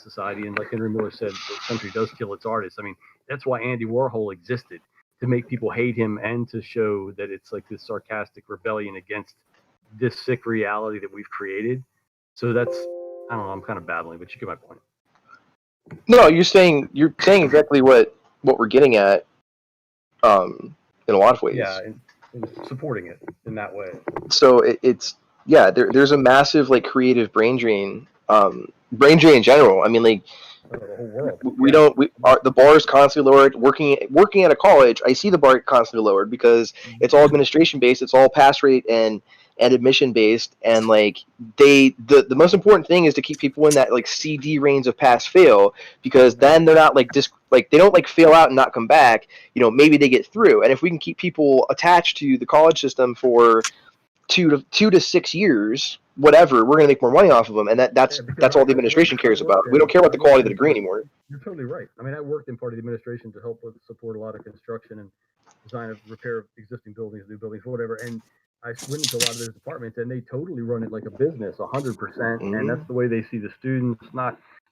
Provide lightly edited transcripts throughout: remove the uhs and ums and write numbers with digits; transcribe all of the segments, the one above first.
society. And like Henry Miller said, the country does kill its artists. I mean, that's why Andy Warhol existed, to make people hate him and to show that it's like this sarcastic rebellion against this sick reality that we've created. So that's, I don't know, I'm kind of babbling, but you get my point. No, you're saying exactly what we're getting at, in a lot of ways. Yeah, and supporting it in that way. So it's there's a massive like creative brain drain in general. I mean, like, the whole world. The bar is constantly lowered. Working at a college, I see the bar constantly lowered because it's all administration based. It's all pass rate and admission based, and like the most important thing is to keep people in that like CD range of pass fail, because then they're not like they don't like fail out and not come back. You know, maybe they get through, and if we can keep people attached to the college system for 2 to 6 years, whatever, we're going to make more money off of them, and that's all the administration cares about. We don't care about the quality of the degree anymore. You're totally right. I mean, I worked in part of the administration to help support a lot of construction and design of repair of existing buildings, new buildings, whatever, and I went into a lot of those departments, and they totally run it like a business, 100%, and that's the way they see the students.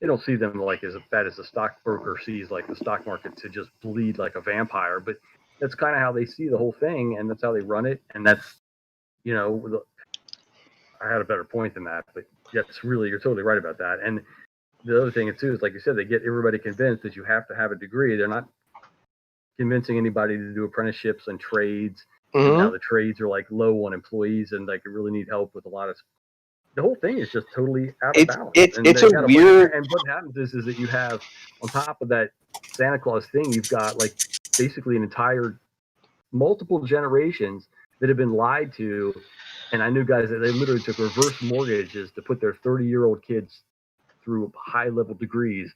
They don't see them like as bad as a stockbroker sees like the stock market to just bleed like a vampire, but that's kind of how they see the whole thing, and that's how they run it, and that's, you know, I had a better point than that, but yes, really, you're totally right about that. And the other thing too is, like you said, they get everybody convinced that you have to have a degree. They're not convincing anybody to do apprenticeships and trades. Now the trades are like low on employees, and like really need help with a lot of. The whole thing is just totally out of balance. It's a weird. And what happens is that you have, on top of that Santa Claus thing, you've got like basically an entire multiple generations that have been lied to. And I knew guys that they literally took reverse mortgages to put their 30-year-old kids through high-level degrees,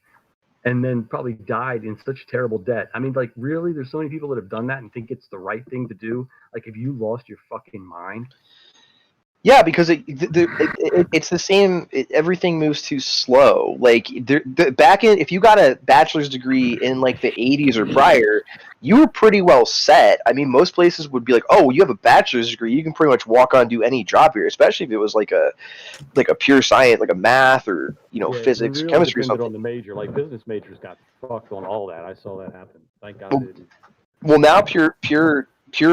and then probably died in such terrible debt. I mean, like, really, there's so many people that have done that and think it's the right thing to do. Like, have you lost your fucking mind? Yeah, because it's the same. Everything moves too slow. Like if you got a bachelor's degree in like the 80s or prior, you were pretty well set. I mean, most places would be like, "Oh, you have a bachelor's degree, you can pretty much walk on, do any job here." Especially if it was like a pure science, like a math or physics, really chemistry, or something. On the major, like business majors got fucked on all that. I saw that happen. Thank God. Well, now pure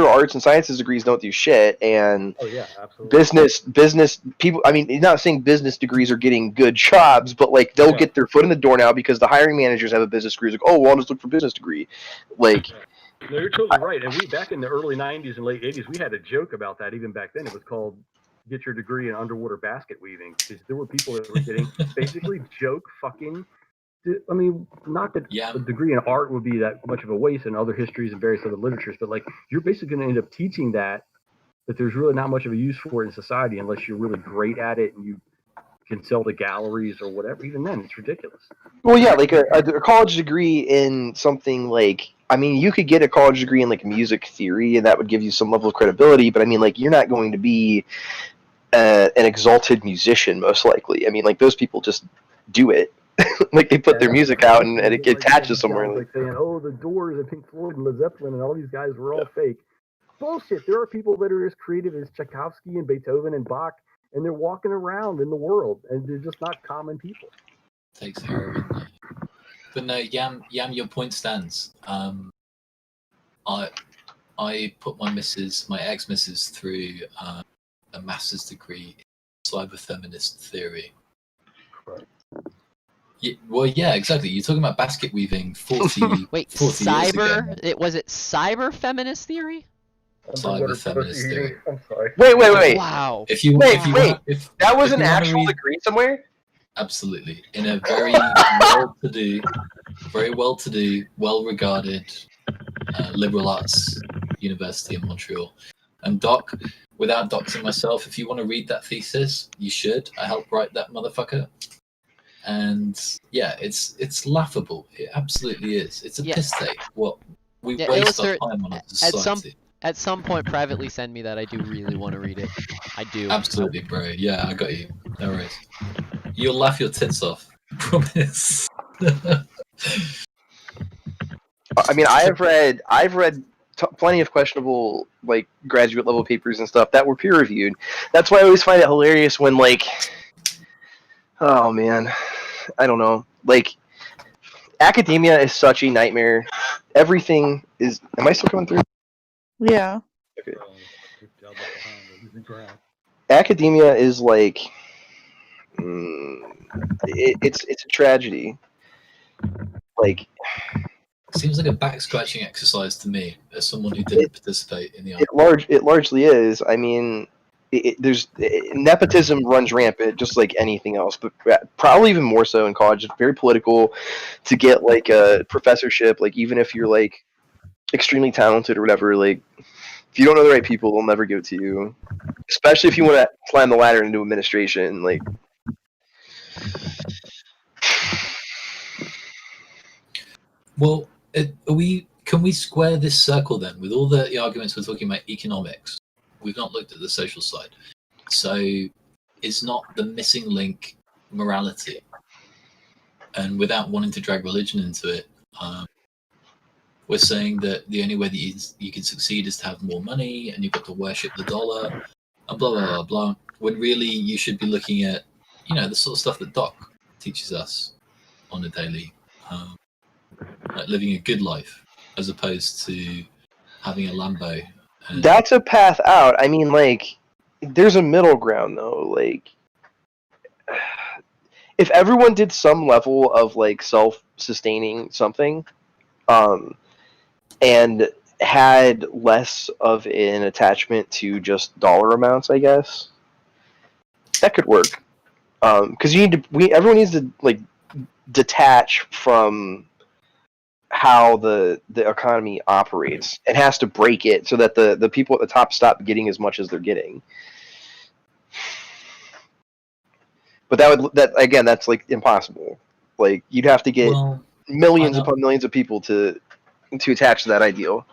arts and sciences degrees don't do shit, and business people. I mean, not saying business degrees are getting good jobs, but like they'll get their foot in the door now because the hiring managers have a business degree. It's like, oh, well, I'll just look for business degree. Like, no, you're totally right. And we back in the early '90s and late '80s, we had a joke about that. Even back then, it was called "Get Your Degree in Underwater Basket Weaving," because there were people that were getting basically joke fucking. I mean, not that a degree in art would be that much of a waste, and other histories and various other literatures, but like you're basically going to end up teaching that there's really not much of a use for it in society unless you're really great at it and you can sell to galleries or whatever. Even then, it's ridiculous. Well, yeah, like a college degree in something like, I mean, you could get a college degree in like music theory, and that would give you some level of credibility, but I mean, like, you're not going to be an exalted musician, most likely. I mean, like, those people just do it. Like, they put their music out and it attaches somewhere. Like saying, oh, the Doors and Pink Floyd and Led Zeppelin and all these guys were all fake. Bullshit. There are people that are as creative as Tchaikovsky and Beethoven and Bach, and they're walking around in the world, and they're just not common people. Takes heroin. But no, Yam, your point stands. I put my ex-missus through a master's degree in cyber feminist theory. Right. Yeah, well, yeah, exactly. You're talking about basket weaving 40 Wait, 40 cyber? years ago. Was it cyber feminist theory? Cyber feminist theory. I'm sorry. Wait. Wow. If that was an actual degree somewhere? Absolutely. In a very well-to-do, well-regarded liberal arts university in Montreal. And without doxing myself, if you want to read that thesis, you should. I helped write that motherfucker. And yeah, it's laughable. It absolutely is. It's a piss take. What we waste our time on as a society. At some point, privately send me that. I do really want to read it. I do. Absolutely, bro. Yeah, I got you. No worries. You'll laugh your tits off. Promise. I mean, I've read plenty of questionable, like, graduate level papers and stuff that were peer reviewed. That's why I always find it hilarious when, like, oh man, I don't know. Like, academia is such a nightmare. Everything is. Am I still coming through? Yeah. Okay. Good job up behind the losing ground. Academia is like, it's a tragedy. Like, Seems like a back scratching exercise to me, as someone who didn't participate in the argument. it largely is. I mean, nepotism runs rampant, just like anything else, but probably even more so in college. It's very political to get like a professorship. Like, even if you're like extremely talented or whatever, like if you don't know the right people, they'll never give it to you. Especially if you want to climb the ladder into administration, like. Well, can we square this circle then with all the arguments we're talking about economics? We've not looked at the social side. So is not the missing link morality? And without wanting to drag religion into it, we're saying that the only way that you can succeed is to have more money and you've got to worship the dollar and blah, blah, blah, blah. When really you should be looking at, the sort of stuff that Doc teaches us on a daily, like living a good life as opposed to having a Lambo. That's a path out. I mean, like, there's a middle ground, though. Like, if everyone did some level of, like, self-sustaining something, and had less of an attachment to just dollar amounts, I guess, that could work. Because everyone needs to, like, detach from how the economy operates. It has to break it so that the people at the top stop getting as much as they're getting. But that's like impossible. Like, you'd have to get millions upon millions of people to attach to that ideal.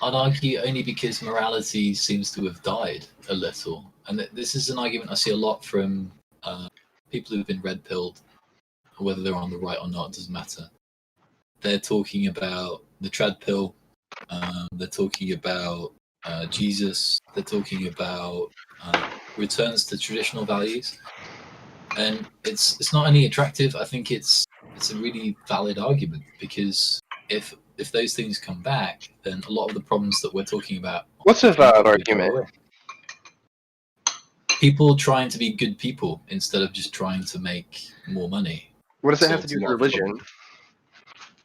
I'd argue only because morality seems to have died a little, and this is an argument I see a lot from people who've been red-pilled, whether they're on the right or not doesn't matter. They're talking about the trad pill. They're talking about Jesus. They're talking about returns to traditional values, and it's not only attractive. I think it's a really valid argument, because if those things come back, then a lot of the problems that we're talking about. What's a valid argument? People trying to be good people instead of just trying to make more money. What does that have to do with religion?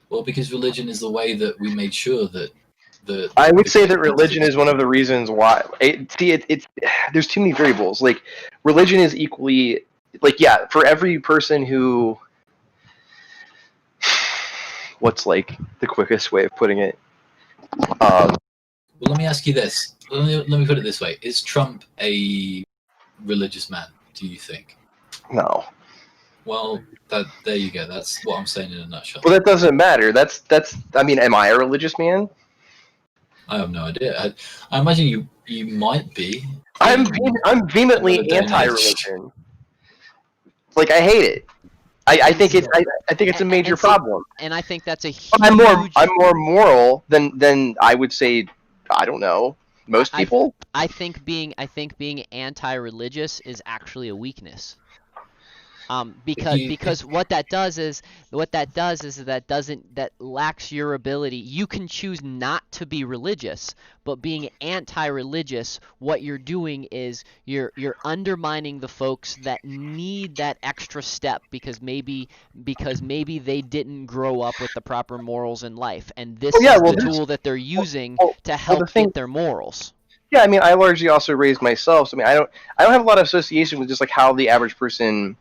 Well, because religion is the way that we made sure that I would say that religion is one of the reasons why. There's too many variables. Like, religion is equally, like, yeah, for every person who. What's, like, the quickest way of putting it? Well, let me ask you this. Let me put it this way: is Trump a religious man? Do you think? No. Well, there you go. That's what I'm saying in a nutshell. Well, that doesn't matter. That's. I mean, am I a religious man? I have no idea. I imagine you might be. I'm vehemently anti-religion. Like, I hate it. I think it's a major problem. And I think that's a huge. I'm more moral than I would say. I don't know, most people. I think being anti-religious is actually a weakness. Because what that does is that lacks your ability. You can choose not to be religious, but being anti-religious, what you're doing is you're undermining the folks that need that extra step because maybe they didn't grow up with the proper morals in life, and this is the tool that they're using to help get their morals. Yeah, I mean, I largely also raised myself. So, I mean, I don't have a lot of association with just like how the average person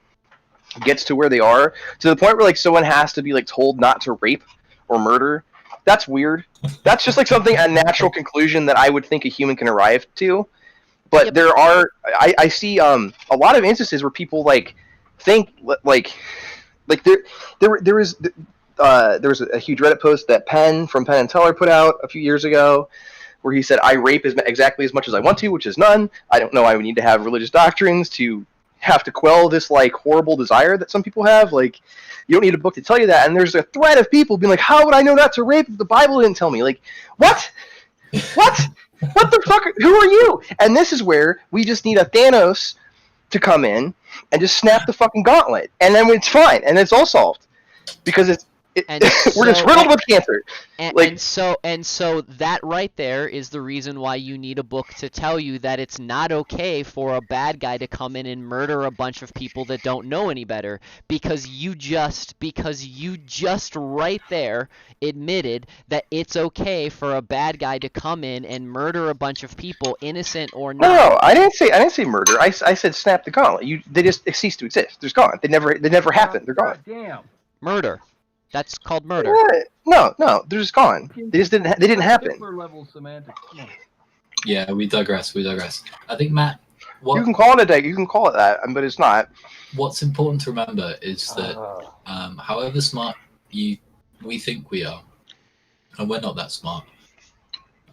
gets to where they are, to the point where like someone has to be like told not to rape or murder. That's weird. That's just like a natural conclusion that I would think a human can arrive to. But there are, I see a lot of instances where people like think like there was a huge Reddit post that Penn from Penn and Teller put out a few years ago, where he said, I rape exactly as much as I want to, which is none. I don't know. I would need to have religious doctrines to have to quell this like horrible desire that some people have. Like, you don't need a book to tell you that. And there's a thread of people being like, how would I know not to rape if the Bible didn't tell me? Like, what the fuck, who are you? And this is where we just need a Thanos to come in and just snap the fucking gauntlet, and then it's fine, and it's all solved because And we're just so- riddled with cancer. And, Like- and so that right there is the reason why you need a book to tell you that it's not okay for a bad guy to come in and murder a bunch of people that don't know any better, because you just right there admitted that it's okay for a bad guy to come in and murder a bunch of people, innocent or not. No, I didn't say murder. I said snap the gauntlet. They just cease to exist. They're gone. They never happened. They're gone. Damn. Murder. That's called murder. What? No, they're just gone. They didn't happen. Hitler level semantics. Come on. Yeah, we digress. I think, Matt, You can call it you can call it that, but it's not. what's important to remember is that however smart we think we are, and we're not that smart,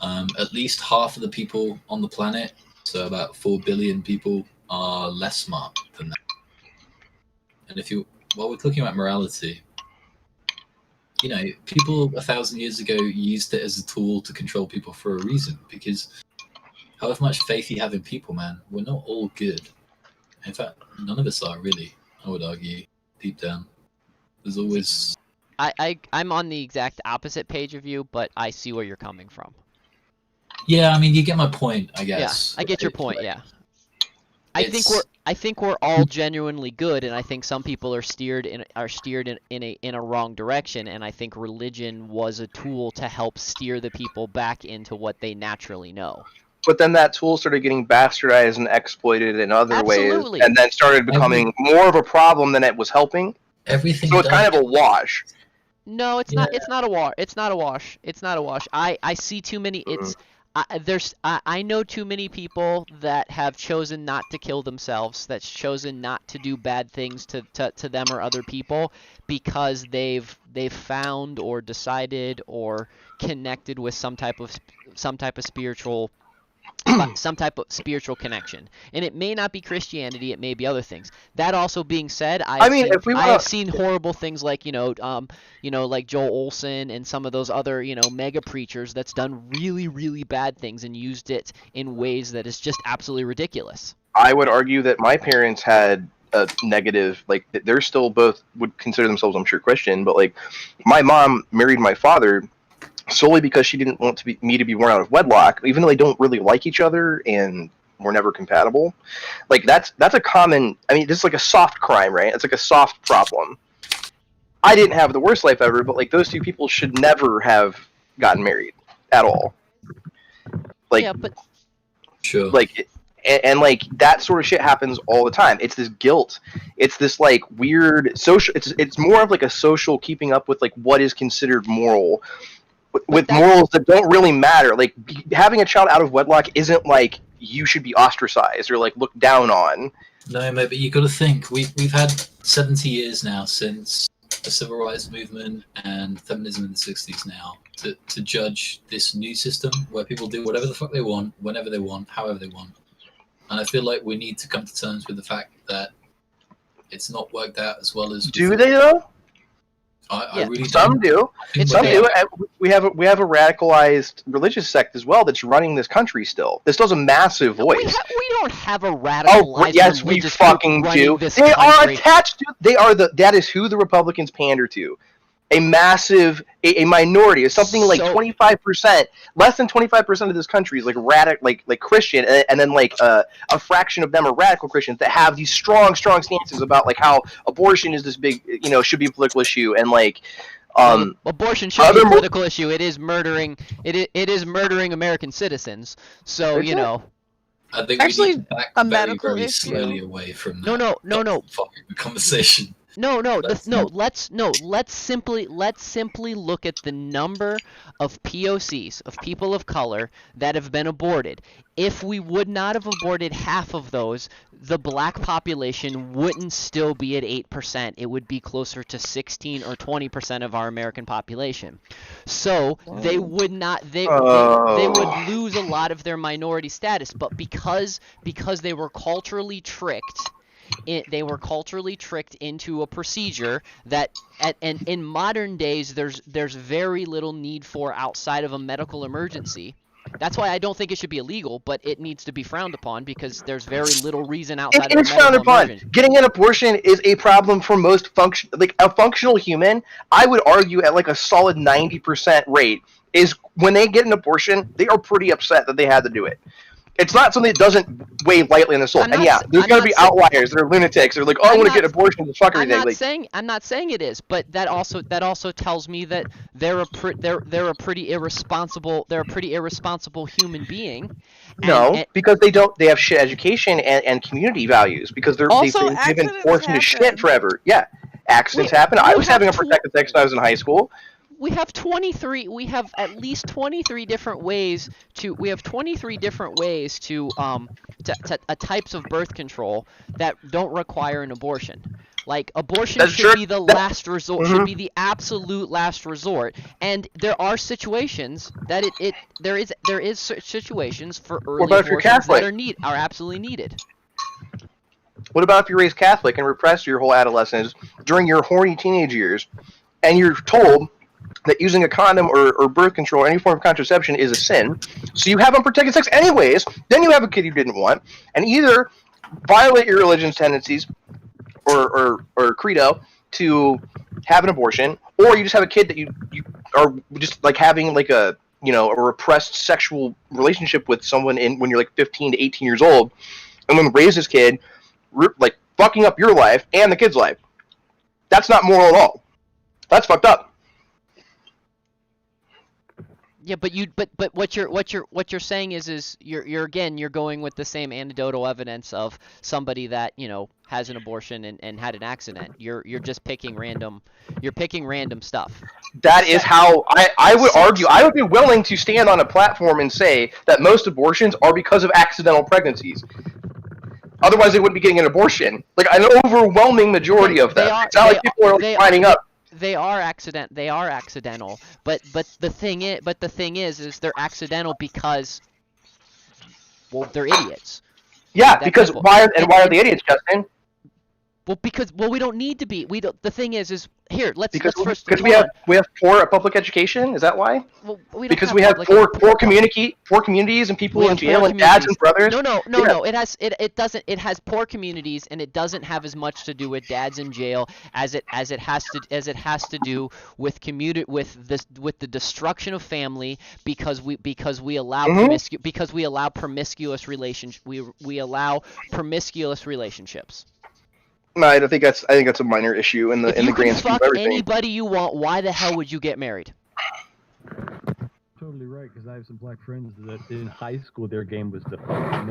at least half of the people on the planet, so about 4 billion people, are less smart than that. And while we're talking about morality, you know, people 1,000 years ago used it as a tool to control people for a reason, because however much faith you have in people, man, we're not all good. In fact, none of us are really, I would argue, deep down. There's always... I'm on the exact opposite page of you, but I see where you're coming from. Yeah, I mean, you get my point, I guess. Yeah, I get your point, yeah. I think we're all genuinely good, and I think some people are steered in a wrong direction, and I think religion was a tool to help steer the people back into what they naturally know. But then that tool started getting bastardized and exploited in other Absolutely. ways, and then started becoming more of a problem than it was helping. Everything So it's kind of a wash. No, it's not. It's not a wash. It's not a wash. It's not a wash. I see too many. I know too many people that have chosen not to kill themselves, that's chosen not to do bad things to them or other people, because they've found or decided or connected with some type of spiritual connection. And it may not be Christianity, it may be other things. That also being said, I have seen horrible things like, like Joel Olson and some of those other, mega preachers that's done really, really bad things and used it in ways that is just absolutely ridiculous. I would argue that my parents had a negative, like, they're still both would consider themselves, I'm sure, Christian, but like my mom married my father solely because she didn't want me to be born out of wedlock, even though they don't really like each other and were never compatible. Like that's a common. I mean, this is like a soft crime, right? It's like a soft problem. I didn't have the worst life ever, but like those two people should never have gotten married at all. Like, yeah, but sure. Like, and like that sort of shit happens all the time. It's this guilt. It's this like weird social. It's more of like a social keeping up with like what is considered moral. With morals that don't really matter. Like, having a child out of wedlock isn't like you should be ostracized or like looked down on. No, mate, but you got to think we've had 70 years now since the civil rights movement and feminism in the 60s now to judge this new system where people do whatever the fuck they want, whenever they want, however they want. And I feel like we need to come to terms with the fact that it's not worked out as well as. Do they though? I really some do. Some do. We have a radicalized religious sect as well that's running this country still. This does a massive voice. We don't have a radicalized yes, we religious fucking group do. this They are country. attached to. That is who the Republicans pander to. A massive, a minority, of something like 25%, less than 25% of this country is like like Christian, and then like a fraction of them are radical Christians that have these strong stances about like how abortion is this big, should be a political issue, and like abortion should be a political issue. It is murdering. It is murdering American citizens. So I think actually we need to back a very, medical very issue. slowly away from that. No. Fucking conversation. Let's simply look at the number of POCs, of people of color, that have been aborted. If we would not have aborted half of those, the black population wouldn't still be at 8%. It would be closer to 16 or 20% of our American population. So they would not. They would lose a lot of their minority status. But because they were culturally tricked. They were culturally tricked into a procedure that, and in modern days, there's very little need for outside of a medical emergency. That's why I don't think it should be illegal, but it needs to be frowned upon because there's very little reason outside It of is frowned medical upon. emergency. Getting an abortion is a problem for most a functional human. I would argue at like a solid 90% rate is when they get an abortion, they are pretty upset that they had to do it. It's not something that doesn't weigh lightly on the soul. I'm And not yeah, s- there's I'm going to not be sa- outliers that are lunatics. They're like, oh, I I'm want to get not- an abortion. The fuck are I'm they? not Like, saying it is, but that also tells me that they're a pretty irresponsible human being. no, because they have shit education and community values because Also, they've been accidents forced into shit happen. forever. Yeah, accidents We- happen. I we was have having a tw- protected sex when I was in high school. We have at least 23 different ways to types of birth control that don't require an abortion. Like abortion That's should true. be the last resort, should be the absolute last resort. And there are situations that there is situations for early about if you're abortions that Catholic? are absolutely needed. What about if you're raised Catholic and repressed your whole adolescence during your horny teenage years, and you're told that using a condom or birth control or any form of contraception is a sin, so you have unprotected sex anyways, then you have a kid you didn't want, and either violate your religion's tendencies or credo to have an abortion, or you just have a kid that you are just like having like a repressed sexual relationship with someone when you're like 15 to 18 years old, and then raise this kid like fucking up your life and the kid's life. That's not moral at all. That's fucked up. Yeah, but what you're saying is you're going with the same anecdotal evidence of somebody that has an abortion and had an accident. You're just picking random stuff. That is how I would argue. I would be willing to stand on a platform and say that most abortions are because of accidental pregnancies. Otherwise, they wouldn't be getting an abortion. Like an overwhelming majority of them. It's not like people are lining up. They are accidental. But the thing is they're accidental because they're idiots. Yeah, That's because simple. why are they idiots, Justin? Well, we don't need to be. We don't. The thing is here. Let's first. Because we have poor public education. Is that why? Well, we don't Because we have poor communities and people in jail and dads and brothers. No. It has poor communities, and it doesn't have as much to do with dads in jail as it has to do with with the destruction of family because we allow promiscuous relationships. No, I think that's a minor issue in the grand scheme of everything. Anybody you want, why the hell would you get married? Totally right, because I have some black friends that in high school their game was to fuck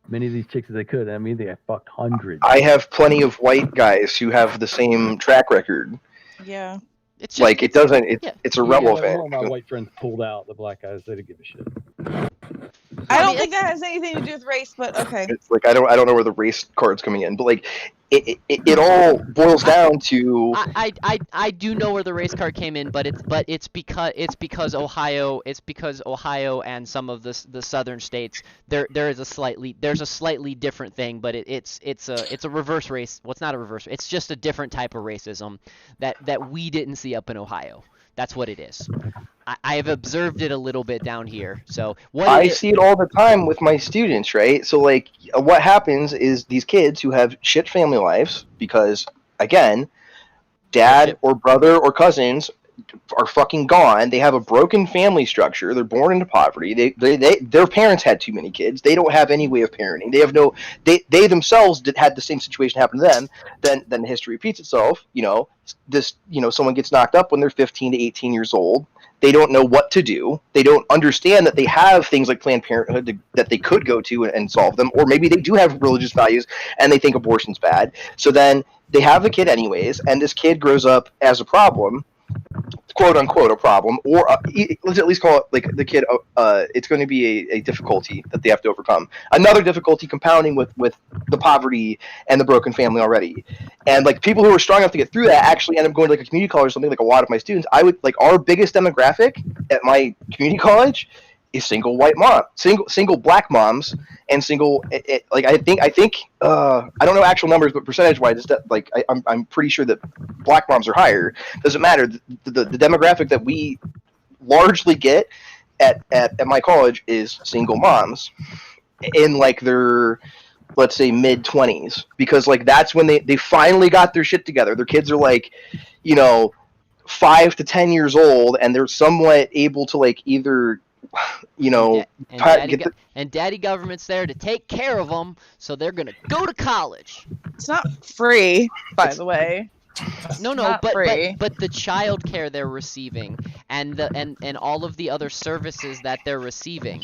many of these chicks as they could. I mean, they have fucked hundreds. I have plenty of white guys who have the same track record. Yeah. It's Like it doesn't. It's irrelevant. All my white friends pulled out. The black guys, they didn't give a shit. I don't think that has anything to do with race, but okay. It's like I don't know where the race card's coming in, but like it all boils down to. I do know where the race card came in, but it's because Ohio and some of the southern states there's a slightly different thing, but it's a reverse race. Well, it's not a reverse. It's just a different type of racism that we didn't see up in Ohio. That's what it is. I have observed it a little bit down here. So I see it all the time with my students, right? So like what happens is these kids who have shit family lives because again, dad or brother or cousins are fucking gone. They have a broken family structure. They're born into poverty. Their parents had too many kids. They don't have any way of parenting. They have no. They themselves had the same situation happen to them. Then history repeats itself. Someone gets knocked up when they're 15 to 18 years old. They don't know what to do. They don't understand that they have things like Planned Parenthood that they could go to and solve them, or maybe they do have religious values and they think abortion's bad. So then they have the kid anyways, and this kid grows up as a problem, quote unquote a problem, or let's at least call it like the kid. It's going to be a difficulty that they have to overcome. Another difficulty compounding with the poverty and the broken family already. And like people who are strong enough to get through that actually end up going to like a community college or something. Like a lot of my students, I would like our biggest demographic at my community college is single white mom, single black moms, and single. Like I think I don't know actual numbers, but percentage wise, like I'm pretty sure that black moms are higher. Doesn't matter. The demographic that we largely get at my college is single moms in like their, let's say, mid-20s, because like that's when they finally got their shit together. Their kids are like, 5 to 10 years old, and they're somewhat able to like either and daddy government's there to take care of them, so they're gonna go to college. It's not free, by the way. No, not but free. the child care they're receiving and all of the other services that they're receiving.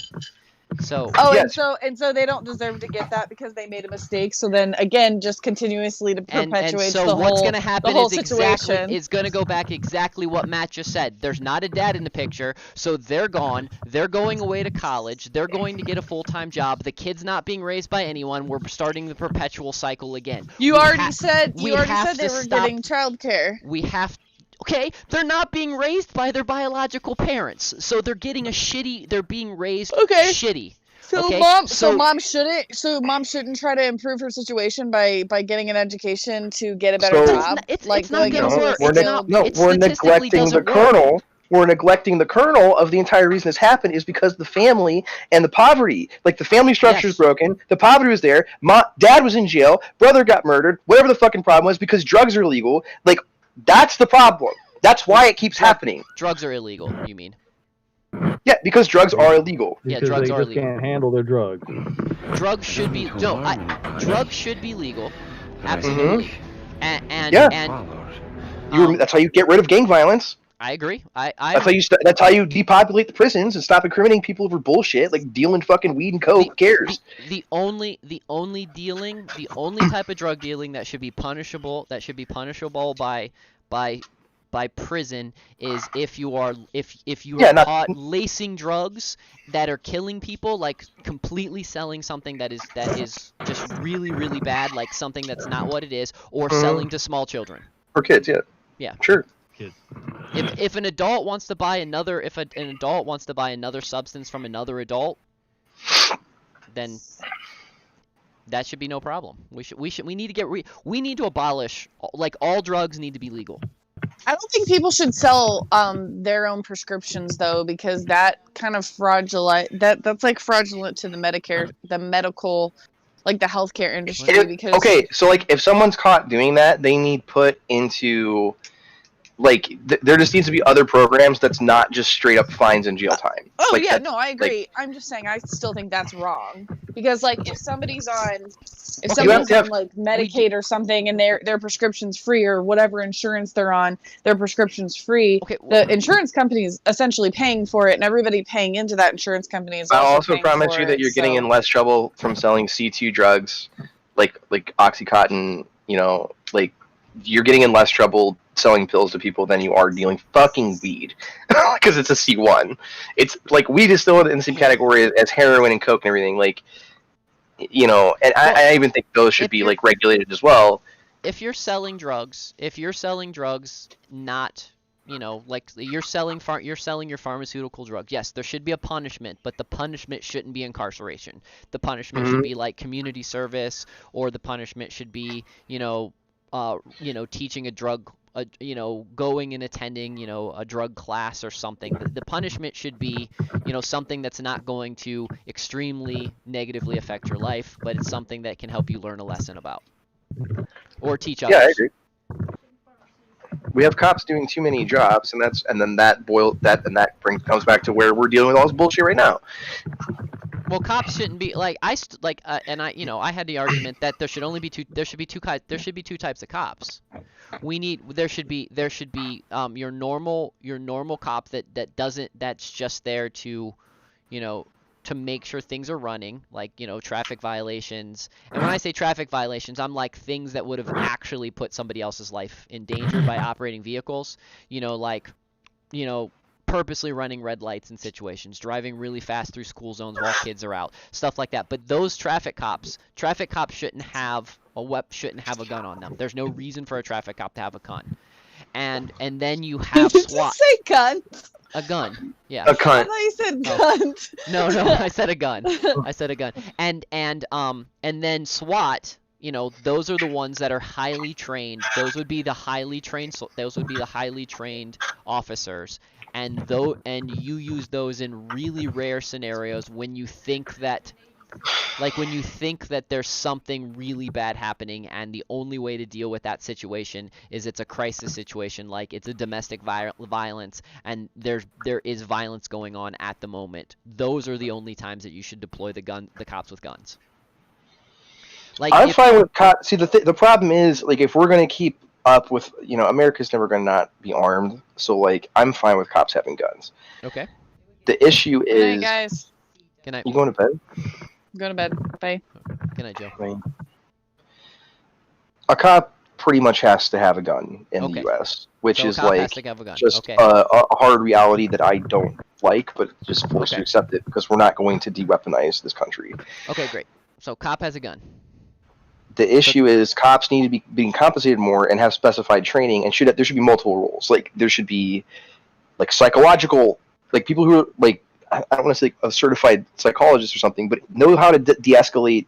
So Oh, Yes. and so they don't deserve to get that because they made a mistake. So then again, just continuously to perpetuate and so the what's whole gonna happen the whole is exactly situation. it's gonna go back exactly what Matt just said. There's not a dad in the picture, so they're gone. They're going away to college. They're going to get a full-time job. The kid's not being raised by anyone. We're starting the perpetual cycle again. You already said they were stop. getting childcare. We have. Okay, they're not being raised by their biological parents, so they're getting they're being raised shitty. So okay? mom shouldn't try to improve her situation by getting an education to get a better So- job. It's like not going gonna into a work. We're, It's neg- not- no, it we're statistically neglecting the doesn't work. kernel. We're neglecting the kernel of the entire reason this happened is because the family and the poverty. Like the family structure is Yes. broken. The poverty was there. Dad was in jail. Brother got murdered. Whatever the fucking problem was, because drugs are illegal. Like that's the problem. That's why it keeps happening. Drugs are illegal, you mean? Yeah, because drugs are illegal. Yeah, Because drugs they are just legal. can't handle their drugs. Drugs should be drugs should be legal, absolutely. And Yeah. and That's how you get rid of gang violence. I agree. That's how you depopulate the prisons and stop incriminating people over bullshit like dealing fucking weed and coke. Who cares? The only type of drug dealing that should be punishable by prison is if you are caught lacing drugs that are killing people, like completely selling something that is just really, really bad, like something that's not what it is, or selling to small children. For kids, yeah. Yeah. Sure. If an adult wants to buy another substance from another adult, then that should be no problem. We need to abolish, like, all drugs need to be legal. I don't think people should sell their own prescriptions though, because that kind of that's like fraudulent to the medical, like the healthcare industry. Because okay, so like if someone's caught doing that, they need put into like there just needs to be other programs that's not just straight up fines and jail time. Oh like, yeah, no, I agree. I'm just saying I still think that's wrong, because like if somebody's on like Medicaid or something and their prescription's free, or whatever insurance they're on, their prescription's free. Okay, the insurance company is essentially paying for it, and everybody paying into that insurance company is I'll also also paying promise for you that it, you're getting so- in less trouble from selling C2 drugs, like Oxycontin. Like you're getting in less trouble selling pills to people than you are dealing fucking weed, because it's a C1. It's like weed is still in the same category as heroin and coke and everything. Like, and I even think those should be like regulated as well. If you're selling drugs, not, like you're selling your pharmaceutical drugs, yes, there should be a punishment, but the punishment shouldn't be incarceration. The punishment should be like community service, or the punishment should be, teaching a drug, going and attending, a drug class or something. The punishment should be, something that's not going to extremely negatively affect your life, but it's something that can help you learn a lesson about, or teach others. Yeah, I agree. We have cops doing too many jobs, and that comes back to where we're dealing with all this bullshit right now. Well, cops shouldn't be like I had the argument that there should be two types of cops. There should be your normal cop that's just there to, to make sure things are running, like, traffic violations. And when I say traffic violations, I'm like things that would have actually put somebody else's life in danger by operating vehicles, purposely running red lights in situations, driving really fast through school zones while kids are out, stuff like that. But those traffic cops shouldn't have a gun on them. There's no reason for a traffic cop to have a gun. And then you have Did SWAT. you say gun? A gun, yeah. A I cunt. thought you said Oh. gun. No, I said a gun. And then SWAT, those are the ones that are highly trained. Those would be the highly trained officers. and you use those in really rare scenarios when you think that there's something really bad happening, and the only way to deal with that situation is it's a crisis situation, like it's a domestic violence, and there is violence going on at the moment. Those are the only times that you should deploy the cops with guns. Like, I'm fine with cops. See, the problem is, like, if we're gonna keep up with, America's never gonna not be armed. So, like, I'm fine with cops having guns. Okay. The issue Good night, is, guys. Good night. you going to bed? Go to bed. Bye. Good night, Joe. I mean, a cop pretty much has to have a gun in Okay. the U.S., which So a is cop has to have a gun. just Okay. a hard reality that I don't like, but just forced Okay. to accept it because we're not going to de-weaponize this country. Okay, great. So cop has a gun. The issue is cops need to be being compensated more and have specified training, and there should be multiple roles. Like, there should be, like, psychological, like, people who are, like, I don't want to say a certified psychologist or something, but know how to de-escalate,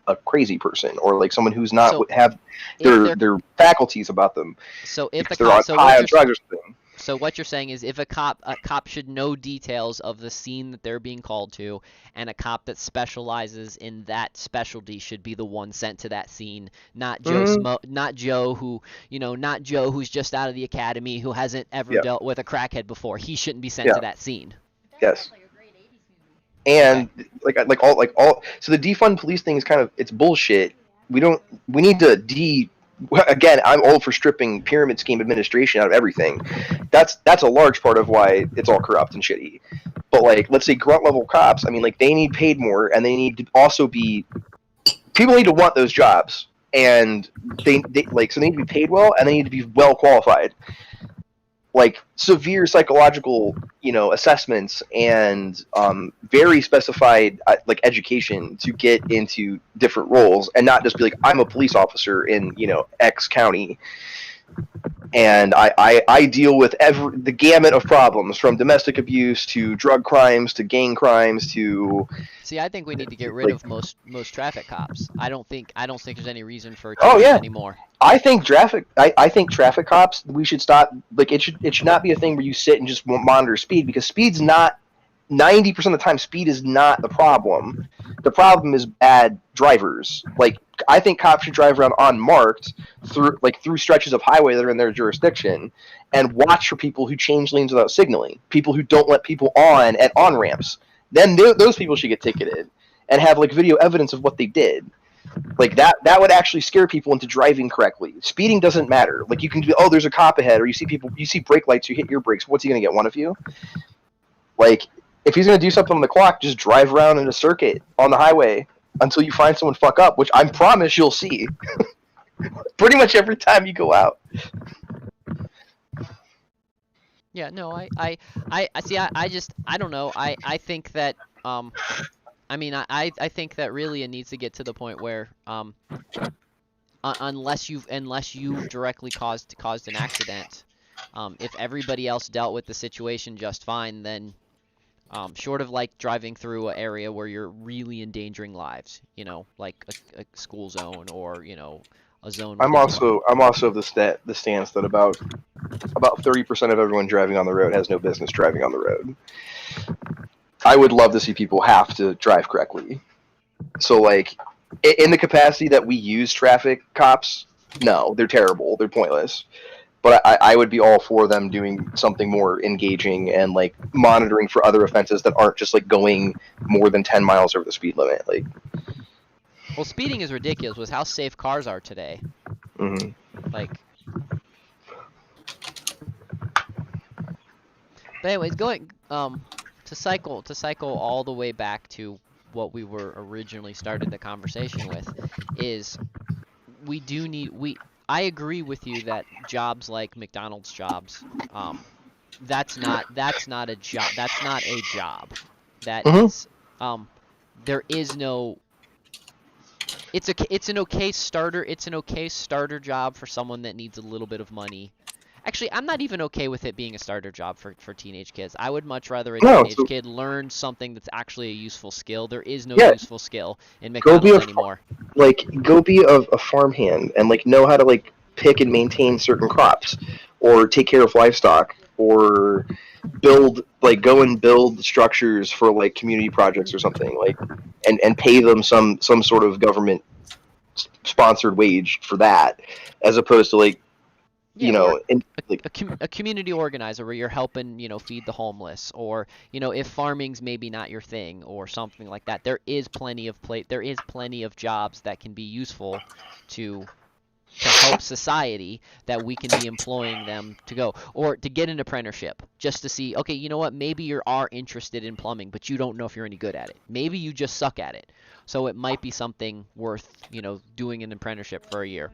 a crazy person, or like someone who's not So, have their faculties about them. So if the They're on cop, high on drugs or something. so what you're saying is, if a cop should know details of the scene that they're being called to, and a cop that specializes in that specialty should be the one sent to that scene, not Joe not Joe who's just out of the academy, who hasn't ever dealt with a crackhead before. He shouldn't be sent to that scene. Yes. And so the defund police thing is it's bullshit. We need to again, I'm all for stripping pyramid scheme administration out of everything. That's a large part of why it's all corrupt and shitty. But, like, let's say grunt level cops, I mean, like, they need paid more, and they need to also people need to want those jobs, and so they need to be paid well, and they need to be well qualified. Like, severe psychological, assessments, and very specified, like, education to get into different roles, and not just be like, I'm a police officer in, X county, and I deal with the gamut of problems, from domestic abuse to drug crimes to gang crimes to. See, I think we need to get rid of most traffic cops. I don't think there's any reason for anymore. I think traffic cops, we should stop. Like, it should not be a thing where you sit and just monitor speed, because speed's not 90% of the time. Speed is not the problem. The problem is bad drivers. Like, I think cops should drive around unmarked through stretches of highway that are in their jurisdiction, and watch for people who change lanes without signaling, people who don't let people on at on ramps. Then those people should get ticketed and have, like, video evidence of what they did. Like, that would actually scare people into driving correctly. Speeding doesn't matter. Like, you can do, there's a cop ahead, or you see brake lights, you hit your brakes. What's he gonna get? One of you? Like, if he's gonna do something on the clock, just drive around in a circuit on the highway until you find someone fuck up, which I promise you'll see. Pretty much every time you go out. Yeah, no, I see. I don't know. I think that I think that really it needs to get to the point where unless you've directly caused an accident, if everybody else dealt with the situation just fine, then short of, like, driving through an area where you're really endangering lives, like a school zone, or a zone. I'm also of the stance that about 30% of everyone driving on the road has no business driving on the road. I would love to see people have to drive correctly. So, like, in the capacity that we use traffic cops, no, they're terrible. They're pointless. But I would be all for them doing something more engaging and, like, monitoring for other offenses that aren't just, like, going more than 10 miles over the speed limit. Like, well, speeding is ridiculous with how safe cars are today. mm-hmm. Like, but anyways, going to cycle all the way back to what we were originally started the conversation with, is I agree with you that jobs like McDonald's jobs, that's not a job. That's not a job. That is, there is no. It's an okay starter. It's an okay starter job for someone that needs a little bit of money. Actually, I'm not even okay with it being a starter job for teenage kids. I would much rather a teenage kid learn something that's actually a useful skill. There is no useful skill in McDonald's anymore. Go be a farmhand and, like, know how to, like, pick and maintain certain crops, or take care of livestock, or go and build structures for like community projects or something, like, and pay them some sort of government sponsored wage for that, as opposed to like, Yeah, you know, or and like, a community organizer where you're helping, feed the homeless, or if farming's maybe not your thing or something like that. There is plenty of jobs that can be useful to help society, that we can be employing them to go, or to get an apprenticeship just to see, okay, you know what, maybe you are interested in plumbing, but you don't know if you're any good at it. Maybe you just suck at it. So it might be something worth, doing an apprenticeship for a year.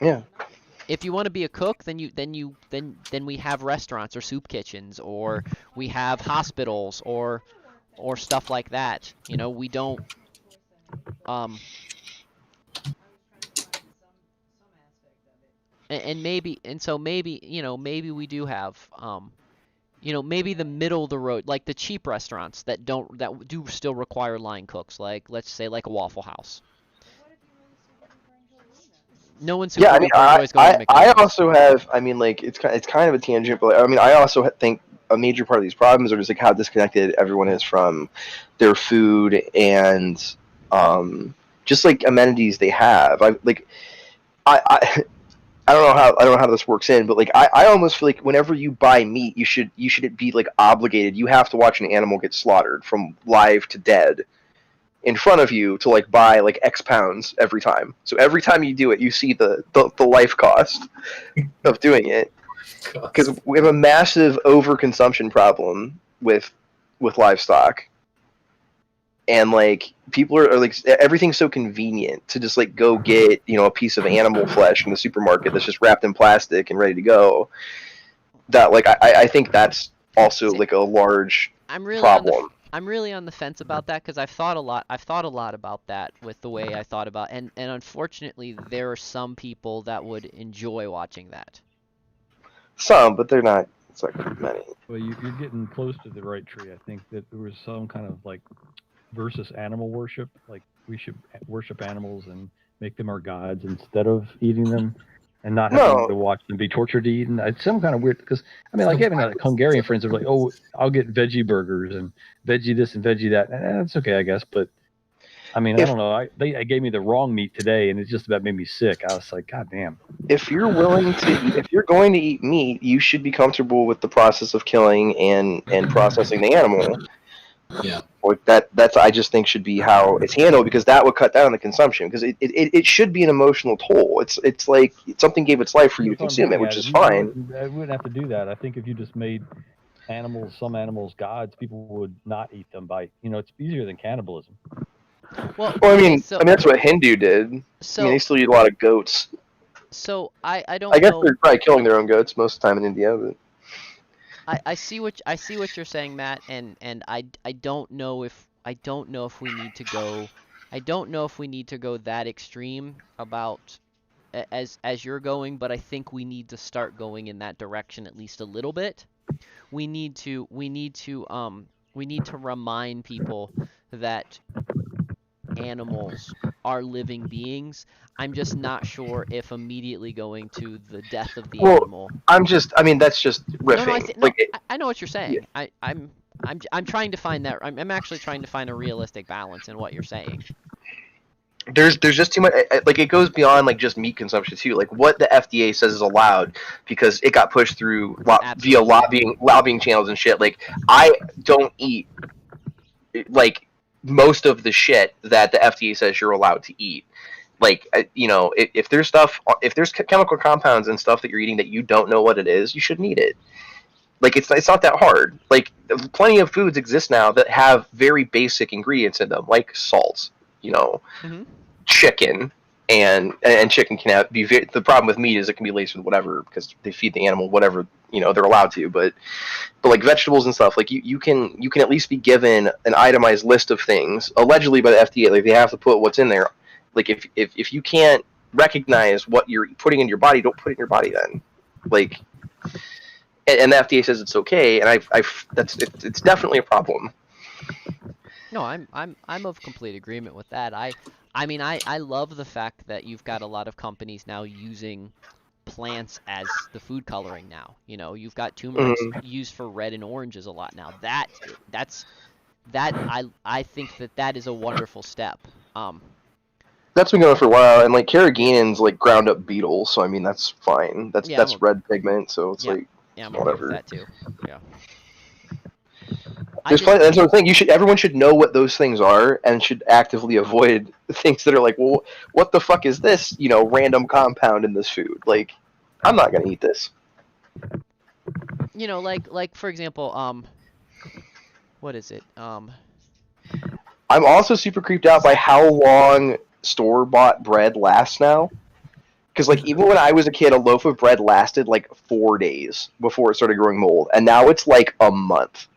yeah. If you want to be a cook, then we have restaurants or soup kitchens, or we have hospitals, or stuff like that. We don't and maybe, maybe we do have maybe the middle of the road, like the cheap restaurants that do still require line cooks, like, let's say, like a Waffle House. No one super Yeah, I mean, duper enjoys going to I McDonald's. also have, I mean, like, it's kind of a tangent, but I mean, I also think a major part of these problems are just like how disconnected everyone is from their food and just like amenities they have. I I don't know how this works in, but like I almost feel like whenever you buy meat, you should be like obligated. You have to watch an animal get slaughtered from live to dead in front of you to like buy like X pounds every time. So every time you do it, you see the life cost of doing it, because we have a massive overconsumption problem with livestock, and like people are like, everything's so convenient to just like go get a piece of animal flesh from the supermarket that's just wrapped in plastic and ready to go. That like I think that's also like a large problem. I'm really on the fence about that, because I've thought a lot about that with the way I thought about, and unfortunately there are some people that would enjoy watching that. Some, but they're not. It's like many. Well, you're getting close to the right tree. I think that there was some kind of like versus animal worship. Like, we should worship animals and make them our gods instead of eating them, and not having to watch them be tortured to eat. And it's some kind of weird, because I mean, like, having like Hungarian friends are like, oh, I'll get veggie burgers and veggie this and veggie that. And that's okay, I guess. But I mean, I don't know. They gave me the wrong meat today, and it just about made me sick. I was like, God damn. If you're going to eat meat, you should be comfortable with the process of killing and processing the animal. Yeah. Or that's I just think should be how it's handled, because that would cut down on the consumption, because it should be an emotional toll. It's like something gave its life for you to consume it, which is fine. I wouldn't have to do that. I think if you just made some animals gods, people would not eat them by, it's easier than cannibalism. Well, I mean, that's what Hindu did. So, I mean, they still eat a lot of goats. So I don't. I guess they're probably killing their own goats most of the time in India, but. I see what you're saying, Matt, and I don't know if we need to go. I don't know if we need to go that extreme about as you're going, but I think we need to start going in that direction at least a little bit. We need to remind people that animals are living beings. I'm just not sure if immediately going to the death of the animal. I mean, that's just riffing. I know what you're saying. Yeah. I'm trying to find that. I'm actually trying to find a realistic balance in what you're saying. There's just too much. Like, it goes beyond like just meat consumption too. Like, what the FDA says is allowed because it got pushed through via lobbying channels and shit. Like, I don't eat like most of the shit that the FDA says you're allowed to eat. Like, if there's chemical compounds and stuff that you're eating that you don't know what it is, you shouldn't eat it. Like, it's not that hard. Like, plenty of foods exist now that have very basic ingredients in them, like salt, chicken, and chicken can be the problem with meat is it can be laced with whatever, because they feed the animal whatever they're allowed to, but like vegetables and stuff, like you can at least be given an itemized list of things allegedly by the FDA. Like, they have to put what's in there. Like, if you can't recognize what you're putting in your body, don't put it in your body then. Like, and the FDA says it's okay, and it's definitely a problem. No, I'm of complete agreement with that. I mean, I love the fact that you've got a lot of companies now using plants as the food coloring now. You know, you've got turmeric Mhm. used for red and oranges a lot now. I think that is a wonderful step. That's been going for a while, and like carrageenan's like ground up beetle, so I mean that's fine. Yeah, That's red pigment, so it's yeah, like yeah, I'm okay whatever. with that too. Yeah. There's plenty. That's what I'm saying. Everyone should know what those things are, and should actively avoid things that are like, well, what the fuck is this? You know, random compound in this food. Like, I'm not gonna eat this. You know, like for example, what is it? I'm also super creeped out by how long store-bought bread lasts now. Because like even when I was a kid, a loaf of bread lasted like 4 days before it started growing mold, and now it's like a month,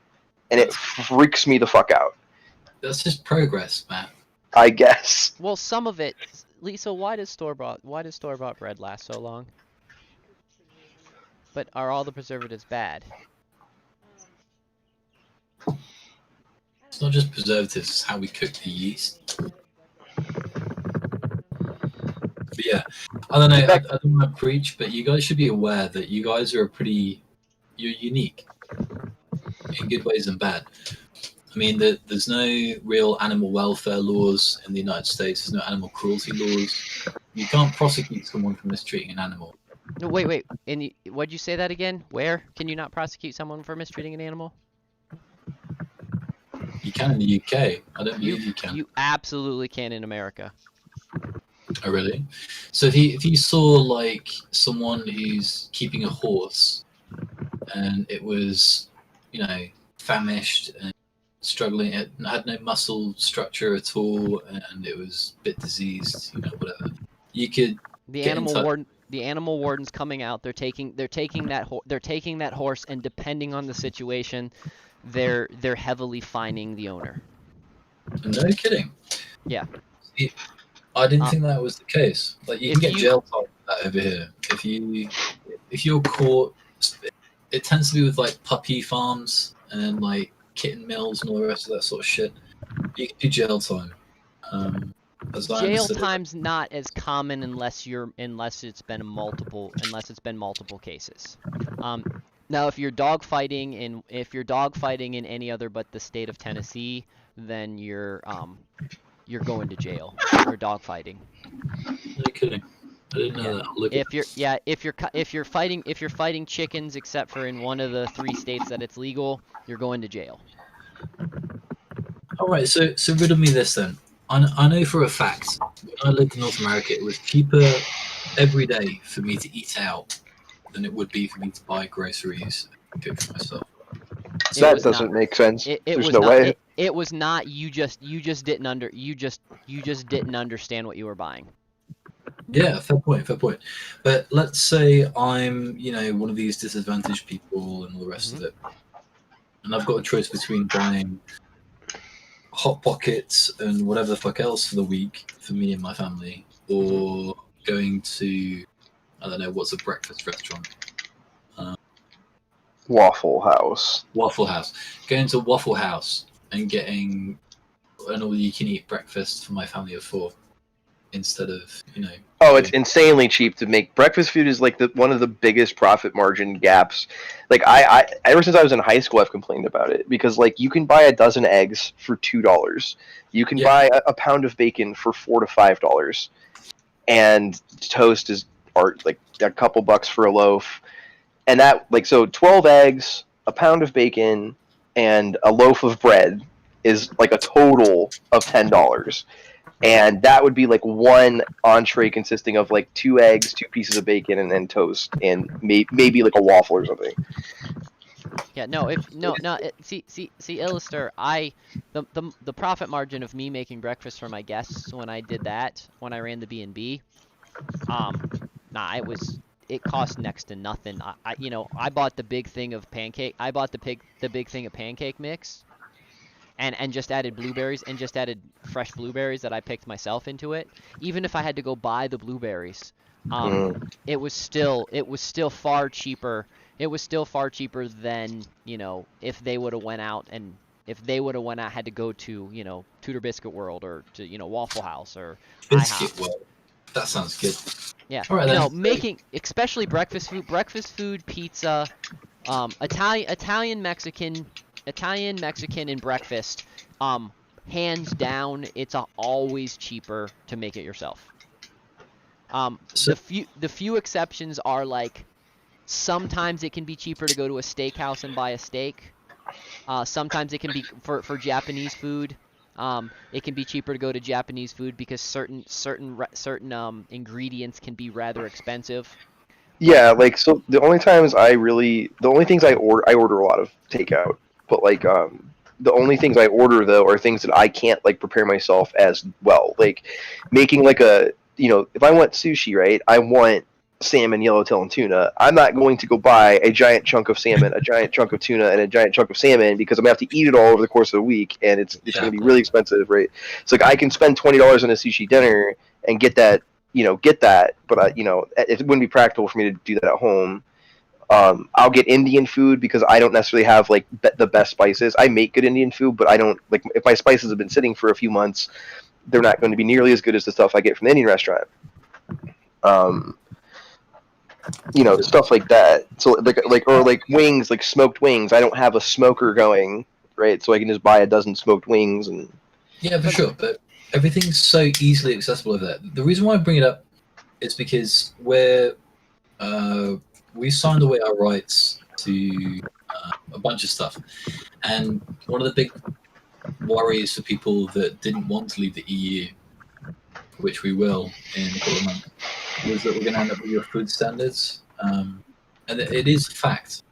and it freaks me the fuck out. That's just progress, Matt. I guess. Well, some of it, Lisa. Why does store bought bread last so long? But are all the preservatives bad? It's not just preservatives; it's how we cook the yeast. But yeah, I don't know. I don't want to preach, but you guys should be aware that you guys are you're unique in good ways and bad. I mean, there's no real animal welfare laws in the United States. There's no animal cruelty laws. You can't prosecute someone for mistreating an animal. No, wait. What'd you say that again? Where can you not prosecute someone for mistreating an animal? You can in the UK. I don't believe you can. You absolutely can in America. Oh, really? So if you saw like someone who's keeping a horse, and it was, you know, famished and struggling, it had no muscle structure at all, and it was a bit diseased, you know, whatever. You could The get in touch. animal warden's coming out. They're taking that horse, and depending on the situation, they're heavily fining the owner. No kidding. Yeah. See, I didn't think that was the case. Like you can get jail time for that over here. If you're caught, it tends to be with like puppy farms and like kitten mills and all the rest of that sort of shit. You can do jail time. Jail time's not as common unless it's been multiple cases. Now, if you're dogfighting in any other but the state of Tennessee, then you're going to jail for dogfighting. No kidding. I didn't know that. If you're fighting chickens, except for in one of the 3 states that it's legal, you're going to jail. All right, so riddle me this then. I know for a fact when I lived in North America, it was cheaper every day for me to eat out than it would be for me to buy groceries and cook for myself. That doesn't make sense. There's no way. It was not. You just didn't understand what you were buying. Yeah, fair point. But let's say I'm, you know, one of these disadvantaged people and all the rest of it, and I've got a choice between buying Hot Pockets and whatever the fuck else for the week for me and my family, or going to, I don't know, what's a breakfast restaurant? Waffle House. Going to Waffle House and getting an all-you-can-eat breakfast for my family of 4, instead of, you know. Oh, it's insanely cheap to make. Breakfast food is like one of the biggest profit margin gaps. Like I ever since I was in high school, I've complained about it because like you can buy a dozen eggs for $2, you can buy a pound of bacon for $4 to $5, and toast is like a couple bucks for a loaf, and that like so 12 eggs, a pound of bacon, and a loaf of bread is like a total of $10. And that would be like one entree consisting of like 2 eggs, 2 pieces of bacon, and then toast, and maybe like a waffle or something. Yeah, see, Illuster, the profit margin of me making breakfast for my guests when I ran the B&B, it cost next to nothing. I bought the big thing of pancake. I bought the big thing of pancake mix. And just added blueberries and just added fresh blueberries that I picked myself into it. Even if I had to go buy the blueberries, it was still far cheaper. It was still far cheaper than, you know, if they would have went out had to go to, you know, Tudor Biscuit World or to, you know, Waffle House or Biscuit World. That sounds good. Yeah. All right, No, then. making especially breakfast food, pizza, Italian, Mexican, and breakfast. Hands down, it's always cheaper to make it yourself. So- The few exceptions are like sometimes it can be cheaper to go to a steakhouse and buy a steak. Sometimes it can be for Japanese food. It can be cheaper to go to Japanese food because certain ingredients can be rather expensive. Yeah, like so the only things I order a lot of takeout, but like the only things I order though are things that I can't like prepare myself as well. Like making like if I want sushi, right? I want salmon, yellowtail, and tuna. I'm not going to go buy a giant chunk of salmon, a giant chunk of tuna, and a giant chunk of salmon because I'm gonna have to eat it all over the course of a week, and it's gonna be really expensive, right? So like I can spend $20 on a sushi dinner and get that, but it wouldn't be practical for me to do that at home. I'll get Indian food because I don't necessarily have like the best spices. I make good Indian food, but I don't like if my spices have been sitting for a few months, they're not going to be nearly as good as the stuff I get from the Indian restaurant. Stuff like that. So like wings, like smoked wings. I don't have a smoker going, right? So I can just buy a dozen smoked wings and. Yeah, for sure. But everything's so easily accessible over there. The reason why I bring it up is because we signed away our rights to a bunch of stuff, and one of the big worries for people that didn't want to leave the EU, which we will in a couple of months, was that we're going to end up with your food standards, and it is a fact.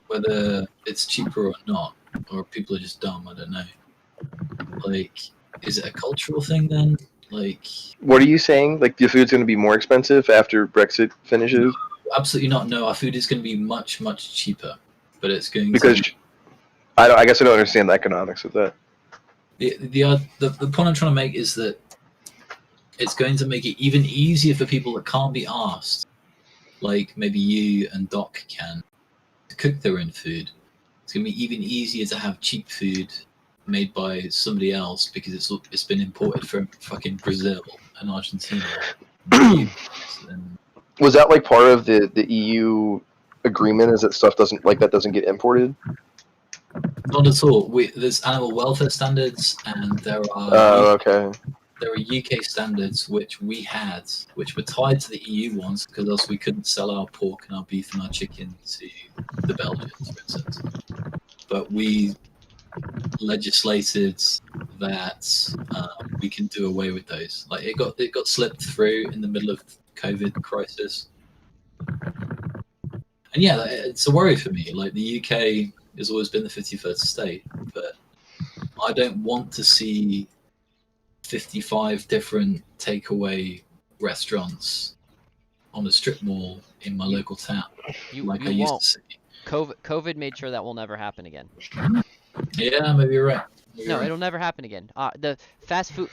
Whether it's cheaper or not, or people are just dumb, I don't know. Like, is it a cultural thing then? Like, what are you saying? Like, your food's going to be more expensive after Brexit finishes? No, absolutely not. No, our food is going to be much, much cheaper, but it's going because to. I guess I don't understand the economics of that. The point I'm trying to make is that it's going to make it even easier for people that can't be asked, like maybe you and Doc can, to cook their own food. It's going to be even easier to have cheap food made by somebody else because it's been imported from fucking Brazil and Argentina. And was that like part of the EU agreement? Is that stuff doesn't get imported? Not at all. There's animal welfare standards, and there are UK standards which were tied to the EU ones because else we couldn't sell our pork and our beef and our chicken to the Belgians, for instance. But we legislated that we can do away with those. Like it got slipped through in the middle of COVID crisis, and yeah, it's a worry for me. Like the UK has always been the 51st state, but I don't want to see 55 different takeaway restaurants on a strip mall in my local town. You I won't. used to see. COVID made sure that will never happen again. Yeah, maybe you're right. It'll never happen again. The fast food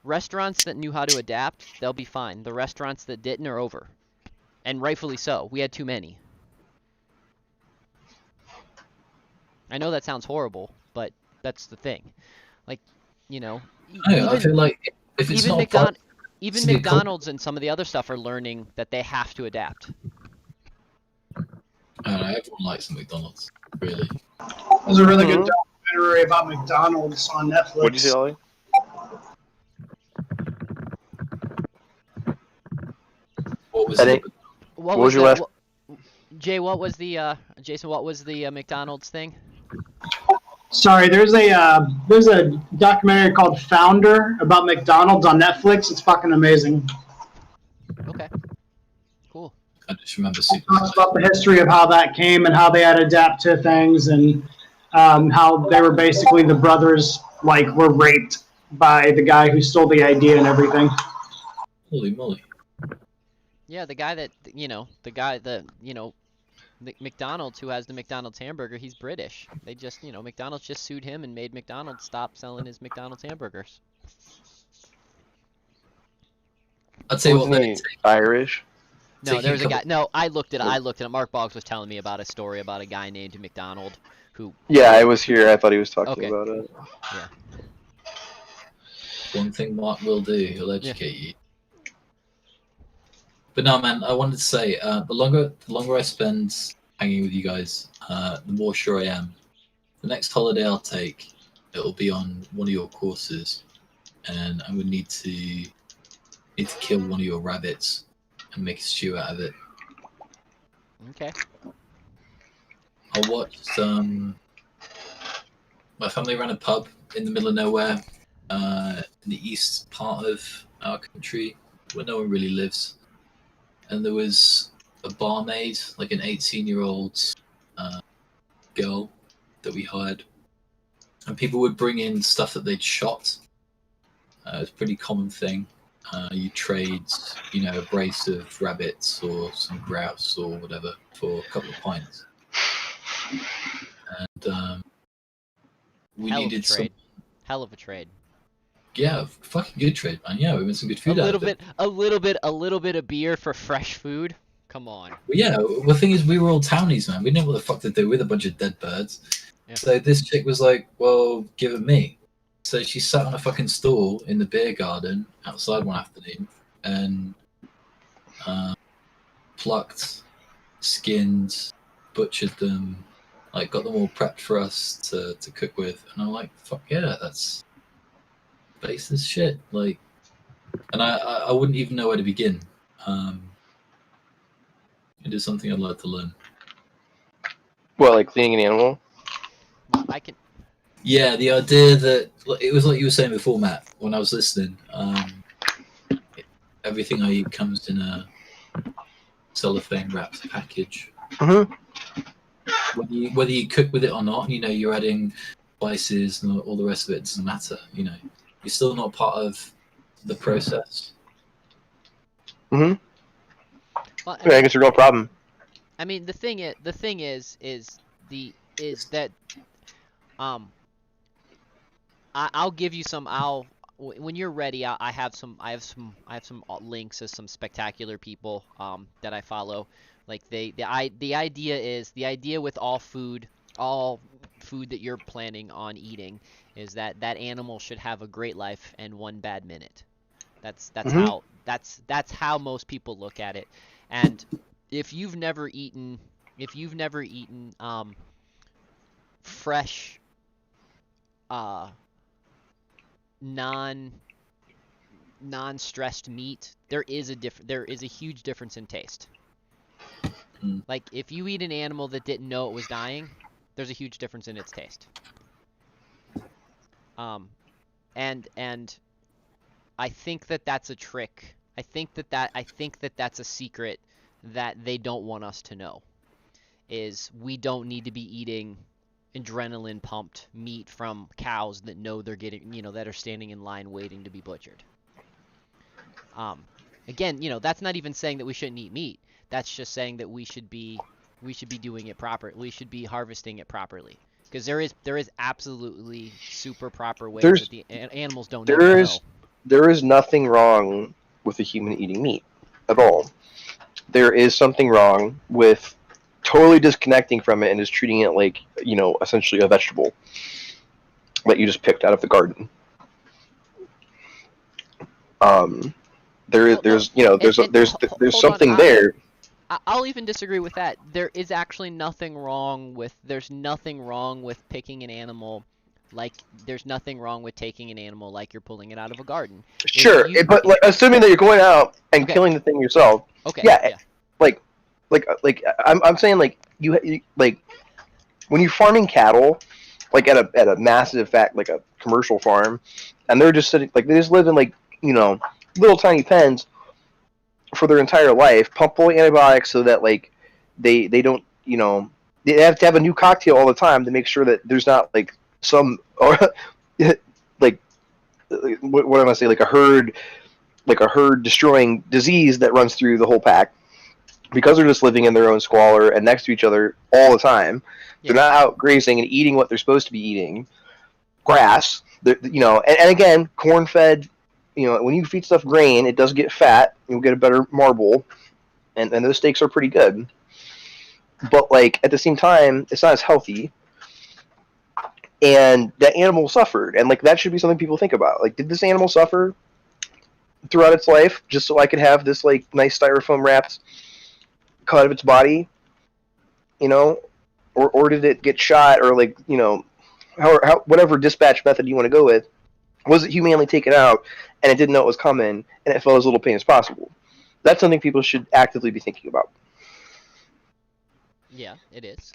restaurants that knew how to adapt, they'll be fine. The restaurants that didn't are over, and rightfully so. We had too many. I know that sounds horrible, but that's the thing. Like, I feel like if it's not even McDonald's and some of the other stuff are learning that they have to adapt. I don't know, everyone likes McDonald's, really. There's a really good documentary about McDonald's on Netflix. What'd you say, Ollie? What was it? What was your last? Jay, what was the Jason? What was the McDonald's thing? Sorry, there's a documentary called Founder about McDonald's on Netflix. It's fucking amazing. Okay. Cool. I just remember It talks about the history of how that came and how they had to adapt to things and how they were basically the brothers were raped by the guy who stole the idea and everything. Holy moly. Yeah, the guy that McDonald's who has the McDonald's hamburger, he's British. They just, McDonald's just sued him and made McDonald's stop selling his McDonald's hamburgers. I'd say Wasn't he Irish? No, there was a guy. No, I looked at it. Mark Boggs was telling me about a story about a guy named McDonald who. Yeah, I was here. I thought he was talking about it. Yeah. One thing Mark will do, he'll educate you. But no, man, I wanted to say the longer I spend hanging with you guys, the more sure I am. The next holiday I'll take, it'll be on one of your courses, and I would need to kill one of your rabbits and make a stew out of it. Okay. I watched my family ran a pub in the middle of nowhere, in the east part of our country, where no one really lives. And there was a barmaid, like an 18-year-old girl that we hired. And people would bring in stuff that they'd shot. It's a pretty common thing. You trade, a brace of rabbits or some grouse or whatever for a couple of pints. And we Hell of a needed trade. some. Hell of a trade. Yeah, fucking good trade, man. Yeah, we made some good food out of it. A little bit of beer for fresh food. Come on. Well, yeah, the thing is, we were all townies, man. We didn't know what the fuck to do with a bunch of dead birds. Yeah. So this chick was like, well, give it me. So she sat on a fucking stool in the beer garden outside one afternoon and plucked, skinned, butchered them, like got them all prepped for us to cook with. And I'm like, fuck yeah, that's base as shit. Like, and I wouldn't even know where to begin. It is something I'd like to learn. Well, like cleaning an animal. Well, I can. Yeah, the idea that it was like you were saying before, Matt, when I was listening. Everything I eat comes in a cellophane wrapped package. Mm-hmm. Whether you cook with it or not, you're adding spices and all the rest of it. Doesn't matter. You're still not part of the process. Mm-hmm. Well, I think it's a real problem. I mean, the thing is that I'll give you some. When you're ready, I have some links of some spectacular people that I follow. Like the idea with all food that you're planning on eating is that animal should have a great life and one bad minute. That's how most people look at it. And if you've never eaten fresh non-stressed meat, there is a huge difference in taste. Like if you eat an animal that didn't know it was dying, there's a huge difference in its taste. And I think that that's a trick. I think that that's a secret that they don't want us to know. Is we don't need to be eating adrenaline pumped meat from cows that know they're getting, that are standing in line waiting to be butchered. Again, that's not even saying that we shouldn't eat meat. That's just saying that we should be doing it proper. We should be harvesting it properly. Because there is absolutely super proper ways that the animals don't know. There is nothing wrong with a human eating meat at all. There is something wrong with totally disconnecting from it and just treating it like, essentially a vegetable that you just picked out of the garden. There's something there. I'll even disagree with that. There's nothing wrong with picking an animal. Like, there's nothing wrong with taking an animal like you're pulling it out of a garden. Sure, but assuming that you're going out and killing the thing yourself. Okay. Yeah. Like I'm saying, like you like when you're farming cattle, like at a massive like a commercial farm, and they're just sitting, like they just live in like little tiny pens for their entire life, pump full of antibiotics so that like they don't they have to have a new cocktail all the time to make sure that there's not like some or like what am I saying, like a herd destroying disease that runs through the whole pack, because they're just living in their own squalor and next to each other all the time. Yeah. They're not out grazing and eating what they're supposed to be eating, grass. And again, corn fed. When you feed stuff grain, it does get fat. You'll get a better marble, and those steaks are pretty good. But like at the same time, it's not as healthy. And that animal suffered, and like that should be something people think about. Like, did this animal suffer? throughout its life, just so I could have this like nice styrofoam wrapped cut of its body, you know, or did it get shot, or like, you know, how whatever dispatch method you want to go with? Was it humanely taken out and it didn't know it was coming and it felt as little pain as possible? That's something people should actively be thinking about. Yeah, it is.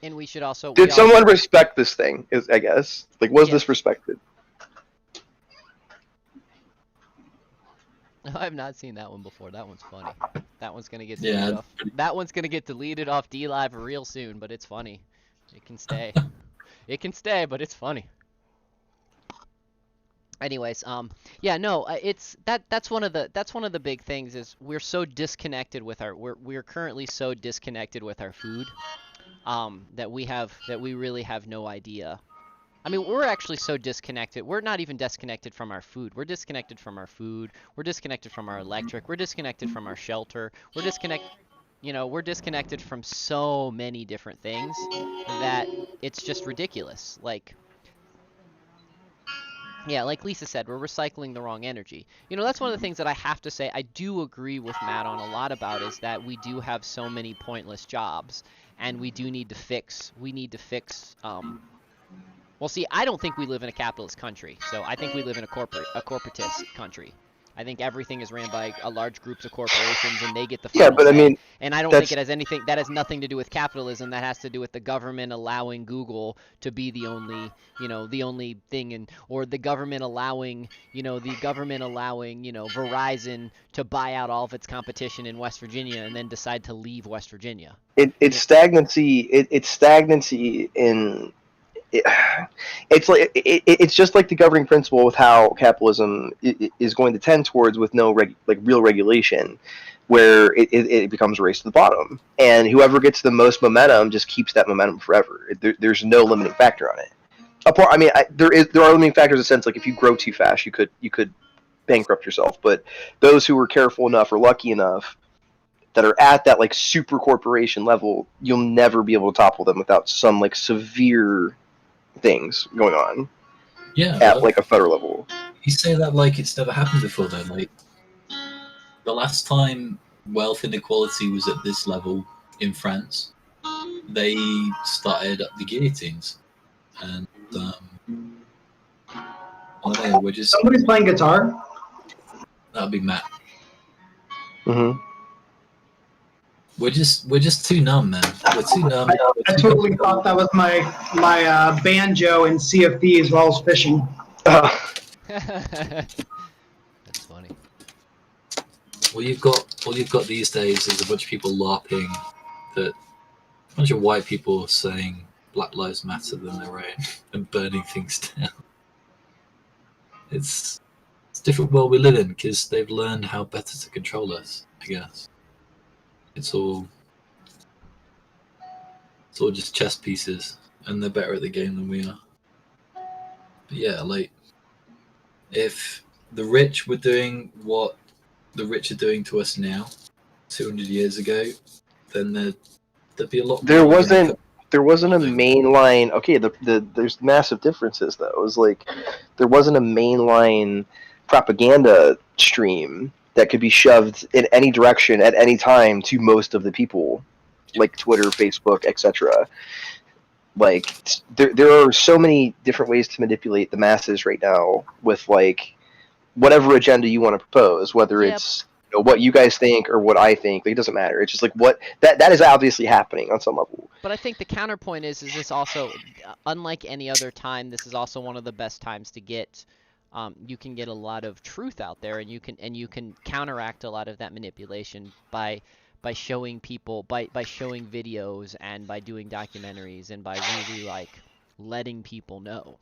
And we should also. Did someone respect this thing? I guess, like, was this respected? I've not seen that one before. That one's funny. That one's gonna get deleted off. That one's gonna get deleted off DLive real soon, but it's funny. It can stay. It can stay, but it's funny. Anyways, yeah, no, that's one of the big things is we're so disconnected with we're currently so disconnected with our food, that we really have no idea. I mean, we're actually so disconnected. We're not even disconnected from our food. We're disconnected from our food. We're disconnected from our electric. We're disconnected from our shelter. We're disconnected from so many different things that it's just ridiculous. Like, yeah, like Lisa said, we're recycling the wrong energy. You know, that's one of the things that I have to say I do agree with Matt on a lot about, is that we do have so many pointless jobs, and we need to fix, well, see, I don't think we live in a capitalist country, so I think we live in a corporatist country. I think everything is ran by large groups of corporations, and they get the final say. I mean, and I don't think it has anything. That has nothing to do with capitalism. That has to do with the government allowing Google to be the only, the only thing, or the government allowing, Verizon to buy out all of its competition in West Virginia, and then decide to leave West Virginia. It's stagnancy. It's stagnancy in. It's just like the governing principle with how capitalism is going to tend towards, with no real regulation, where it becomes a race to the bottom, and whoever gets the most momentum just keeps that momentum forever. There's no limiting factor on it. There are limiting factors in the sense, like, if you grow too fast, you could bankrupt yourself. But those who are careful enough or lucky enough that are at that like super corporation level, you'll never be able to topple them without some like severe things going on. Yeah, at like a federal level. You say that like it's never happened before, though. Like, the last time wealth inequality was at this level in France, they started up the guillotines, and I don't know, we're just. Somebody's playing guitar. That'd be Matt. Mm-hmm. We're just too numb, man. We're too numb. I totally thought that was my banjo and Sea of Thieves while I was fishing. That's funny. All you've got these days is a bunch of people LARPing, that a bunch of white people saying Black Lives Matter than their own and burning things down. It's a different world we live in, because they've learned how better to control us, I guess. It's all just chess pieces, and they're better at the game than we are. But yeah, like, if the rich were doing what the rich are doing to us now, 200 years ago, then there'd be a lot. There wasn't a mainline. Okay, there's massive differences though. It was like there wasn't a mainline propaganda stream that could be shoved in any direction at any time to most of the people, like Twitter, Facebook, etc. Like, there are so many different ways to manipulate the masses right now with like whatever agenda you want to propose, whether it's what you guys think or what I think. Like, it doesn't matter. It's just like what that is obviously happening on some level. But I think the counterpoint is this also, unlike any other time, this is also one of the best times to get. You can get a lot of truth out there, and you can counteract a lot of that manipulation by showing people, by showing videos, and by doing documentaries, and by really like letting people know.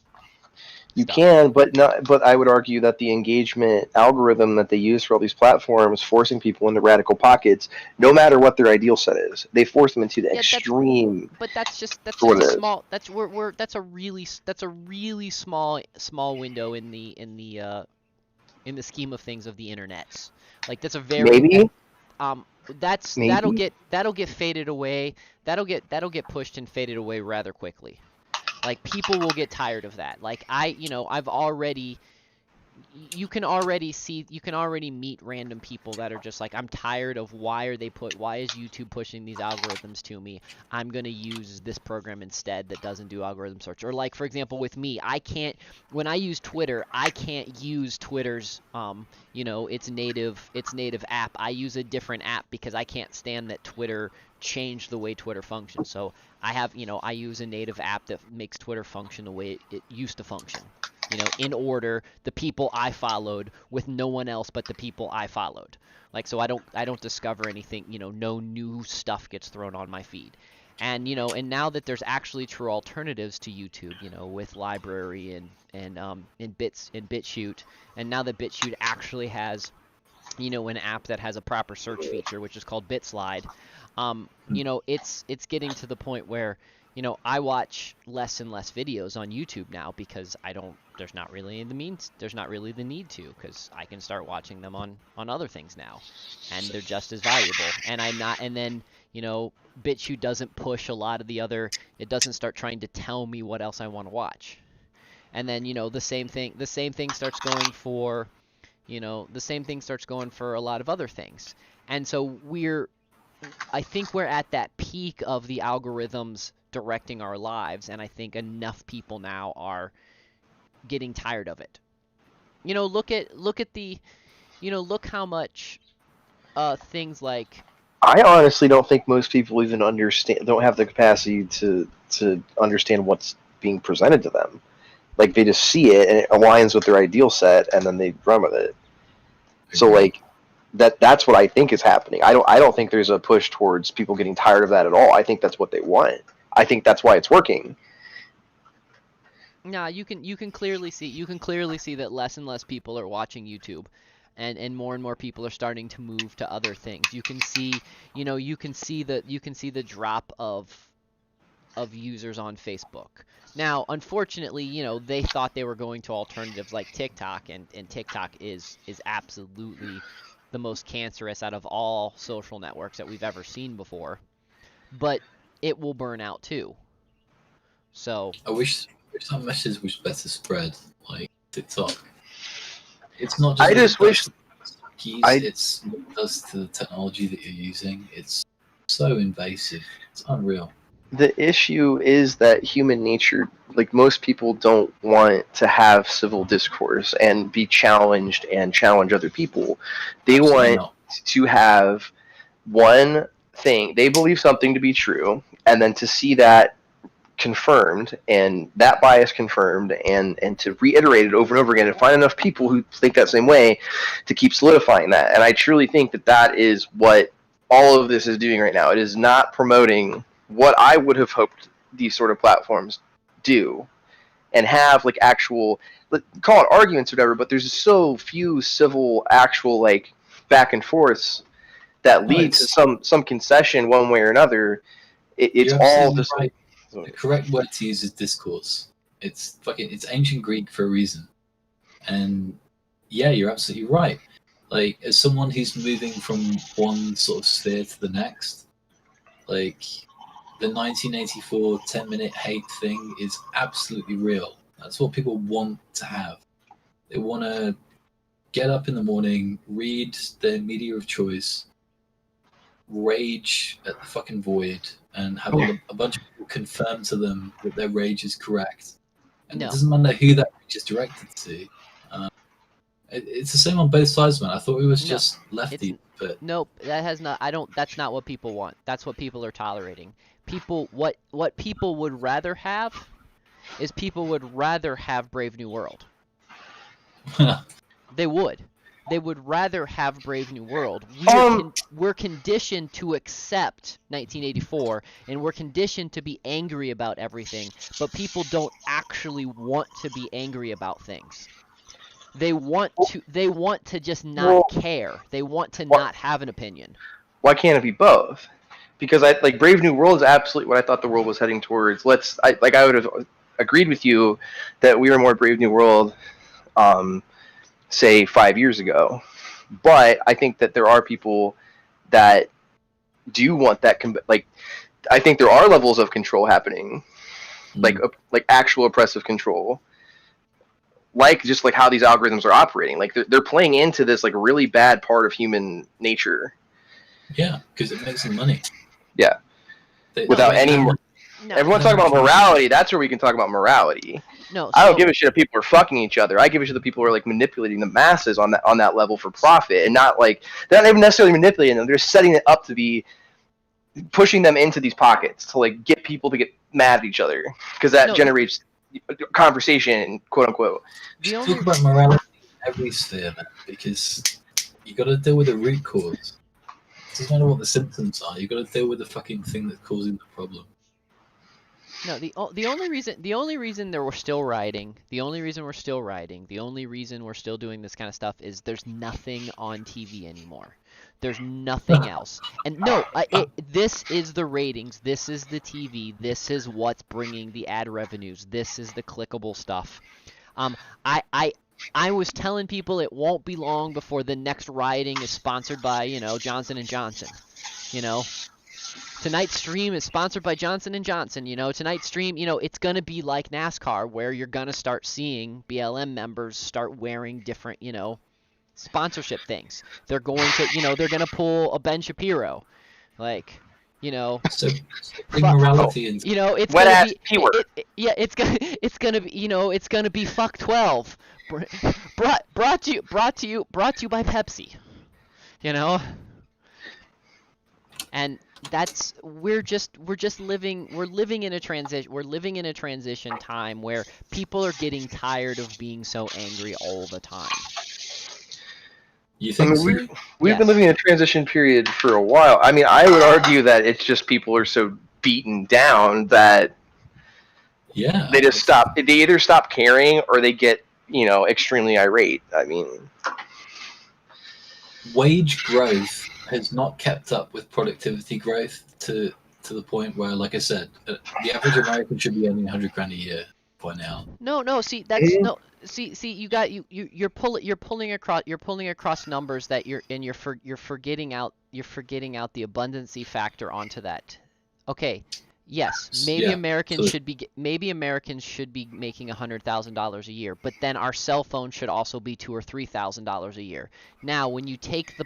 You can, but I would argue that the engagement algorithm that they use for all these platforms, forcing people into radical pockets, no matter what their ideal set is, they force them into the extreme. But that's just a small. That's a really small window in the scheme of things of the internet. Like, that's a very maybe. That'll get faded away. That'll get pushed and faded away rather quickly. Like, people will get tired of that. Like, I've already, you can already meet random people that are just like, I'm tired of why is YouTube pushing these algorithms to me? I'm going to use this program instead that doesn't do algorithm search. Or like, for example, with me, when I use Twitter, I can't use Twitter's, its native app. I use a different app because I can't stand that Twitter changed the way Twitter functions. So I use a native app that makes Twitter function the way it used to function. In order, the people I followed with no one else but the people I followed. Like, so I don't discover anything, no new stuff gets thrown on my feed. And, and now that there's actually true alternatives to YouTube, with Library and BitChute, and now that BitChute actually has, an app that has a proper search feature, which is called BitSlide, it's getting to the point where, I watch less and less videos on YouTube now because there's not really the need to, because I can start watching them on other things now, and they're just as valuable. And then, BitChute doesn't push a lot of it doesn't start trying to tell me what else I want to watch. And then, the same thing starts going for, a lot of other things. And so I think we're at that peak of the algorithms directing our lives, and I think enough people now are getting tired of it. Look how much things like, I honestly don't think most people even don't have the capacity to understand what's being presented to them. Like, they just see it and it aligns with their ideal set, and then they run with it. So like that's what I think is happening. I don't think there's a push towards people getting tired of that at all. I think that's what they want. I think that's why it's working. Nah, you can clearly see that less and less people are watching YouTube, and more and more people are starting to move to other things. You can see the drop of users on Facebook. Now, unfortunately, they thought they were going to alternatives like TikTok, and TikTok is absolutely the most cancerous out of all social networks that we've ever seen before. But it will burn out too. So I wish that message was better spread, like TikTok. It's not just. I just wish. It's what it does to the technology that you're using. It's so invasive. It's unreal. The issue is that human nature, like, most people don't want to have civil discourse and be challenged and challenge other people. They want to have one thing. They believe something to be true, and then to see that confirmed and that bias confirmed, and to reiterate it over and over again and find enough people who think that same way to keep solidifying that. And I truly think that is what all of this is doing right now. It is not promoting what I would have hoped these sort of platforms do, and have like actual, call it arguments or whatever, but there's so few civil actual like back and forths that lead to some concession one way or another. It's all just right. The correct word to use is discourse. It's ancient Greek for a reason. And yeah, you're absolutely right. Like, as someone who's moving from one sort of sphere to the next, like, the 1984 10-minute hate thing is absolutely real. That's what people want to have. They want to get up in the morning, read their media of choice, rage at the fucking void, and have a bunch of people confirm to them that their rage is correct. And it doesn't matter who that rage is directed to. It's the same on both sides, man. I thought it was just lefty, but nope, that's not what people want. That's what people are tolerating. What people would rather have is Brave New World. They would rather have Brave New World. We're conditioned to accept 1984, and we're conditioned to be angry about everything, but people don't actually want to be angry about things. They want to just not care. They want to not have an opinion. Why can't it be both? Because Brave New World is absolutely what I thought the world was heading towards. I would have agreed with you that we were more Brave New World, say 5 years ago. But I think that there are people that do want that. I think there are levels of control happening like actual oppressive control, like just like how these algorithms are operating. Like they're playing into this like really bad part of human nature. Yeah, because it makes them money. Yeah, without any more. Everyone's talking about morality. That's where we can talk about morality. No, I don't give a shit if people are fucking each other. I give a shit that people are like manipulating the masses on that level for profit, and not like they're not even necessarily manipulating them. They're setting it up to be pushing them into these pockets to like get people to get mad at each other because that generates conversation, quote unquote. Talk about morality in every sphere, man, because you got to deal with the root cause. It doesn't matter what the symptoms are. You got to deal with the fucking thing that's causing the problem. No, the only reason we're still rioting, the only reason we're still doing this kind of stuff is there's nothing on TV anymore. There's nothing else. And no, this is the ratings, this is the TV, this is what's bringing the ad revenues, this is the clickable stuff. I was telling people it won't be long before the next rioting is sponsored by, Johnson & Johnson, Tonight's stream is sponsored by Johnson & Johnson. Tonight's stream, it's going to be like NASCAR where you're going to start seeing BLM members start wearing different, sponsorship things. They're going to, they're going to pull a Ben Shapiro. Like, So, morality and... it's wet gonna ass be, P-word. it's gonna be, it's gonna be fuck 12. Brought to you by Pepsi. And that's we're living in a transition time where people are getting tired of being so angry all the time. You think we've been living in a transition period for a while. I mean, I would argue that it's just people are so beaten down that they just stop. They either stop caring or they get extremely irate. I mean, wage growth has not kept up with productivity growth to the point where, like I said, the average American should be earning $100,000 a year by now. No. See, that's no. See. You're pulling across numbers that you're forgetting out the abundancy factor onto that. Okay. Yes, maybe Americans should be making $100,000 a year, but then our cell phone should also be $2,000 or $3,000 a year. Now, when you take the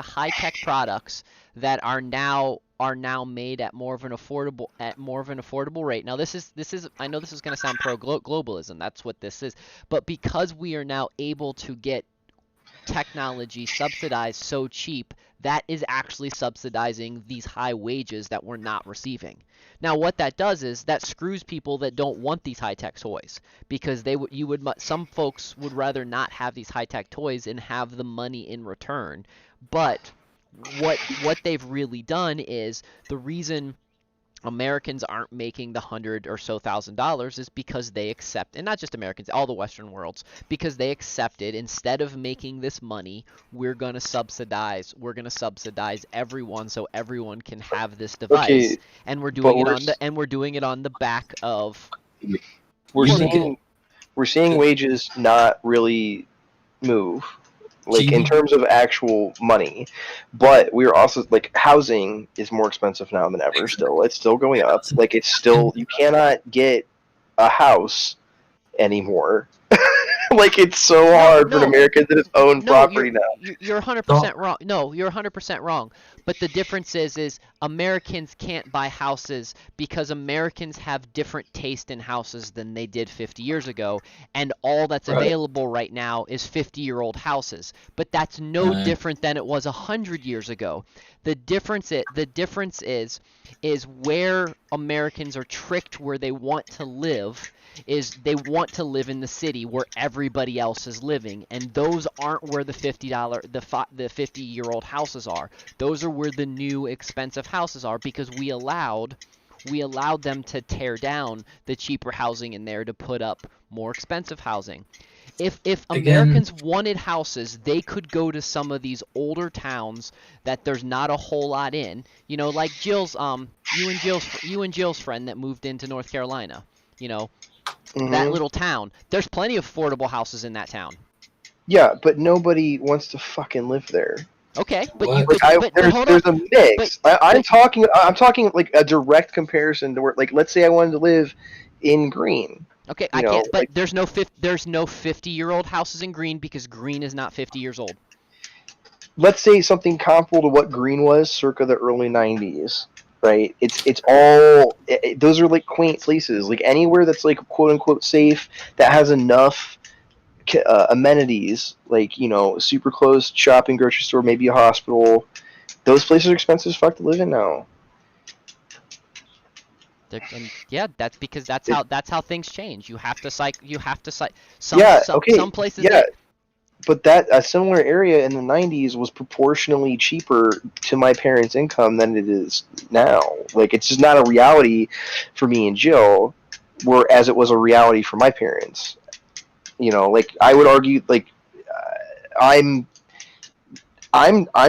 high tech products that are now made at more of an affordable rate. Now, this is I know this is going to sound pro globalism. That's what this is, but because we are now able to get technology subsidized so cheap, that is actually subsidizing these high wages that we're not receiving. Now, what that does is that screws people that don't want these high-tech toys, because some folks would rather not have these high-tech toys and have the money in return. But what they've really done is the reason Americans aren't making the $100,000 or so is because they accept, and not just Americans, all the Western worlds, because they accepted instead of making this money, we're gonna subsidize everyone so everyone can have this device, and we're doing it on the back of. We're seeing wages not really move. Like in terms of actual money, but we're also like housing is more expensive now than ever. Still, it's still going up. Like it's still you cannot get a house anymore. Like it's so hard for an American to own property now. You're 100% wrong. No, you're 100% wrong. But the difference is Americans can't buy houses because Americans have different taste in houses than they did 50 years ago, and all that's available right now is 50-year-old houses. But that's no different than it was 100 years ago. The difference is where Americans are tricked where they want to live is they want to live in the city where everybody else is living, and those aren't where the the 50-year-old houses are. Those are where the new expensive houses are, because we allowed them to tear down the cheaper housing in there to put up more expensive housing. If Americans wanted houses, they could go to some of these older towns that there's not a whole lot in. Like Jill's you and Jill's friend that moved into North Carolina. That little town. There's plenty of affordable houses in that town. Yeah, but nobody wants to fucking live there. Okay, but What? you could, but hold there's on. a mix. I'm talking like a direct comparison to where, like, let's say I wanted to live in Green. Okay, You I know, can't. But like, there's no 50-year-old houses in Green because Green is not 50 years old. let's say something comparable to what Green was circa the early 90s, right? It's all those are like quaint places, like anywhere that's like quote unquote safe, that has enough amenities, like, you know, super close shopping, grocery store, maybe a hospital. Those places are expensive as fuck to live in now. And yeah, that's because that's how things change. You have to Yeah, okay, some places yeah. But that a similar area in the 90s was proportionally cheaper to my parents' income than it is now. Like, it's just not a reality for me and Jill, whereas it was a reality for my parents. You know, like, I would argue, like, I'm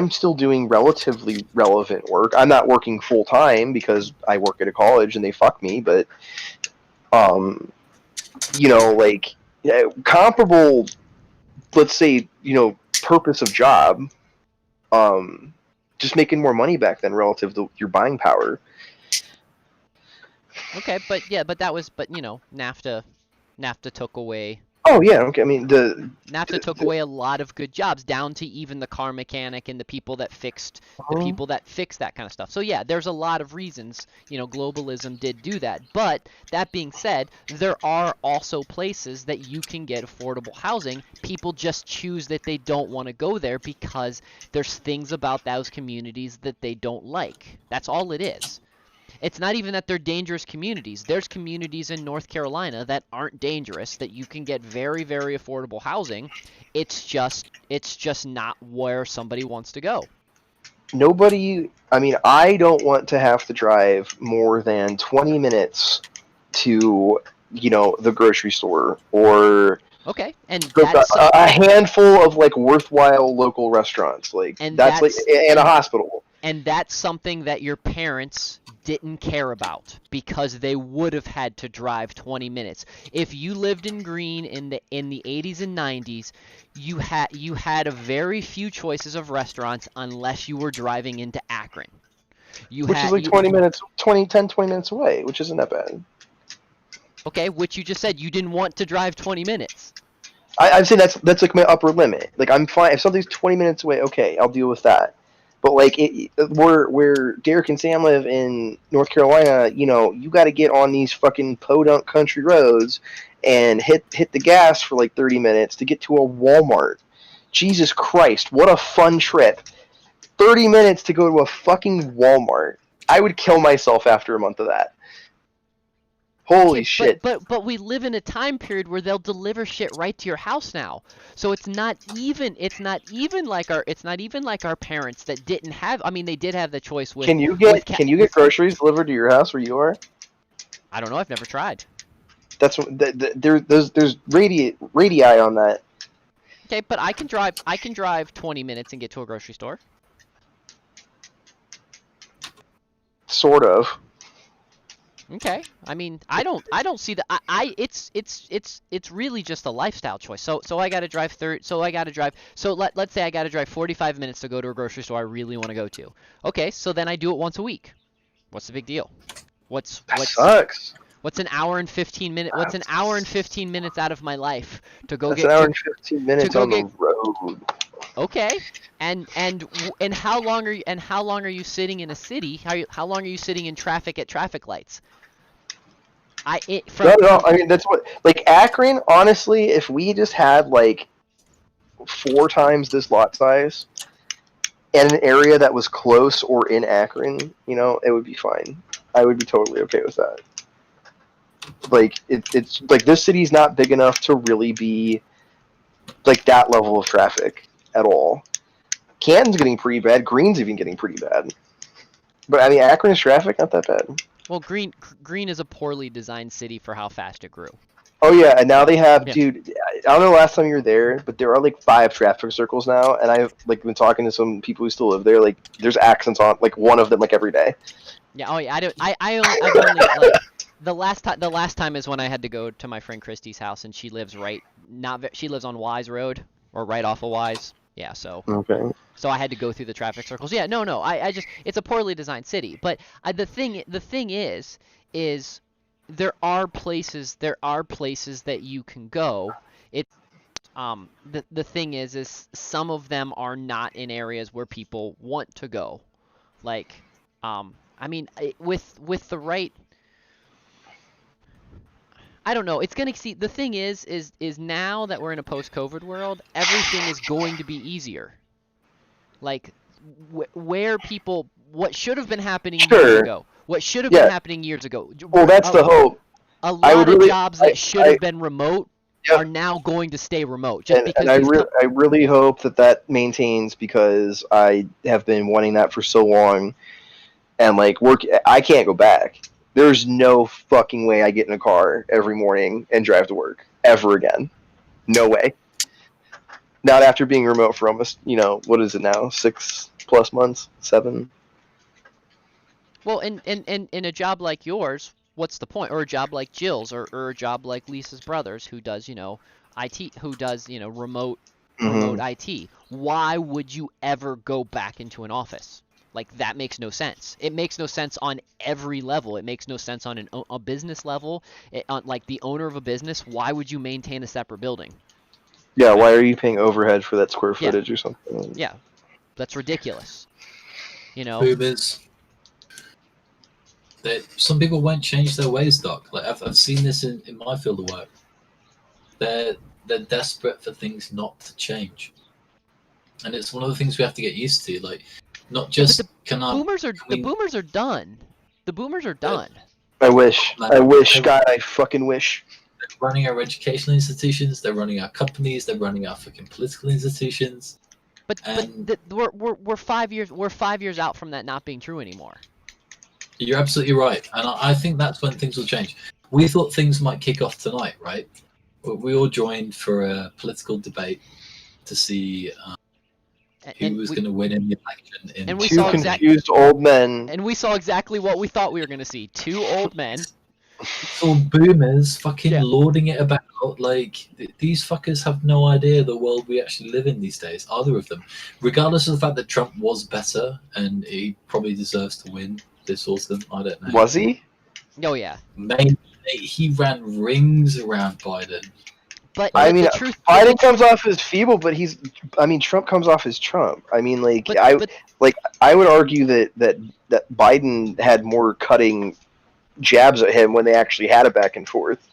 still doing relatively relevant work. I'm not working full time because I work at a college and they fuck me, but you know, like, comparable, let's say, you know, purpose of job, just making more money back then relative to your buying power. Okay, but you know, NAFTA took away. Oh yeah, okay. I mean, NAFTA took away a lot of good jobs, down to even the car mechanic and the people that fixed that kind of stuff. So yeah, there's a lot of reasons, you know, globalism did do that. But that being said, there are also places that you can get affordable housing. People just choose that they don't want to go there because there's things about those communities that they don't like. That's all it is. It's not even that they're dangerous communities. There's communities in North Carolina that aren't dangerous, that you can get very, very affordable housing. It's just not where somebody wants to go. I mean, I don't want to have to drive more than 20 minutes to, you know, the grocery store, or Okay, and that's a handful of like worthwhile local restaurants, like, and that's like, and a hospital. And that's something that your parents didn't care about because they would have had to drive 20 minutes. If you lived in Green in the 80s and 90s, you had a very few choices of restaurants unless you were driving into Akron. Which is like 20 minutes away, which isn't that bad. Okay, which you just said you didn't want to drive 20 minutes. I'm saying that's like my upper limit. Like, I'm fine if something's 20 minutes away. Okay, I'll deal with that. But like, where Derek and Sam live in North Carolina, you know, you got to get on these fucking podunk country roads and hit the gas for like 30 minutes to get to a Walmart. Jesus Christ, what a fun trip! 30 minutes to go to a fucking Walmart. I would kill myself after a month of that. Holy shit. But we live in a time period where they'll deliver shit right to your house now. So it's not even like our parents that didn't have. I mean, they did have the choice with. Can you get groceries delivered to your house where you are? I don't know. I've never tried. That's what there's radii on that. Okay, but I can drive 20 minutes and get to a grocery store. Sort of. Okay, I mean, I don't see that. It's really just a lifestyle choice. So I got to drive let's say I got to drive 45 minutes to go to a grocery store I really want to go to. Okay, so then I do it once a week. What's the big deal? That sucks. What's an hour and 15 minutes? What's an hour and 15 minutes out of my life to go That's get? An hour and 15 minutes on the road. Okay, and how long are you sitting in a city? How long are you sitting in traffic at traffic lights? No. I mean, that's what, like, Akron. Honestly, if we just had like 4 times this lot size and an area that was close or in Akron, you know, it would be fine. I would be totally okay with that. Like, it's like, this city's not big enough to really be like that level of traffic at all. Canton's getting pretty bad. Green's even getting pretty bad. But I mean, Akron's traffic not that bad. Well, Green is a poorly designed city for how fast it grew. Oh yeah, and now they have, dude. I don't know the last time you were there, but there are like 5 traffic circles now, and I've like been talking to some people who still live there. Like, there's accidents on like one of them like every day. Yeah. Oh yeah. I've only like the last time is when I had to go to my friend Christy's house, and she lives on Wise Road, or right off of Wise. Yeah. So. Okay. So I had to go through the traffic circles. Yeah, no, I just it's a poorly designed city. But the thing is there are places that you can go. It the thing is some of them are not in areas where people want to go. Like I mean with the right, I don't know. It's gonna see. The thing is now that we're in a post-COVID world, everything is going to be easier. Like where people, what should have been happening years ago, what should have been happening years ago. Well, that's the hope. A lot of jobs that should have been remote are now going to stay remote. Just because I really hope that maintains, because I have been wanting that for so long, and like I can't go back. There's no fucking way I get in a car every morning and drive to work ever again. No way. Not after being remote for almost, what is it now? 6+ months? 7? Well, in a job like yours, what's the point? Or a job like Jill's, or a job like Lisa's brother's, who does, IT, who does, remote IT. Why would you ever go back into an office? Like, that makes no sense. It makes no sense on every level. It makes no sense on a business level. On like the owner of a business, why would you maintain a separate building? Yeah, why are you paying overhead for that square footage or something? Yeah, that's ridiculous. Boomers. Some people won't change their ways, Doc. Like I've seen this in my field of work. They're desperate for things not to change, and it's one of the things we have to get used to. Like, not just the boomers are done. The boomers are done. I wish. God, I fucking wish. They're running our educational institutions. They're running our companies. They're running our fucking political institutions. But we're 5 years. We're 5 years out from that not being true anymore. You're absolutely right, and I think that's when things will change. We thought things might kick off tonight, right? We all joined for a political debate to see who was going to win in the election. And we two saw confused old men. And we saw exactly what we thought we were going to see. 2 old men. Or boomers fucking lording it about. Like, these fuckers have no idea the world we actually live in these days, either of them. Regardless of the fact that Trump was better, and he probably deserves to win this autumn, I don't know. Was he? Oh, yeah. Maybe he ran rings around Biden. But I mean, truth, Biden comes off as feeble, but Trump comes off as Trump. I mean, I would argue that Biden had more cutting jabs at him when they actually had a back and forth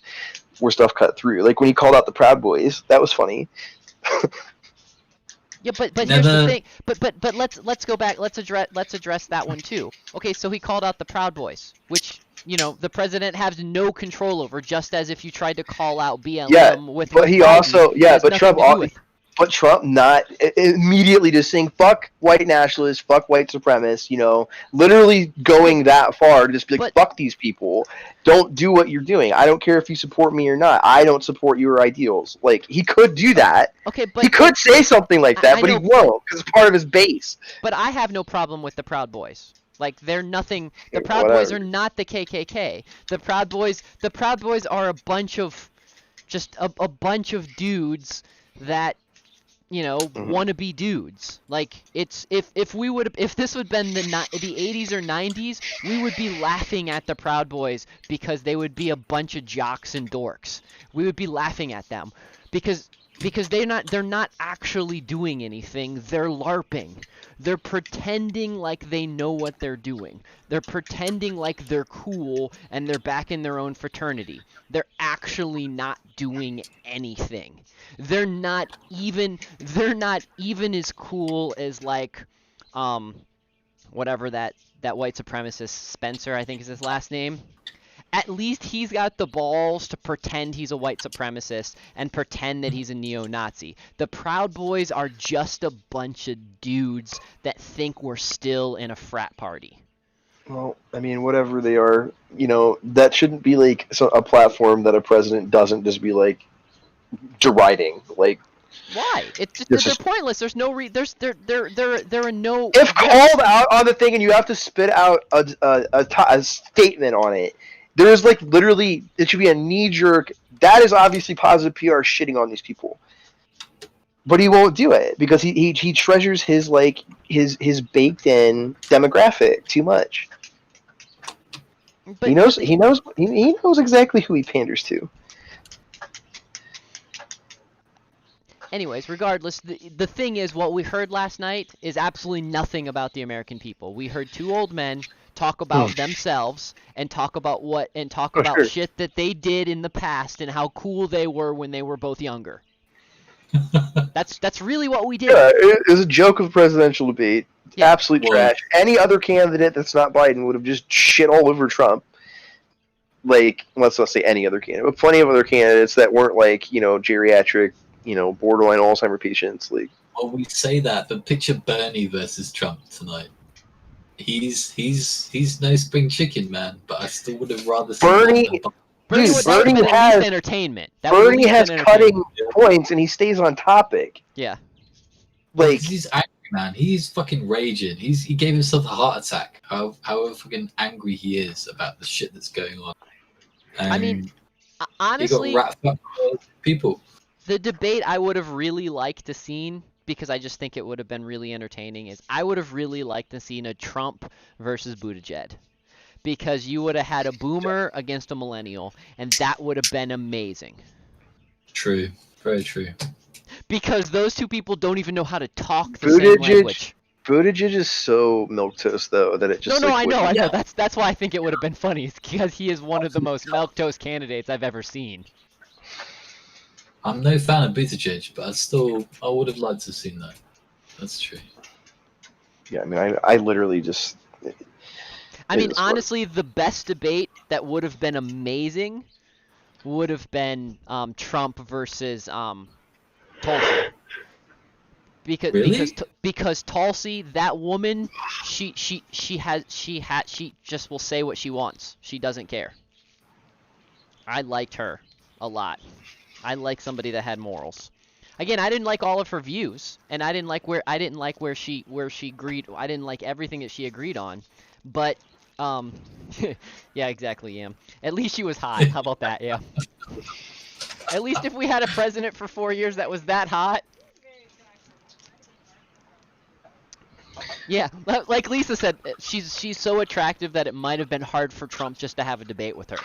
where stuff cut through. Like when he called out the Proud Boys, that was funny. Yeah, but here's the thing. But let's go back. Let's address that one too. Okay, so he called out the Proud Boys, which the president has no control over. Just as if you tried to call out BLM with. But he also But Trump not immediately just saying fuck white nationalists, fuck white supremacists, literally going that far to just be like, fuck these people. Don't do what you're doing. I don't care if you support me or not. I don't support your ideals. Like, he could do that. Okay, but he could say something like that, but he won't, because it's part of his base. But I have no problem with the Proud Boys. Like, they're nothing. The Proud Boys are not the KKK. The Proud Boys are a bunch of bunch of dudes that wannabe dudes. Like, it's if this would have been the 80s or 90s, we would be laughing at the Proud Boys because they would be a bunch of jocks and dorks. We would be laughing at them because they're not actually doing anything. They're LARPing. They're pretending like they know what they're doing. They're pretending like they're cool and they're back in their own fraternity. They're actually not doing anything. They're not even as cool as like whatever that white supremacist Spencer, I think is his last name. At least he's got the balls to pretend he's a white supremacist and pretend that he's a neo-Nazi. The Proud Boys are just a bunch of dudes that think we're still in a frat party. Well, I mean, whatever they are, that shouldn't be like a platform that a president doesn't just be like deriding. Like, why? It's just they're pointless. There's no there are no. If called out on the thing and you have to spit out a statement on it. There's like literally, it should be a knee jerk. That is obviously positive PR shitting on these people. but he won't do it because he treasures his his baked in demographic too much. But He knows exactly who he panders to. anyways, regardless, the thing is, what we heard last night is absolutely nothing about the American people. We heard two old men talk about themselves and talk about Sure. shit that they did in the past and how cool they were when they were both younger. That's really what we did. Yeah, it was a joke of a presidential debate. Yeah. Absolute trash. Any other candidate that's not Biden would have just shit all over Trump. Like, let's not say any other candidate, but plenty of other candidates that weren't geriatric, borderline Alzheimer patients. Like, well, we say that, but picture Bernie versus Trump tonight. He's no spring chicken, man. But I still would have rather seen Bernie. that than Bernie Dude, that would have been at least entertainment. Bernie has cutting points and he stays on topic. Yeah. Like, he's angry, man. He's fucking raging. He gave himself a heart attack. However fucking angry he is about the shit that's going on. I mean, honestly, he got wrapped up with people. The debate I would have really liked to seen, because I just think it would have been really entertaining, is I would have really liked to seen a Trump versus Buttigieg. Because you would have had a boomer against a millennial, and that would have been amazing. True. Very true. Because those two people don't even know how to talk the same language. Buttigieg is so milquetoast, though, that it just... No, I know. That's why I think it would have been funny, is because he is one of the most milquetoast candidates I've ever seen. I'm no fan of Buttigieg, but I would have liked to have seen that. That's true. Yeah, I mean, I literally just... I mean, honestly, the best debate that would have been amazing would have been Trump versus Tulsi. Because Tulsi, that woman, she just will say what she wants. She doesn't care. I liked her a lot. I like somebody that had morals. Again, I didn't like all of her views, and I didn't like where she agreed. I didn't like everything that she agreed on, but yeah, exactly. Yeah. At least she was hot. How about that? Yeah. At least if we had a president for 4 years that was that hot. Yeah, like Lisa said, she's so attractive that it might have been hard for Trump just to have a debate with her.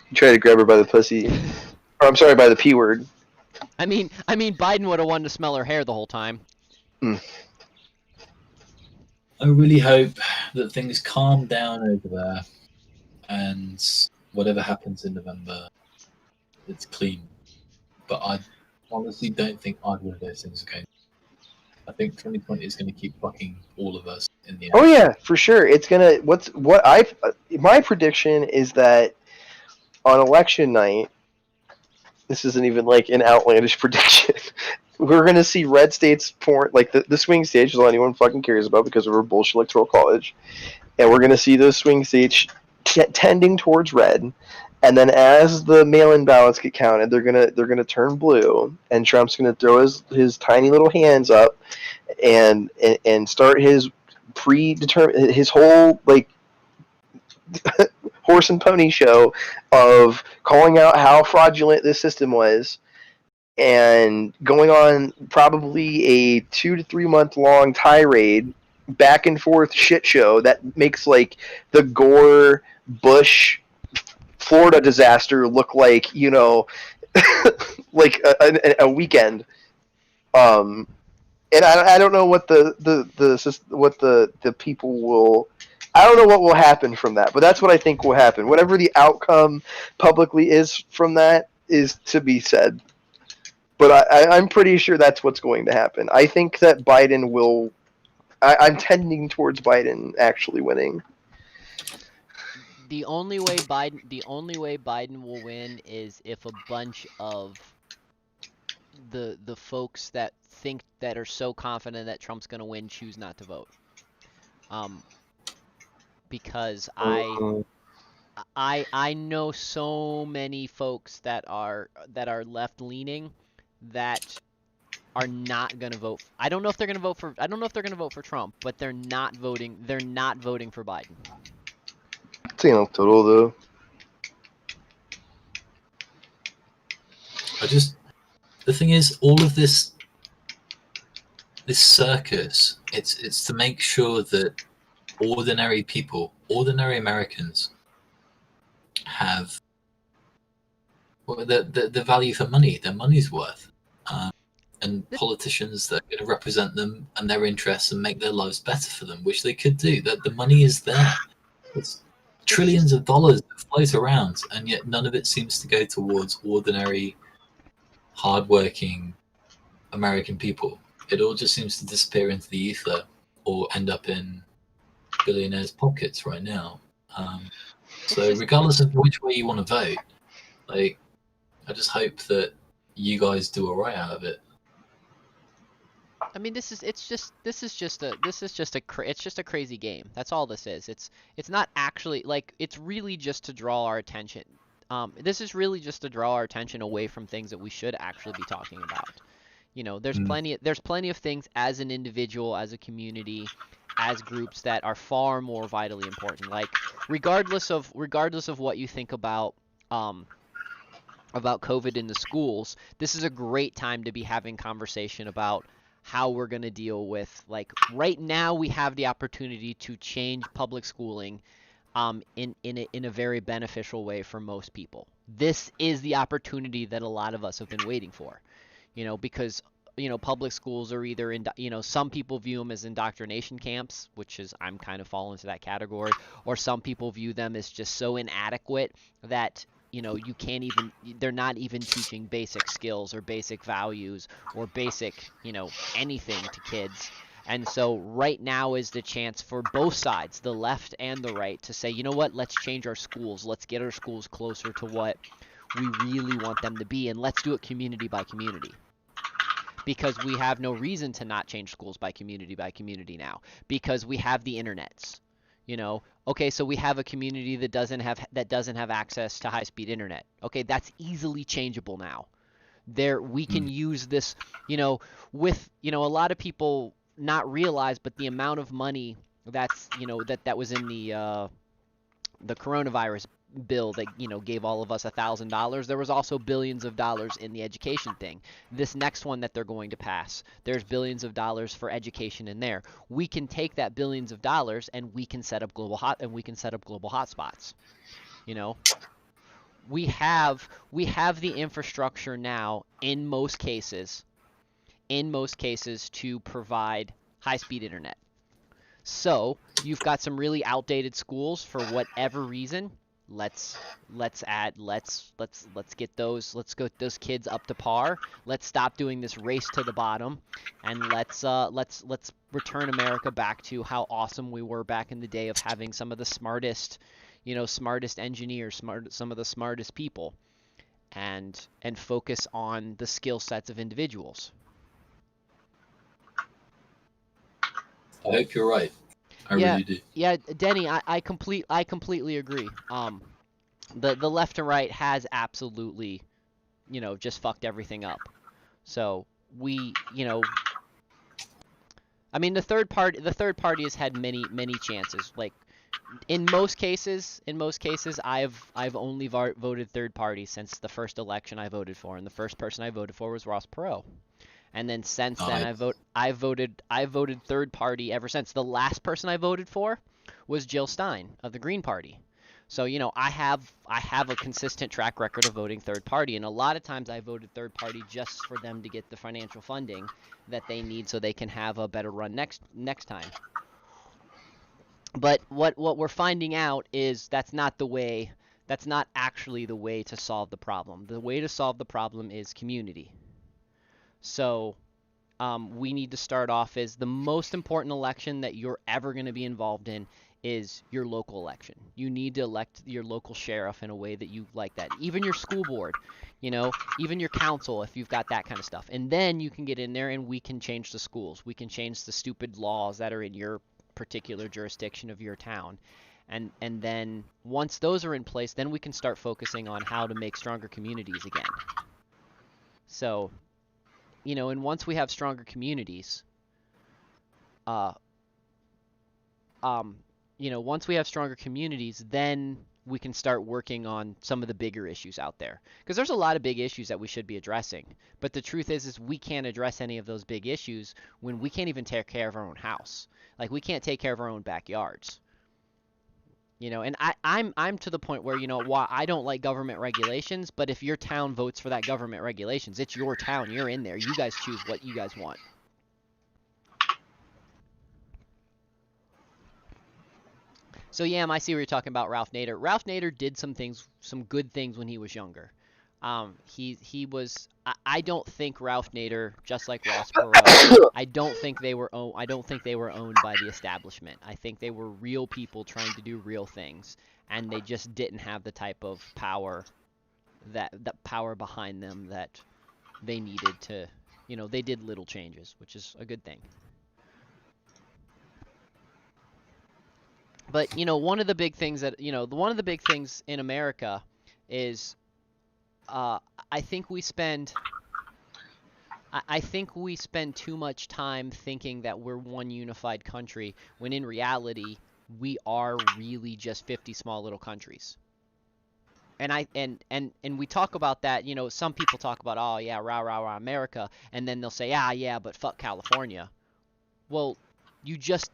You try to grab her by the pussy. Or, I'm sorry, by the P word. I mean, Biden would have wanted to smell her hair the whole time. I really hope that things calm down over there, and whatever happens in November, it's clean. But I honestly don't think either of those things are going. I think 2020 is going to keep fucking all of us in the end. Oh yeah, for sure. It's gonna. My prediction is that on election night, this isn't even like an outlandish prediction. We're gonna see red states porn, like the swing states, is all anyone fucking cares about because of our bullshit electoral college, and we're gonna see those swing states tending towards red, and then as the mail-in ballots get counted, they're gonna turn blue, and Trump's gonna throw his tiny little hands up, and start his predetermined, his whole like horse and pony show of calling out how fraudulent this system was, and going on probably a 2 to 3 month long tirade, back and forth shit show that makes like the Gore Bush Florida disaster look like, like a weekend. And I don't know what the people will. I don't know what will happen from that, but that's what I think will happen. Whatever the outcome publicly is from that is to be said. But I'm pretty sure that's what's going to happen. I think that Biden will. I'm tending towards Biden actually winning. The only way Biden will win is if a bunch of the folks that are so confident that Trump's going to win choose not to vote. Because I know so many folks that are left leaning that are not going to vote. I don't know if they're going to vote for Trump, but they're not voting for Biden. It's total though. the thing is, all of this circus, it's to make sure that ordinary people, ordinary Americans, have the value for money, their money's worth, and politicians that are going to represent them and their interests and make their lives better for them, which they could do. That the money is there. It's trillions of dollars that float around, and yet none of it seems to go towards ordinary, hardworking American people. It all just seems to disappear into the ether or end up in billionaires' pockets right now. So regardless of which way you want to vote, like, I just hope that you guys do all right out of it. I mean, this is just a crazy game. That's all this is. It's not actually, like, it's really just to draw our attention. This is really just to draw our attention away from things that we should actually be talking about. You know, there's plenty of things as an individual, as a community, as groups that are far more vitally important. Like, regardless of what you think about COVID in the schools, this is a great time to be having conversation about how we're going to deal with, like, right now we have the opportunity to change public schooling in a very beneficial way for most people. This is the opportunity that a lot of us have been waiting for, you know, because, you know, public schools are either some people view them as indoctrination camps, which is, I'm kind of falling into that category, or some people view them as just so inadequate that, you know, they're not even teaching basic skills or basic values or basic, you know, anything to kids. And so right now is the chance for both sides, the left and the right, to say, you know what, let's change our schools. Let's get our schools closer to what we really want them to be, and let's do it community by community. Because we have no reason to not change schools by community now, because we have the internets. You know, okay, so we have a community that doesn't have access to high-speed internet. Okay, that's easily changeable now. We can use this, you know, with, you know, a lot of people not realize, but the amount of money that's, you know, that was in the coronavirus bill that, you know, gave all of us $1,000. There was also billions of dollars in the education thing. This next one that they're going to pass, there's billions of dollars for education in there. We can take that billions of dollars and we can set up global hotspots. You know, we have the infrastructure now in most cases to provide high-speed internet. So you've got some really outdated schools for whatever reason. Let's get those kids up to par. Let's stop doing this race to the bottom, and let's return America back to how awesome we were back in the day of having some of the smartest engineers, some of the smartest people, and focus on the skill sets of individuals. I hope you're right. I really do. Yeah, Denny, I completely agree. The left and right has absolutely, you know, just fucked everything up. So we, you know, I mean, the third party has had many chances. Like, in most cases, I've only voted third party since the first election I voted for, and the first person I voted for was Ross Perot. And then since then, I've voted third party ever since. The last person I voted for was Jill Stein of the Green Party. So, you know, I have a consistent track record of voting third party, and a lot of times I voted third party just for them to get the financial funding that they need so they can have a better run next time. But what we're finding out is that's not actually the way to solve the problem. The way to solve the problem is community. So we need to start off as the most important election that you're ever going to be involved in is your local election. You need to elect your local sheriff in a way that you like that. Even your school board, you know, even your council, if you've got that kind of stuff. And then you can get in there and we can change the schools. We can change the stupid laws that are in your particular jurisdiction of your town. And then once those are in place, then we can start focusing on how to make stronger communities again. So, you know, and once we have stronger communities, then we can start working on some of the bigger issues out there. Because there's a lot of big issues that we should be addressing. But the truth is we can't address any of those big issues when we can't even take care of our own house. Like, we can't take care of our own backyards. You know, and I'm to the point where, you know, why I don't like government regulations, but if your town votes for that government regulations, it's your town, you're in there. You guys choose what you guys want. So yeah, I see what you're talking about, Ralph Nader. Ralph Nader did some things, some good things when he was younger. He was. I don't think Ralph Nader, just like Ross Perot, I don't think they were owned by the establishment. I think they were real people trying to do real things, and they just didn't have the type of power that power behind them that they needed to. You know, they did little changes, which is a good thing. But, you know, one of the big things in America is, I think we spend too much time thinking that we're one unified country, when in reality, we are really just 50 small little countries. And we talk about that, you know, some people talk about, oh yeah, rah, rah, rah, America, and then they'll say, yeah, but fuck California. Well, you just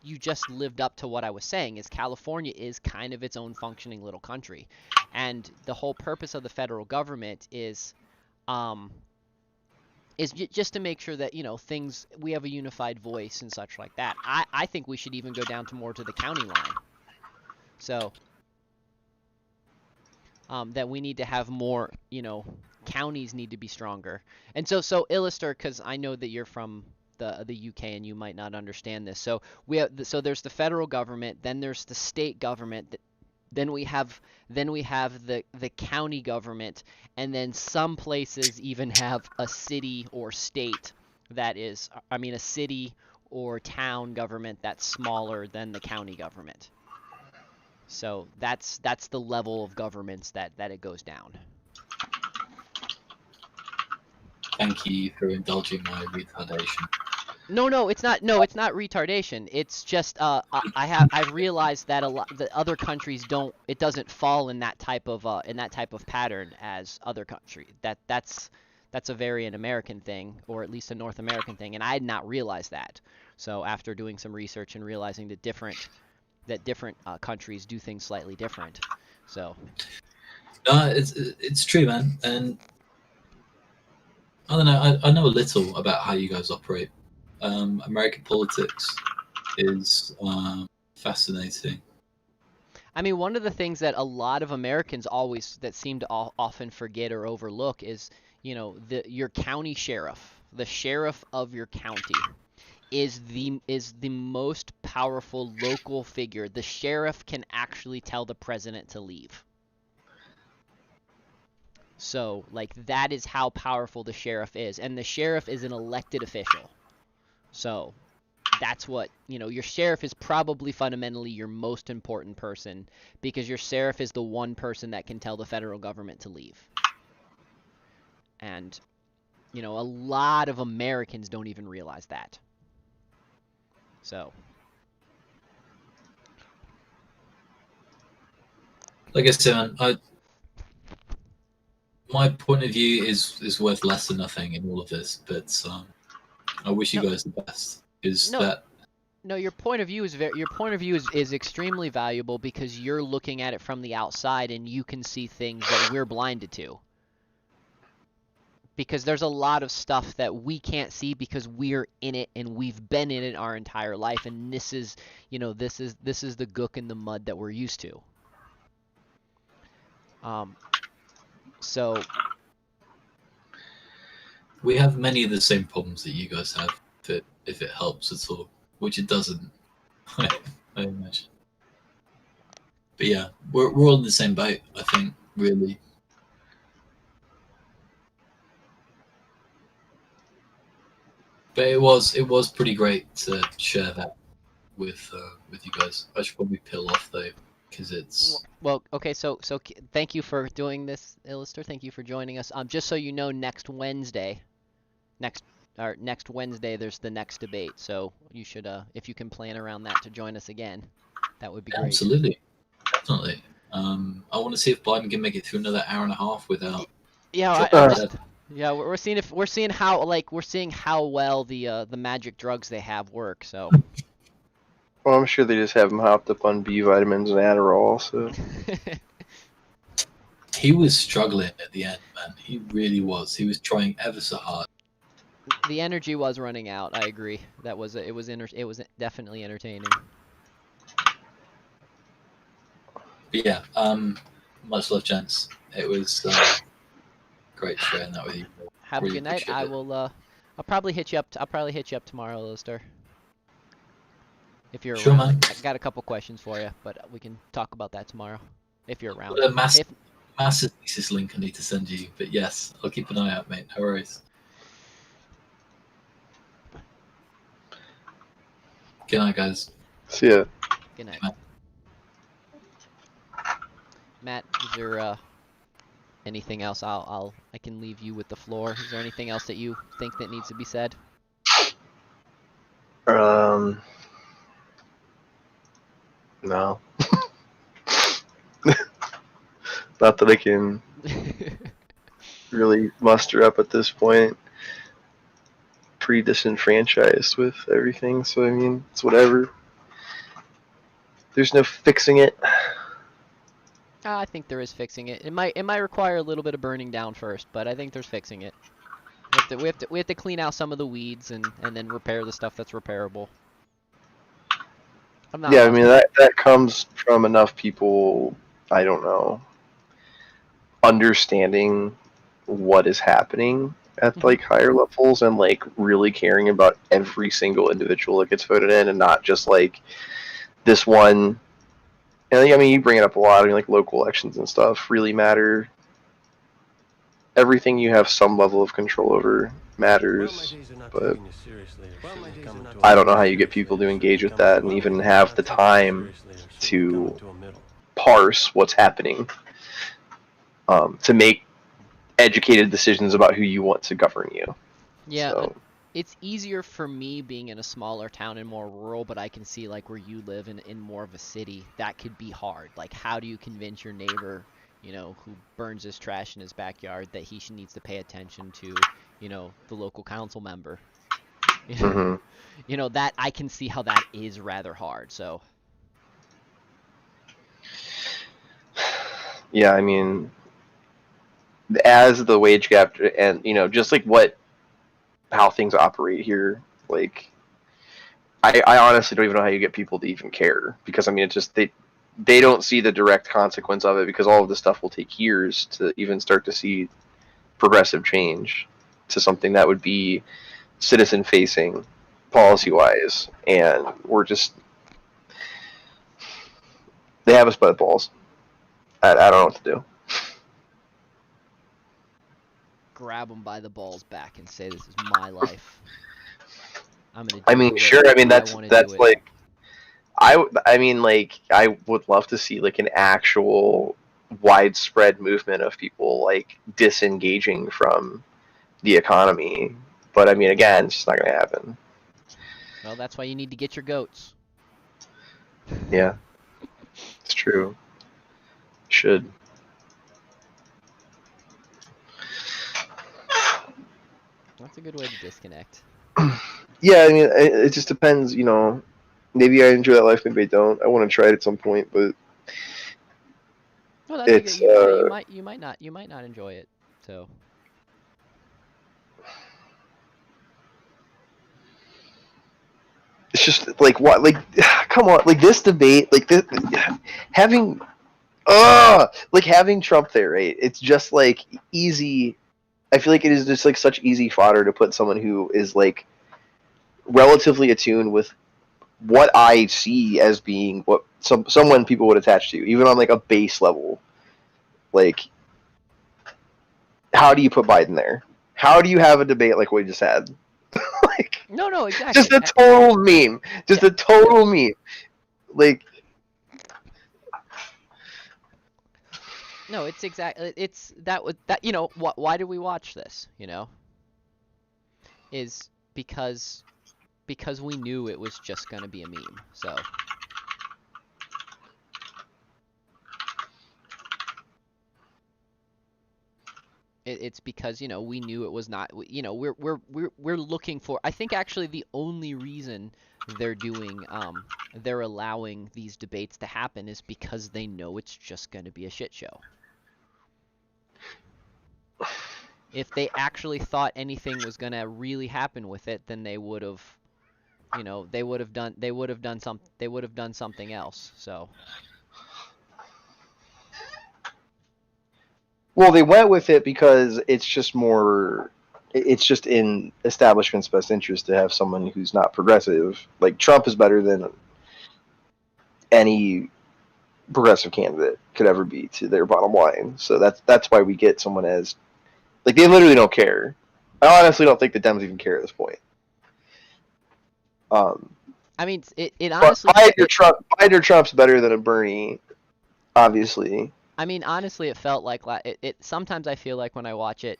lived up to what I was saying, is California is kind of its own functioning little country. And the whole purpose of the federal government is just to make sure that, you know, we have a unified voice and such like that. I think we should even go down to more to the county line. So that we need to have more, you know, counties need to be stronger. And so Illister, because I know that you're from the UK and you might not understand this. So there's the federal government, then there's the state government, then we have the county government, and then some places even have a city or state that is, I mean, a city or town government that's smaller than the county government. So that's the level of governments that it goes down. Thank you for indulging my retardation. No, it's not. No, it's not retardation. It's just I've realized that that other countries don't. It doesn't fall in that type of pattern as other countries. That's a very an American thing, or at least a North American thing, and I had not realized that. So after doing some research and realizing that different countries do things slightly different. So. It's true, man, and I don't know. I know a little about how you guys operate. American politics is fascinating. I mean, one of the things that a lot of Americans seem to often forget or overlook is, you know, your county sheriff, the sheriff of your county, is the most powerful local figure. The sheriff can actually tell the president to leave. So, like, that is how powerful the sheriff is, and the sheriff is an elected official. So that's what, you know, your sheriff is probably fundamentally your most important person, because your sheriff is the one person that can tell the federal government to leave. And, you know, a lot of Americans don't even realize that. So. Like I said, my point of view is worth less than nothing in all of this, but I wish you guys the best. No, your point of view is extremely valuable, because you're looking at it from the outside and you can see things that we're blinded to. Because there's a lot of stuff that we can't see because we're in it and we've been in it our entire life, and this is, you know, this is the gook in the mud that we're used to. So we have many of the same problems that you guys have, if it helps at all, which it doesn't, I imagine. But yeah, we're all in the same boat, I think, really. But it was pretty great to share that with you guys. I should probably peel off though, because it's well. Okay, so thank you for doing this, Illister. Thank you for joining us. Just so you know, next Wednesday, there's the next debate. So you should, if you can plan around that to join us again, that would be great. Absolutely, definitely. I want to see if Biden can make it through another hour and a half without. Yeah, dropping Uh, dead. yeah, we're seeing if we're seeing how well the magic drugs they have work. So well, I'm sure they just have him hopped up on B vitamins and Adderall. So He was struggling at the end, man. He really was. He was trying ever so hard. the energy was running out. I agree. It was definitely entertaining. But yeah, much love, gents. It was great sharing that with you. Have a Really good night. appreciate I it. will. I'll probably hit you up. I'll probably hit you up tomorrow, Lister. If you're Sure, around. man. I got a couple questions for you, but we can talk about that tomorrow. If you're around. Got a massive, If massive thesis link I need to send you. But yes, I'll keep an eye out, mate. No worries. Good night, guys. see ya. Good night. Matt. Matt, is there anything else? I can leave you with the floor. Is there anything else that you think that needs to be said? No. Not that I can really muster up at this point. Pretty disenfranchised with everything, so I mean, it's whatever. There's no fixing it. I think there is fixing it. It might require a little bit of burning down first, but I think there's fixing it. We have to clean out some of the weeds and then repair the stuff that's repairable. I'm not Yeah, I lost mean on it. that comes from enough people, I don't know, understanding what is happening at like higher levels and like really caring about every single individual that gets voted in and not just like this one. And I mean, you bring it up a lot. I mean, like local elections and stuff really matter. Everything you have some level of control over matters, but I don't know how you get people to engage with that and even have the time to parse what's happening, to make educated decisions about who you want to govern you. Yeah, So, it's easier for me being in a smaller town and more rural, but I can see like where you live in more of a city, that could be hard. Like, how do you convince your neighbor, who burns his trash in his backyard that he needs to pay attention to, the local council member? mhm. That I can see how that is rather hard. So, Yeah, I mean, as the wage gap and just like how things operate here, like I honestly don't even know how you get people to even care, because I mean, it's just they don't see the direct consequence of it, because all of this stuff will take years to even start to see progressive change to something that would be citizen facing policy wise, and they have us by the balls. I don't know what to do. grab them by the balls back and say, "This is my life. I'm gonna do I mean, it sure. I mean, the way I wanna do that's it." like I mean, like, I would love to see like an actual widespread movement of people like disengaging from the economy, but I mean, again, it's just not going to happen. Well, that's why you need to get your goats. Yeah, it's true. Should. That's a good way to disconnect. Yeah, I mean, it just depends. Maybe I enjoy that life, maybe I don't. I want to try it at some point, but Well, that's a good. it's You might not enjoy it. So. it's just like what, like, come on, like this debate, like this, having, like having Trump there, right? It's just like easy. I feel like it is just like such easy fodder to put someone who is like relatively attuned with what I see as being what someone people would attach to, even on like a base level. Like, how do you put Biden there? How do you have a debate like we just had? Like, No, exactly. just a total meme. Just a total meme. Like, no, it's exactly. It's that. Why do we watch this? Is because we knew it was just gonna be a meme. So. It's because, you know, we knew it was not, you know, we're looking for, I think actually the only reason they're doing, they're allowing these debates to happen is because they know it's just going to be a shit show. If they actually thought anything was going to really happen with it, then they would have, you know, they would have done something else. So. Well, they went with it because it's just in establishment's best interest to have someone who's not progressive. Like, Trump is better than any progressive candidate could ever be to their bottom line. So that's why we get someone as, like, they literally don't care. I honestly don't think the Dems even care at this point. I mean, it honestly. Biden or Trump's better than a Bernie, obviously. I mean, honestly, it felt like it. Sometimes I feel like when I watch it,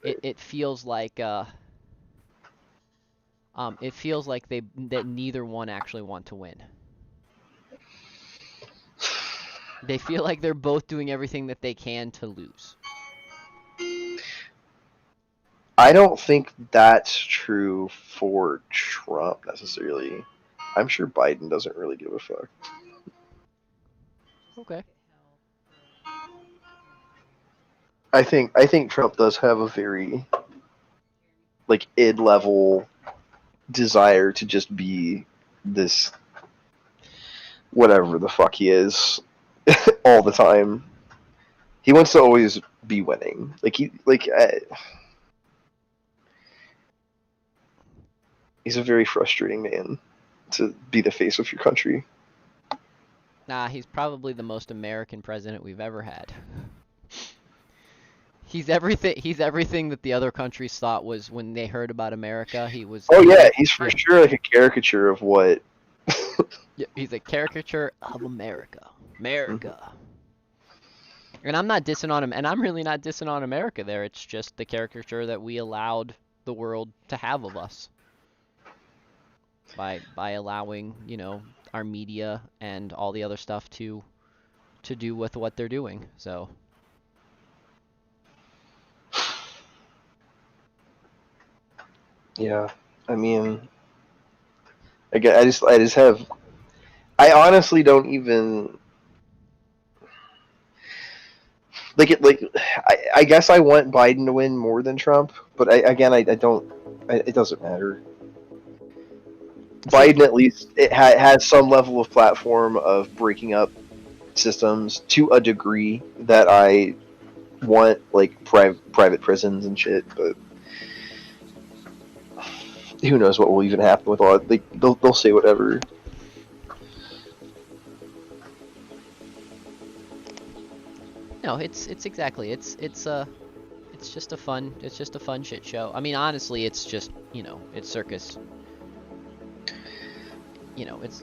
it feels like that neither one actually want to win. They feel like they're both doing everything that they can to lose. I don't think that's true for Trump necessarily. I'm sure Biden doesn't really give a fuck. Okay. I think Trump does have a very, like, id level desire to just be this whatever the fuck he is all the time. He wants to always be winning. He's a very frustrating man to be the face of your country. Nah, he's probably the most American president we've ever had. He's everything that the other countries thought was when they heard about America. He's for sure like a caricature of what. Yeah, he's a caricature of America. And I'm not dissing on him, and I'm really not dissing on America there. It's just the caricature that we allowed the world to have of us. By allowing, you know, our media and all the other stuff to do with what they're doing. So. Yeah, I mean, I honestly don't even I guess I want Biden to win more than Trump, but I don't. It doesn't matter. Biden at least has some level of platform of breaking up systems to a degree that I want, like private prisons and shit, but. Who knows what will even happen with all? They'll say whatever. No, it's exactly it's just a fun shit show. I mean, honestly, it's just, you know, it's circus. You know, it's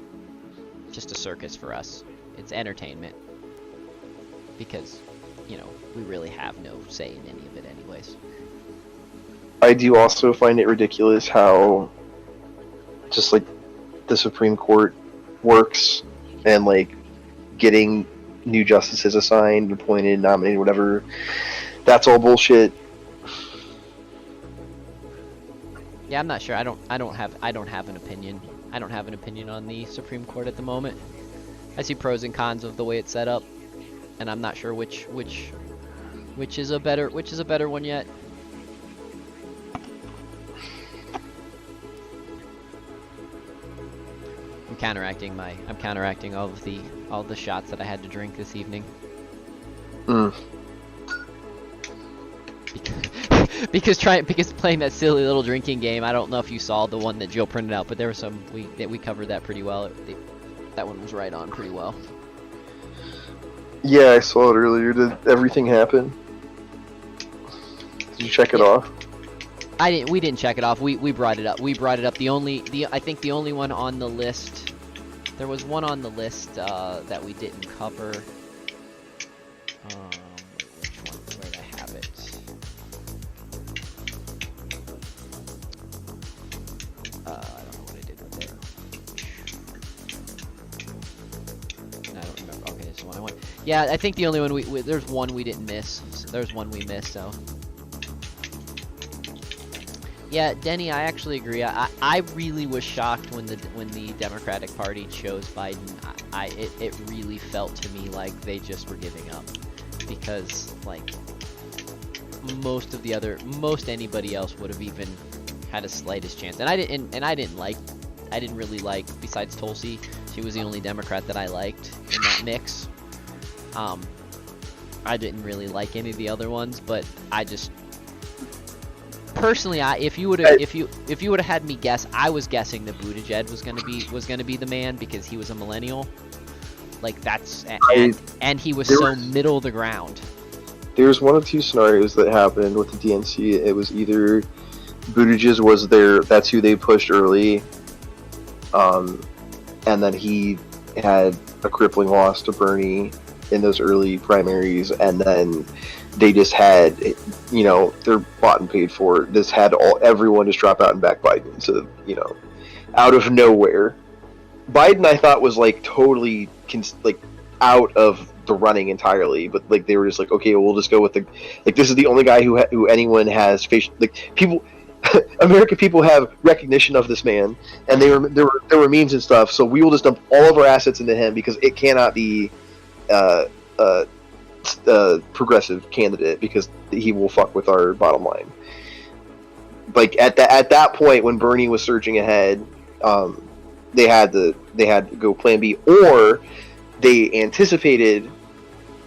just a circus for us. It's entertainment because, you know, we really have no say in any of it, anyways. I do also find it ridiculous how just like the Supreme Court works and like getting new justices assigned, appointed, nominated, whatever. That's all bullshit. Yeah, I'm not sure. I don't have an opinion. I don't have an opinion on the Supreme Court at the moment. I see pros and cons of the way it's set up, and I'm not sure which is a better one yet. I'm counteracting all the shots that I had to drink this evening. Because playing that silly little drinking game, I don't know if you saw the one that Jill printed out, but there was some we covered that pretty well. That one was right on pretty well. Yeah, I saw it earlier. Did everything happen? Did you check it off? We didn't check it off. We brought it up. I think the only one on the list. There was one on the list that we didn't cover. Which one? Where did I have it? I don't know what I did with it. I don't remember. Okay, this the one I want. Yeah, I think the only one there's one we didn't miss. There's one we missed, so. Yeah, Denny, I actually agree. I really was shocked when the Democratic Party chose Biden. It really felt to me like they just were giving up, because like most anybody else would have even had a slightest chance. And I didn't really like, besides Tulsi, she was the only Democrat that I liked in that mix. I didn't really like any of the other ones, but I just personally, if you would have had me guess, I was guessing that Buttigieg was gonna be the man, because he was a millennial. Like that's and he was so middle of the ground. There's one of two scenarios that happened with the DNC. It was either Buttigieg was that's who they pushed early, and then he had a crippling loss to Bernie in those early primaries, and then they just had, they're bought and paid for. This had everyone just drop out and back Biden. So, out of nowhere. Biden, I thought, was like totally out of the running entirely, but like they were just like, okay, we'll just go with this is the only guy who anyone has facial, people. American people have recognition of this man, and there were memes and stuff. So we will just dump all of our assets into him, because it cannot be progressive candidate, because he will fuck with our bottom line. Like at that point when Bernie was surging ahead, they had to go Plan B, or they anticipated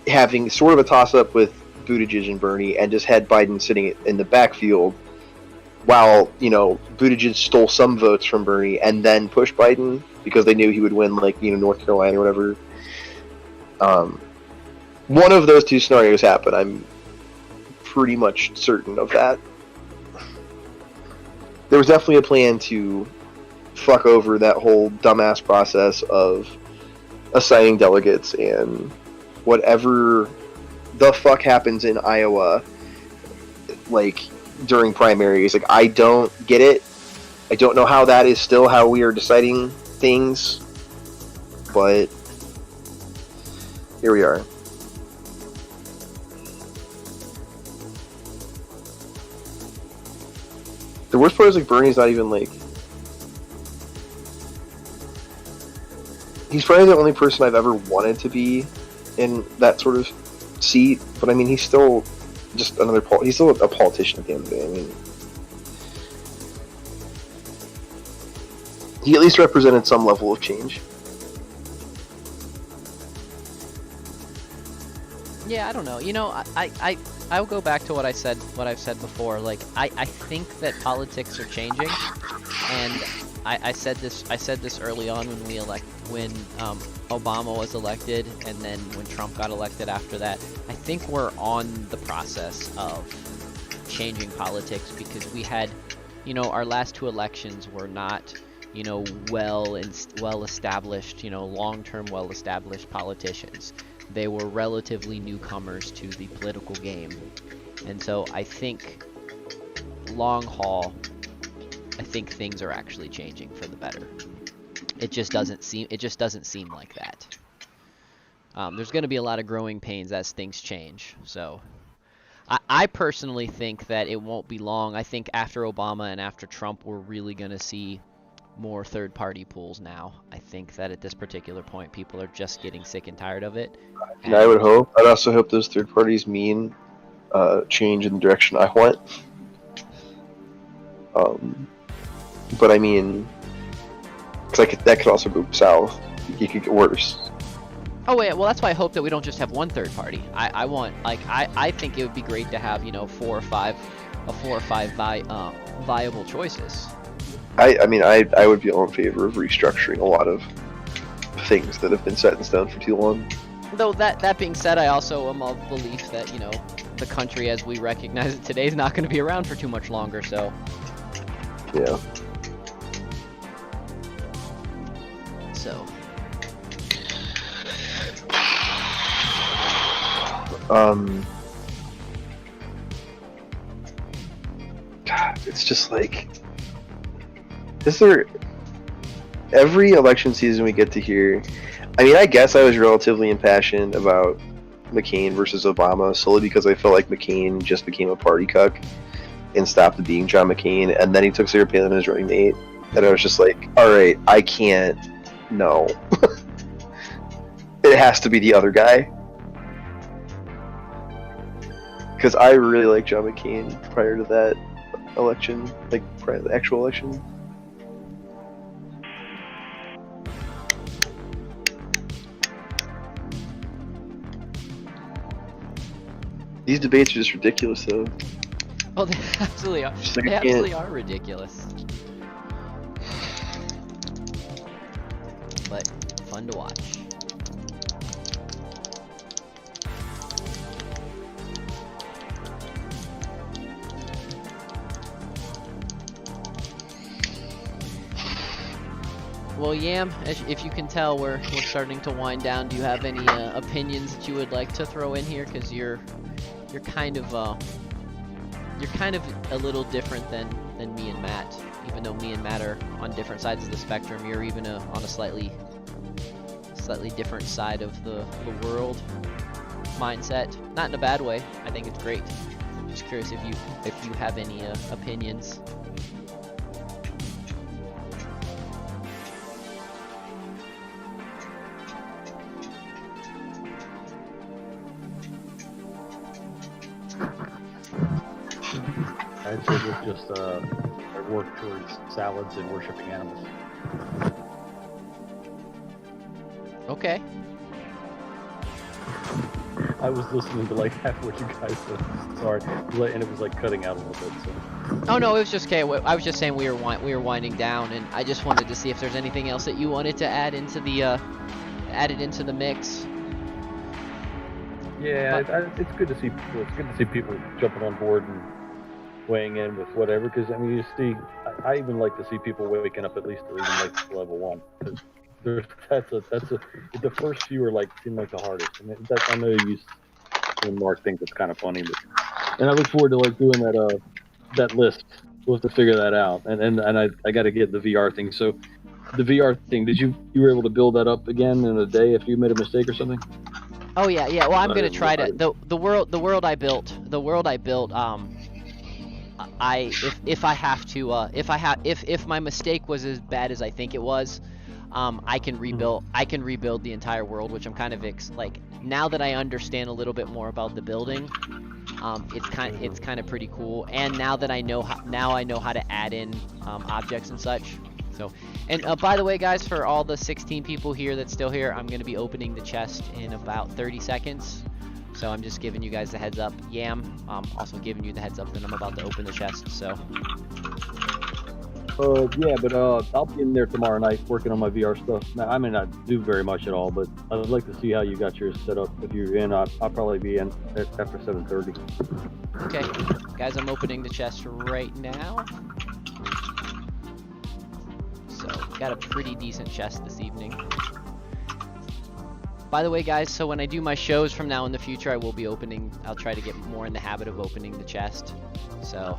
having sort of a toss up with Buttigieg and Bernie, and just had Biden sitting in the backfield, while Buttigieg stole some votes from Bernie and then pushed Biden, because they knew he would win North Carolina or whatever. One of those two scenarios happened. I'm pretty much certain of that. There was definitely a plan to fuck over that whole dumbass process of assigning delegates, and whatever the fuck happens in Iowa, during primaries. I don't get it. I don't know how that is still how we are deciding things, but here we are. The worst part is Bernie's not even he's probably the only person I've ever wanted to be in that sort of seat, but I mean he's still just he's still a politician at the end of the day. I mean, he at least represented some level of change. Yeah, I don't know. I'll go back to what I've said before. I think that politics are changing, and I said this early on when Obama was elected, and then when Trump got elected after that. I think we're on the process of changing politics, because we had, our last two elections were not, well established, long-term well established politicians. They were relatively newcomers to the political game, and so I think long haul, I think things are actually changing for the better. It just doesn't seem like that. There's going to be a lot of growing pains as things change. So I personally think that it won't be long. I think after Obama and after Trump, we're really going to see more third-party pools now. I think that at this particular point, people are just getting sick and tired of it. And I would hope. I'd also hope those third parties mean change in the direction I want. But I mean, that could also go south. It could get worse. Oh yeah, well that's why I hope that we don't just have one third party. I think it would be great to have 4 or 5 viable choices. I mean I would be all in favor of restructuring a lot of things that have been set in stone for too long. Though that being said, I also am of belief that the country as we recognize it today is not going to be around for too much longer. So yeah. So. God, it's just is there every election season we get to hear, I mean, I guess I was relatively impassioned about McCain versus Obama solely because I felt like McCain just became a party cuck and stopped being John McCain, and then he took Sarah Palin as running mate, and I was just like, all right, I can't. No, it has to be the other guy. Because I really like John McCain prior to that election, like prior to the actual election. These debates are just ridiculous, though. Oh, they absolutely are. Just like They I can't- absolutely are ridiculous. But fun to watch. Well, Yam, if you can tell, we're starting to wind down. Do you have any opinions that you would like to throw in here? Because you're kind of a little different than me and Matt. Even though me and Matt are on different sides of the spectrum, you're even on a slightly different side of the world mindset. Not in a bad way. I think it's great. Just curious if you have any opinions. I'd say it's just work towards salads and worshiping animals. Okay. I was listening to like half what you guys said. Sorry, and it was like cutting out a little bit. So. Oh no, it was just okay. I was just saying we were winding down, and I just wanted to see if there's anything else that you wanted to add into the mix. Yeah, it's good to see people. It's good to see people jumping on board and weighing in with whatever. Because I mean, you see, I even like to see people waking up at least to even like level 1. Because the first few are like seem like the hardest. I mean, I know you and Mark think it's kind of funny, and I look forward to like doing that list. We'll have to figure that out. And I got to get the VR thing. So the VR thing, you were able to build that up again in a day if you made a mistake or something? Oh yeah. Well, I'm gonna try to the world I built. If my mistake was as bad as I think it was, I can rebuild the entire world, which I'm kind of now that I understand a little bit more about the building, it's kind of pretty cool. And now that I know how to add in objects and such. So, and by the way, guys, for all the 16 people here that's still here, I'm going to be opening the chest in about 30 seconds. So I'm just giving you guys the heads up. Yam, also giving you the heads up that I'm about to open the chest. So. Yeah, but I'll be in there tomorrow night working on my VR stuff. Now, I may not do very much at all, but I'd like to see how you got yours set up. If you're in, I'll probably be in after 7:30. Okay, guys, I'm opening the chest right now. So, got a pretty decent chest this evening. By the way, guys, so when I do my shows from now in the future, I'll try to get more in the habit of opening the chest. So.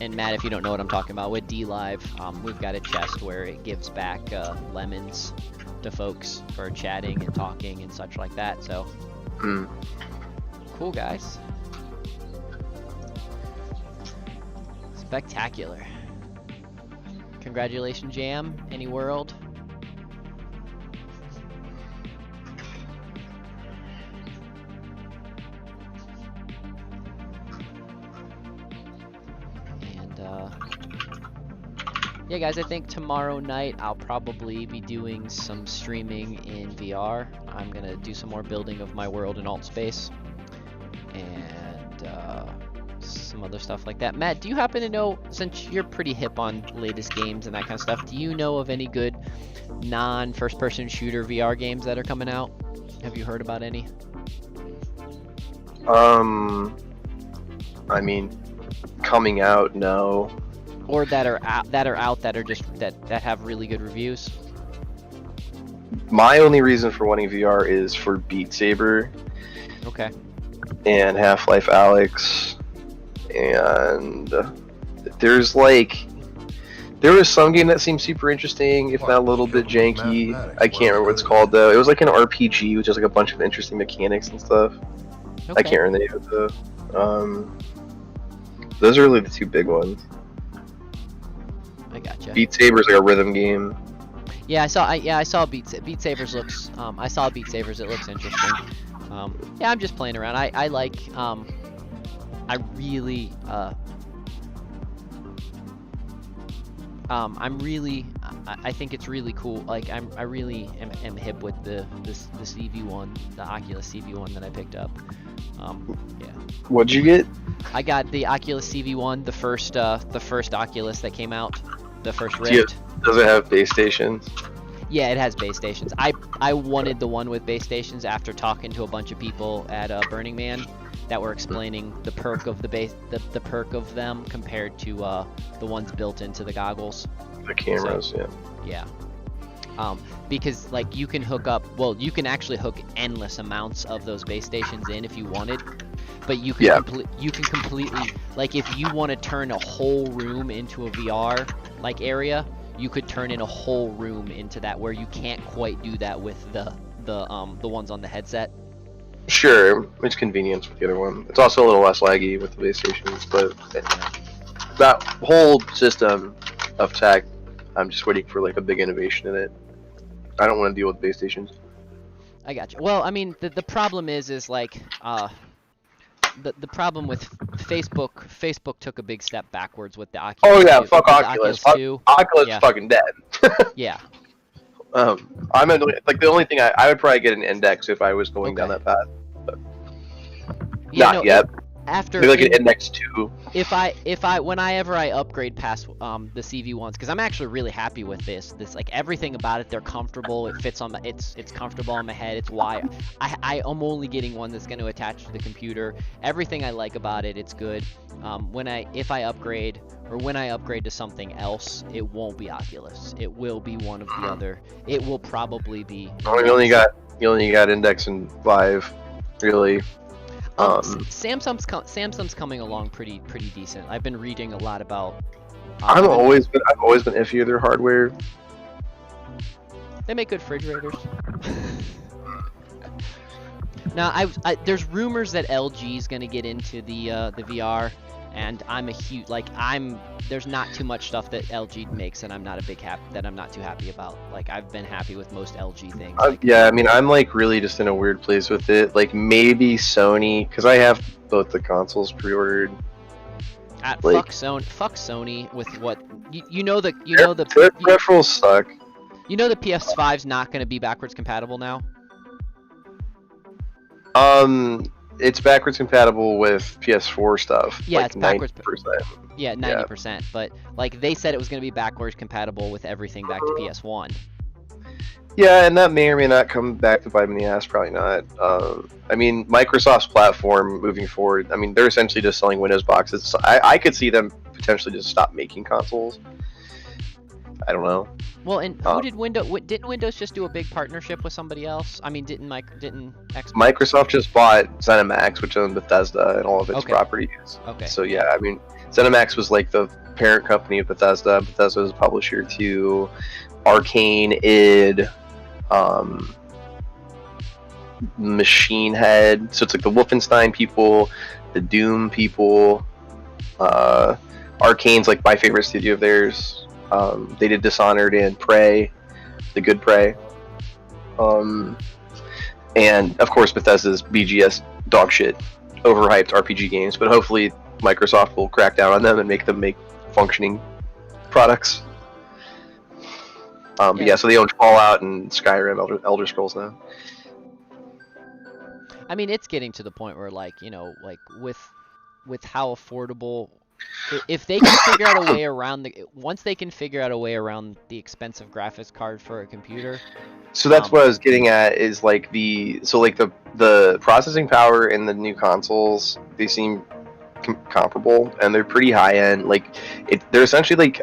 And Matt, if you don't know what I'm talking about, with D-Live, we've got a chest where it gives back lemons to folks for chatting and talking and such like that. So, cool, guys. Spectacular. Congratulations, Jam. Any world? Yeah, guys, I think tomorrow night I'll probably be doing some streaming in VR. I'm going to do some more building of my world in alt space. And some other stuff like that. Matt, do you happen to know, since you're pretty hip on latest games and that kind of stuff, do you know of any good non-first-person shooter VR games that are coming out? Have you heard about any? I mean, coming out, no. Or that are out that are just that have really good reviews. My only reason for wanting VR is for Beat Saber, Okay. and Half-Life Alyx, and there's like there was some game that seemed super interesting, if not a little bit janky. I can't remember what it's called though. It was like an RPG, which has like a bunch of interesting mechanics and stuff. Okay. I can't remember the name of it though. Those are really the two big ones. I gotcha. Beat Saber's like a rhythm game. Yeah, I saw Beat Sabers looks. I saw Beat Sabers. It looks interesting. Yeah, I'm just playing around. I like. I really. I think it's really cool. Like I really am hip with the CV1, the Oculus CV1 that I picked up. Yeah. What'd you get? I got the Oculus CV1, the first Oculus that came out, the first Rift. Does it have base stations? Yeah, it has base stations. I wanted the one with base stations after talking to a bunch of people at Burning Man that were explaining the perk of the perk of them compared to the ones built into the goggles. The cameras, so, yeah. Because like you can you can actually hook endless amounts of those base stations in if you wanted, but you can completely, like, if you want to turn a whole room into a VR like area, you could turn in a whole room into that, where you can't quite do that with the ones on the headset. Sure, it's convenience with the other one. It's also a little less laggy with the base stations, but that whole system of tech, I'm just waiting for like a big innovation in it. I don't want to deal with base stations. I got you. Well, I mean, the problem is like the problem with Facebook. Facebook took a big step backwards with the Oculus. Oh yeah, 2, fuck Oculus. Oculus yeah. fucking dead. Yeah. I'm like the only thing I would probably get an Index if I was going down that path. But yeah, not yet. After maybe like an Index 2. Whenever I upgrade past the CV ones, because I'm actually really happy with this like everything about it, they're comfortable, it fits on it's comfortable on my head, it's why I am only getting one that's going to attach to the computer. Everything I like about it, it's good. If I upgrade to something else, it won't be Oculus, it will be one of the other. It will probably be You only got Index and Vive, really. Samsung's coming along pretty decent. I've been reading a lot about. I've always been iffy with their hardware. They make good refrigerators. Now, there's rumors that LG is gonna get into the VR, and I'm a huge there's not too much stuff that LG makes that I'm not too happy about. Like, I've been happy with most LG things. Yeah, I mean, I'm like really just in a weird place with it. Like maybe Sony, because I have both the consoles pre-ordered. Fuck Sony with what their peripherals suck. You know the PS5's not going to be backwards compatible now. It's backwards compatible with PS4 stuff. Yeah, like it's backwards. 90%. Yeah, 90%. But like they said, it was going to be backwards compatible with everything back to PS1. Yeah, and that may or may not come back to bite me in the ass. Probably not. I mean, Microsoft's platform moving forward. I mean, they're essentially just selling Windows boxes. So I could see them potentially just stop making consoles. I don't know. Well, and didn't Windows just do a big partnership with somebody else? I mean, didn't Xbox? Microsoft just bought ZeniMax, which owns Bethesda and all of its properties. Okay. So yeah, I mean, ZeniMax was like the parent company of Bethesda. Bethesda was a publisher to Arcane, id, Machine Head. So it's like the Wolfenstein people, the Doom people. Arcane's like my favorite studio of theirs. They did Dishonored and Prey, the good Prey. And of course Bethesda's BGS dogshit, overhyped RPG games, but hopefully Microsoft will crack down on them and make them make functioning products. But yeah, so they own Fallout and Skyrim, Elder Scrolls now. I mean, it's getting to the point where, like, you know, like with how affordable, if they can figure out a way around once they can figure out a way around the expensive graphics card for a computer. So that's what I was getting at, is like the processing power in the new consoles, they seem comparable, and they're pretty high end. Like they're essentially like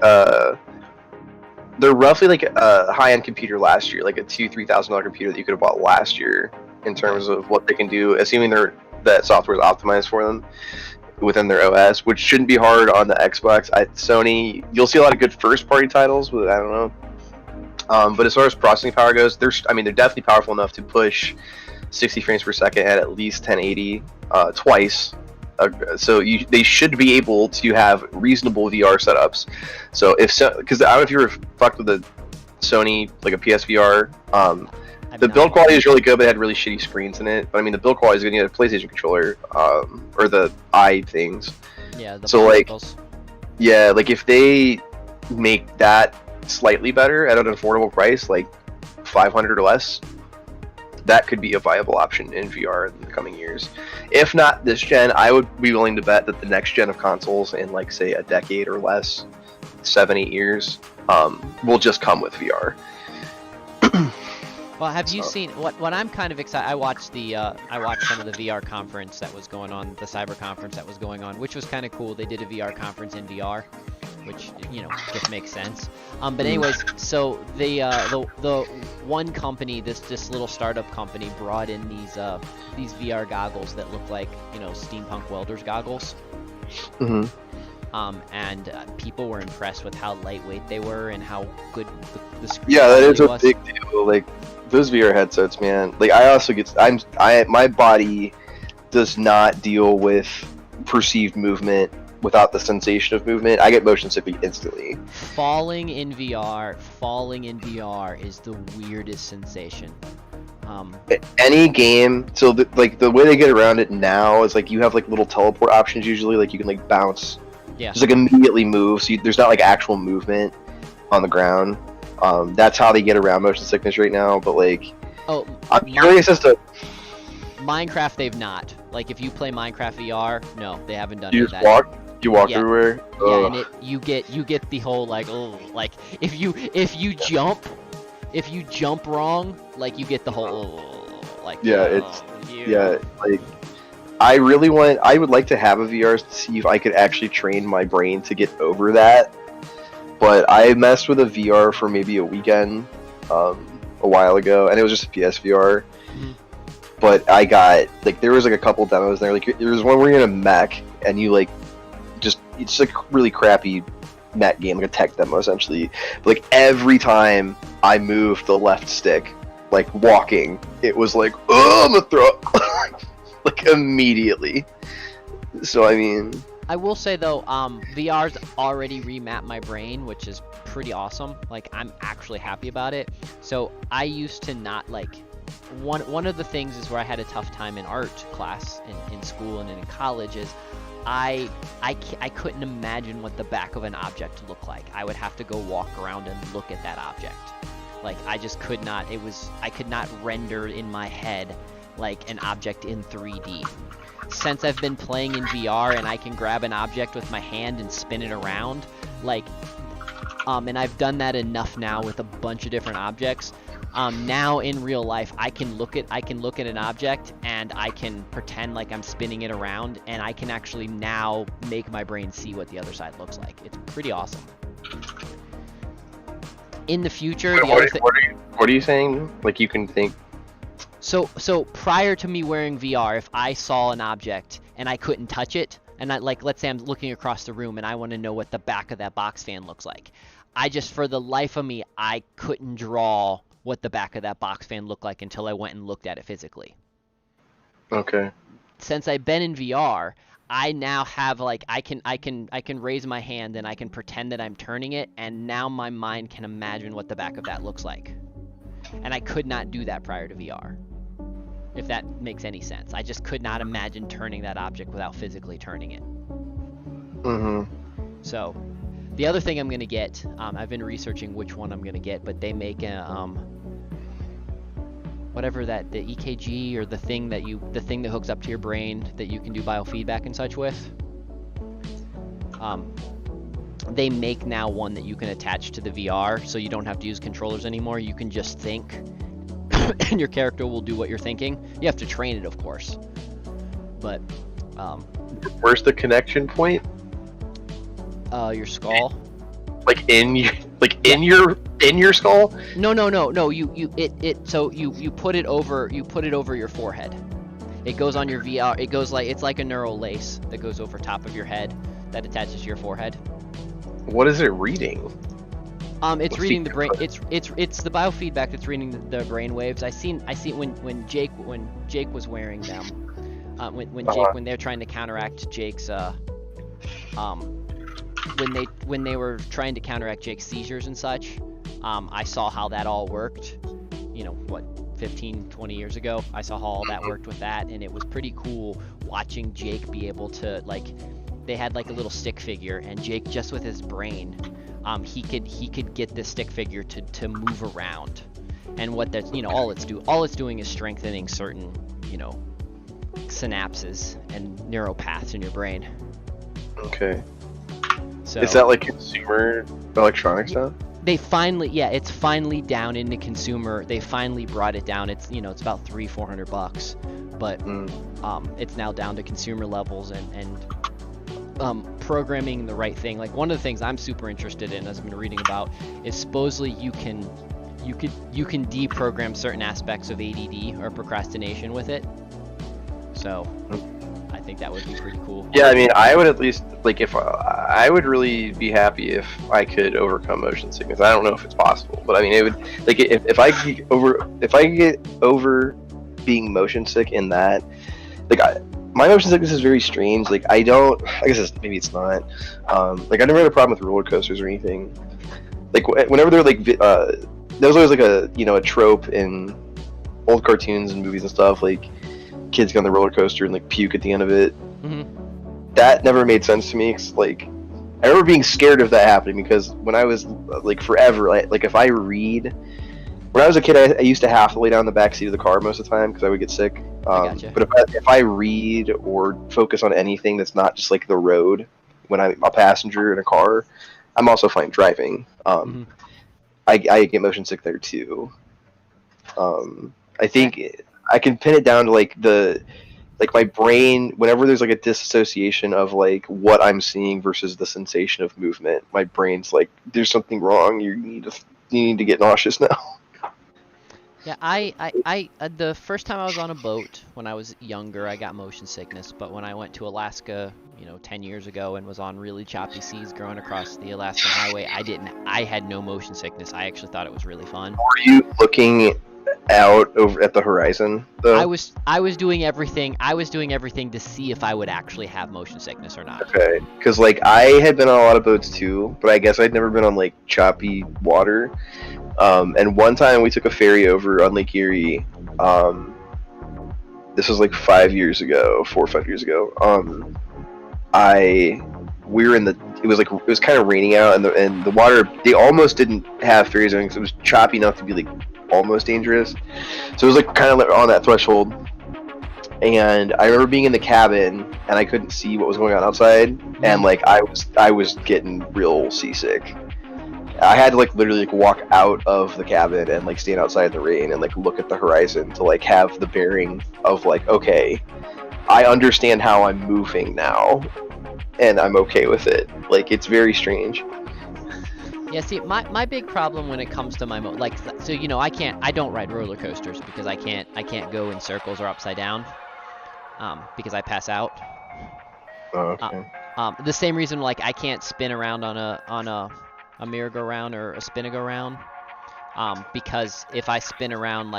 they're roughly like a high end computer last year, like a $2,000-$3,000 computer that you could have bought last year. in terms of what they can do, assuming that software is optimized for them within their OS, which shouldn't be hard on the Xbox. Sony, you'll see a lot of good first-party titles, but I don't know. But as far as processing power goes, they're definitely powerful enough to push 60 frames per second at least 1080 twice. So they should be able to have reasonable VR setups. So because I don't know if you were fucked with the Sony, like a PSVR. The build quality is really good, but it had really shitty screens in it. But I mean, the build quality is going to need a PlayStation controller, or the eye things. Yeah. So like, yeah, like if they make that slightly better at an affordable price, like 500 or less, that could be a viable option in VR in the coming years. If not this gen, I would be willing to bet that the next gen of consoles in like say a decade or less, 7-8 years, will just come with VR. Well, have you seen what I'm kind of excited? I watched some of the VR conference that was going on, the Cyber conference that was going on, which was kind of cool. They did a VR conference in VR, which just makes sense. But anyways, so the one company, this little startup company, brought in these VR goggles that look like steampunk welders goggles. Mm-hmm. And people were impressed with how lightweight they were and how good the screen. Yeah, that is a big deal. Like those VR headsets, man. Like I also my body does not deal with perceived movement without the sensation of movement. I get motion sickness instantly. Falling in VR is the weirdest sensation. Any game, so the way they get around it now is like you have like little teleport options usually, like you can like bounce. Yeah. Just like immediately move, so there's not like actual movement on the ground. That's how they get around motion sickness right now. But like, I'm curious as to Minecraft. They've not. Like, if you play Minecraft VR, no, they haven't done. You just walk. You walk everywhere. Yeah, and you get the whole like if you jump wrong, like you get the whole like like. I would like to have a VR to see if I could actually train my brain to get over that. But I messed with a VR for maybe a weekend a while ago, and it was just a PSVR. Mm-hmm. But I got, like, there was like a couple demos there. Like, there was one where you're in a mech, and you like, it's like a really crappy mech game, like a tech demo essentially. But like every time I moved the left stick, like walking, it was like, oh, I'm gonna throw up. Like immediately. So I mean, I will say though, VR's already remapped my brain, which is pretty awesome. Like, I'm actually happy about it. So I used to not like one of the things is where I had a tough time in art class in school and in college is I couldn't imagine what the back of an object looked like. I would have to go walk around and look at that object. Like, I just could not. I could not render in my head like an object in 3D. Since I've been playing in VR and I can grab an object with my hand and spin it around, like, and I've done that enough now with a bunch of different objects. Now in real life, I can look at an object and I can pretend like I'm spinning it around, and I can actually now make my brain see what the other side looks like. It's pretty awesome. In the future, what are you saying? Like, you can think. So prior to me wearing VR, if I saw an object and I couldn't touch it, and let's say I'm looking across the room and I want to know what the back of that box fan looks like, for the life of me, I couldn't draw what the back of that box fan looked like until I went and looked at it physically. Okay. Since I've been in VR, I now have like I can raise my hand and I can pretend that I'm turning it, and now my mind can imagine what the back of that looks like. And I could not do that prior to VR. If that makes any sense. I just could not imagine turning that object without physically turning it. Mm-hmm. So, the other thing I'm going to get, I've been researching which one I'm going to get, but they make a, whatever the EKG or the thing that hooks up to your brain that you can do biofeedback and such with. They make now one that you can attach to the VR, so you don't have to use controllers anymore. You can just think, and your character will do what you're thinking. You have to train it, of course. But where's the connection point? Your skull. Like in your in your skull? No. So you put it over your forehead. It goes on your VR. It goes it's like a neural lace that goes over top of your head that attaches to your forehead. What is it reading? It's reading the brain. It's the biofeedback that's reading the brain waves. I see when Jake was wearing them. When they're trying to counteract Jake's when they were trying to counteract Jake's seizures and such. I saw how that all worked. 15-20 years ago. I saw how all that worked with that, and it was pretty cool watching Jake be able to they had like a little stick figure, and Jake, just with his brain, he could get this stick figure to move around, and what that's all it's doing is strengthening certain synapses and neuropaths in your brain. Okay. So is that like consumer electronics now? It's finally down into consumer. They finally brought it down. It's it's about $300-400, but it's now down to consumer levels and programming the right thing. Like, one of the things I'm super interested in, as I've been reading about, is supposedly you can deprogram certain aspects of ADD or procrastination with it. So I think that would be pretty cool. Yeah, I mean, I would at least if I would really be happy if I could overcome motion sickness. I don't know if it's possible, but I mean, it would if I could get over being motion sick in that, my motion sickness is very strange. I guess maybe it's not. I never had a problem with roller coasters or anything. Whenever they're there was always a trope in old cartoons and movies and stuff, kids get on the roller coaster and puke at the end of it. Mm-hmm. That never made sense to me. 'Cause, I remember being scared of that happening, because when I was forever, if I read, when I was a kid, I used to have to lay down in the back seat of the car most of the time because I would get sick. I gotcha. But if I read or focus on anything that's not just the road, when I'm a passenger in a car, I'm also fine driving. Mm-hmm. I get motion sick there too. I think I can pin it down to my brain, whenever there's a disassociation of what I'm seeing versus the sensation of movement, my brain's there's something wrong. You need to get nauseous now. Yeah, I the first time I was on a boat when I was younger, I got motion sickness. But when I went to Alaska, 10 years ago, and was on really choppy seas going across the Alaskan highway, I had no motion sickness. I actually thought it was really fun. Were you looking out over at the horizon though? I was doing everything to see if I would actually have motion sickness or not. Okay, because I had been on a lot of boats too, but I guess I'd never been on choppy water. And one time we took a ferry over on Lake Erie. This was 4 or 5 years ago. It was kind of raining out, and the water, they almost didn't have ferries on because it was choppy enough to be almost dangerous. So it was kind of on that threshold. And I remember being in the cabin and I couldn't see what was going on outside, and I was getting real seasick. I had to literally walk out of the cabin and stand outside in the rain and look at the horizon to have the bearing of okay, I understand how I'm moving now, and I'm okay with it. It's very strange. Yeah, see, my big problem when it comes to my I don't ride roller coasters because I can't go in circles or upside down, because I pass out. Oh, okay. The same reason I can't spin around on a merry-go-round or a spin-a-go-round, because if I spin around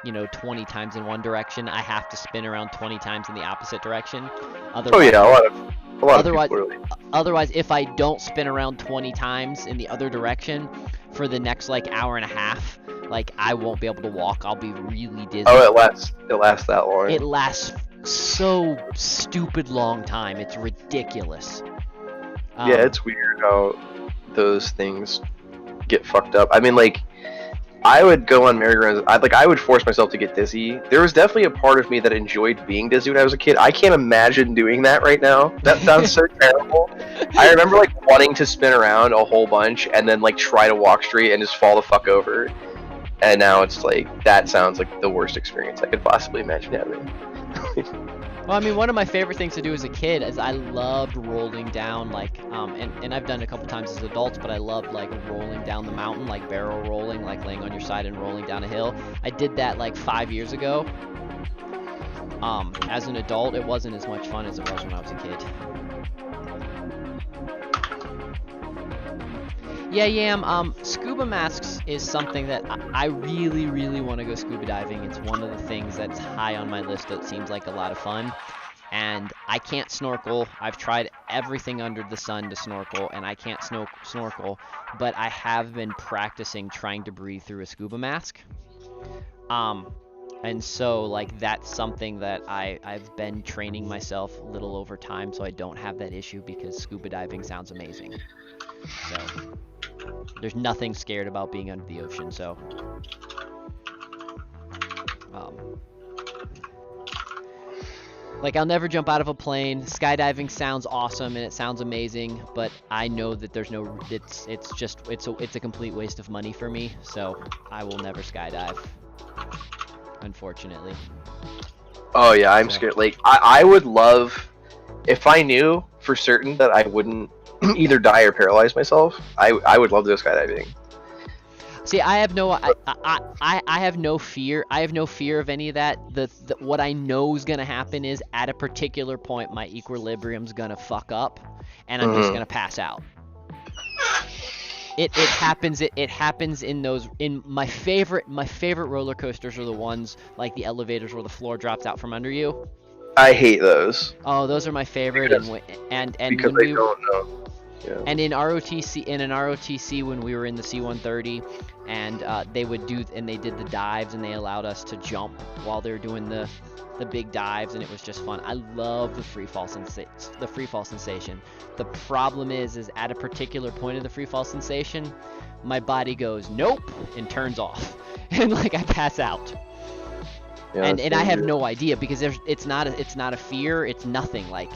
20 times in one direction, I have to spin around 20 times in the opposite direction. Otherwise, a lot of people really. Otherwise, if I don't spin around 20 times in the other direction for the next hour and a half, I won't be able to walk. I'll be really dizzy. Oh, it lasts that long. It lasts so stupid long time. It's ridiculous. Yeah, it's weird how those things get fucked up. I mean, I would go on merry-go-rounds. I would force myself to get dizzy. There was definitely a part of me that enjoyed being dizzy when I was a kid. I can't imagine doing that right now. That sounds so terrible. I remember wanting to spin around a whole bunch and then try to walk straight and just fall the fuck over. And now it's that sounds like the worst experience I could possibly imagine having. Well, I mean, one of my favorite things to do as a kid is I loved rolling down, like, and I've done it a couple times as adults, but I loved, like, rolling down the mountain, like barrel rolling, like laying on your side and rolling down a hill. I did that, like, 5 years ago. As an adult, it wasn't as much fun as it was when I was a kid. Yeah, Yam, scuba masks is something that I really, really want to go scuba diving. It's one of the things that's high on my list that seems like a lot of fun. And I can't snorkel. I've tried everything under the sun to snorkel, and I can't snorkel. But I have been practicing trying to breathe through a scuba mask. And so, like, that's something that I've been training myself a little over time, so I don't have that issue because scuba diving sounds amazing. So there's nothing scared about being under the ocean, so like, I'll never jump out of a plane. Skydiving sounds awesome and it sounds amazing, but I know that there's no, it's a complete waste of money for me, so I will never skydive, unfortunately. Oh yeah, I'm scared. Like, I would love, if I knew for certain that I wouldn't either die or paralyze myself, I would love to go skydiving. See, I have no, I have no fear. I have no fear of any of that. What I know is gonna happen is at a particular point, my equilibrium's gonna fuck up, and I'm just gonna pass out. It happens. It happens in those. In my favorite roller coasters are the ones like the elevators where the floor drops out from under you. I hate those. Oh, those are my favorite. And because when I don't know. Yeah. And in an ROTC when we were in the C-130, and they did the dives, and they allowed us to jump while they were doing the big dives, and it was just fun. I love the free fall sensation. The problem is at a particular point of the free fall sensation, my body goes nope and turns off, and like I pass out. Yeah, and I have no idea because it's not a fear. It's nothing. Like,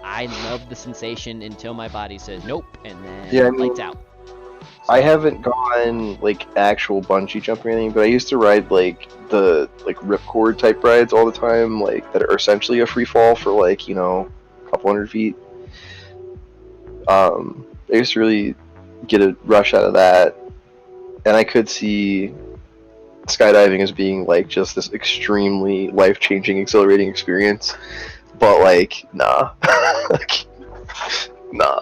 I love the sensation until my body says nope, and then lights out. I haven't gone like actual bungee jumping or anything, but I used to ride like the ripcord type rides all the time, like that are essentially a free fall for like, you know, a couple hundred feet. I used to really get a rush out of that, and I could see skydiving as being like just this extremely life-changing, exhilarating experience. But like, nah. Nah.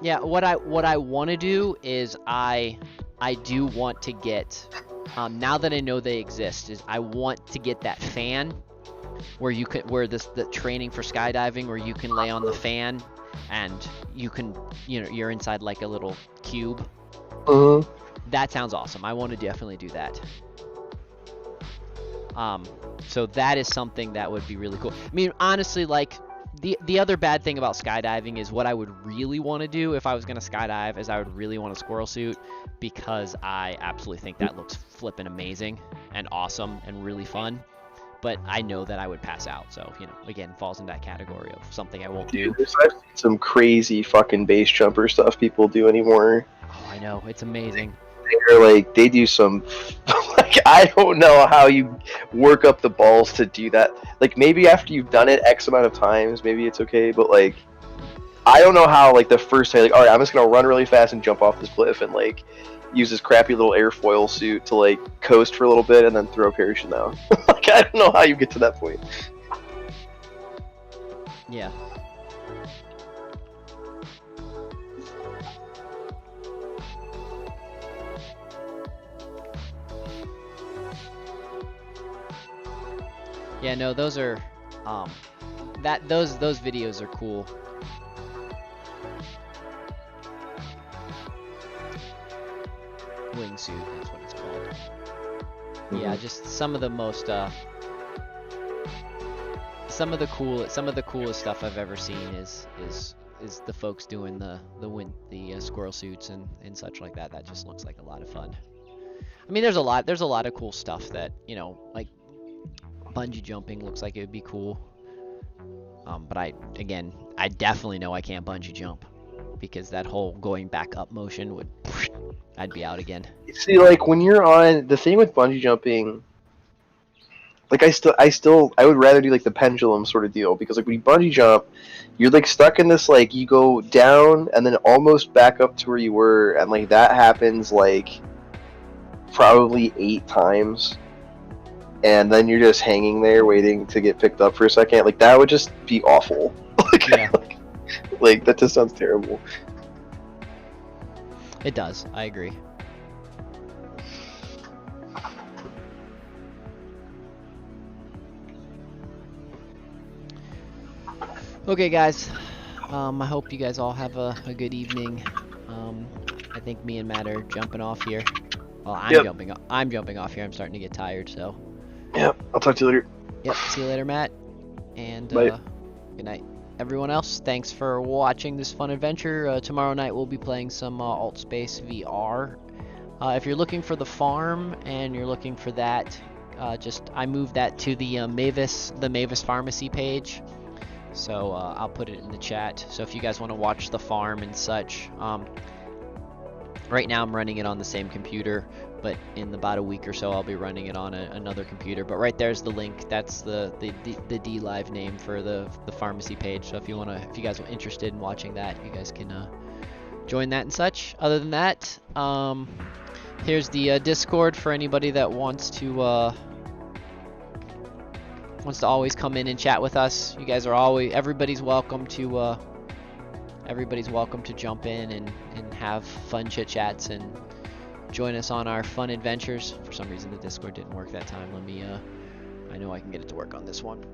Yeah, what I want to do is I do want to get, now that I know they exist, is I want to get that fan where the training for skydiving where you can lay on the fan and you can, you know, you're inside like a little cube. That sounds awesome. I want to definitely do that. So that is something that would be really cool. I mean, honestly, like, the other bad thing about skydiving is what I would really want to do if I was going to skydive is I would really want a squirrel suit, because I absolutely think that looks flippin' amazing and awesome and really fun. But I know that I would pass out, so, you know, again, falls in that category of something I won't do. I've seen some crazy fucking base jumper stuff people do anymore. Oh, I know, it's amazing. They're like, they do some, like, I don't know how you work up the balls to do that. Like, maybe after you've done it X amount of times, maybe it's okay, but like, I don't know how, like, the first time, like, alright, I'm just gonna run really fast and jump off this cliff and, like, use this crappy little airfoil suit to, like, coast for a little bit and then throw a parachute down. Like, I don't know how you get to that point. Yeah. Yeah, no, those are, those videos are cool. Wingsuit, that's what it's called. Yeah, just some of the most, some of the coolest stuff I've ever seen is the folks doing the squirrel suits and such like that. That just looks like a lot of fun. I mean, there's a lot of cool stuff that, you know, like, bungee jumping looks like it would be cool, but I definitely know I can't bungee jump because that whole going back up motion would, I'd be out again. See, like, when you're on, the thing with bungee jumping, Like I would rather do like the pendulum sort of deal, because like when you bungee jump, you're like stuck in this, like, you go down and then almost back up to where you were, and like that happens like probably 8 times, and then you're just hanging there waiting to get picked up for a second. Like that would just be awful. Yeah. Like that just sounds terrible. It does. I agree. Okay, guys. I hope you guys all have a good evening. I think me and Matt are jumping off here. Well, I'm jumping off here. I'm starting to get tired, so. Yep. I'll talk to you later. Yep. See you later, Matt. And Bye. good night, everyone else. Thanks for watching this fun adventure. Tomorrow night we'll be playing some Alt Space VR. If you're looking for the farm and you're looking for that, I moved that to the Mavis Pharmacy page. So I'll put it in the chat. So if you guys want to watch the farm and such, right now I'm running it on the same computer, but in about a week or so I'll be running it on another computer. But right there's the link. That's the D Live name for the pharmacy page. So if you guys are interested in watching that, you guys can join that and such. Other than that, here's the Discord for anybody that wants to always come in and chat with us. You guys are everybody's welcome to jump in and have fun chit chats and join us on our fun adventures. For some reason the Discord didn't work that time. Let me I know I can get it to work on this one.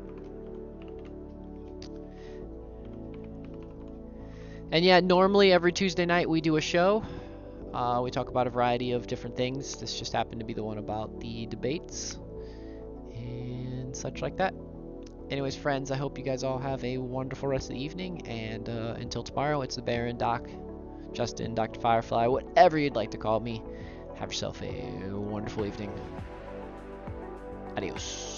And yeah, normally every Tuesday night we do a show. We talk about a variety of different things. This just happened to be the one about the debates and such like that. Anyways, friends, I hope you guys all have a wonderful rest of the evening, and until tomorrow, it's the Baron, Doc, Justin, Dr. Firefly, whatever you'd like to call me. Have yourself a wonderful evening. Adios.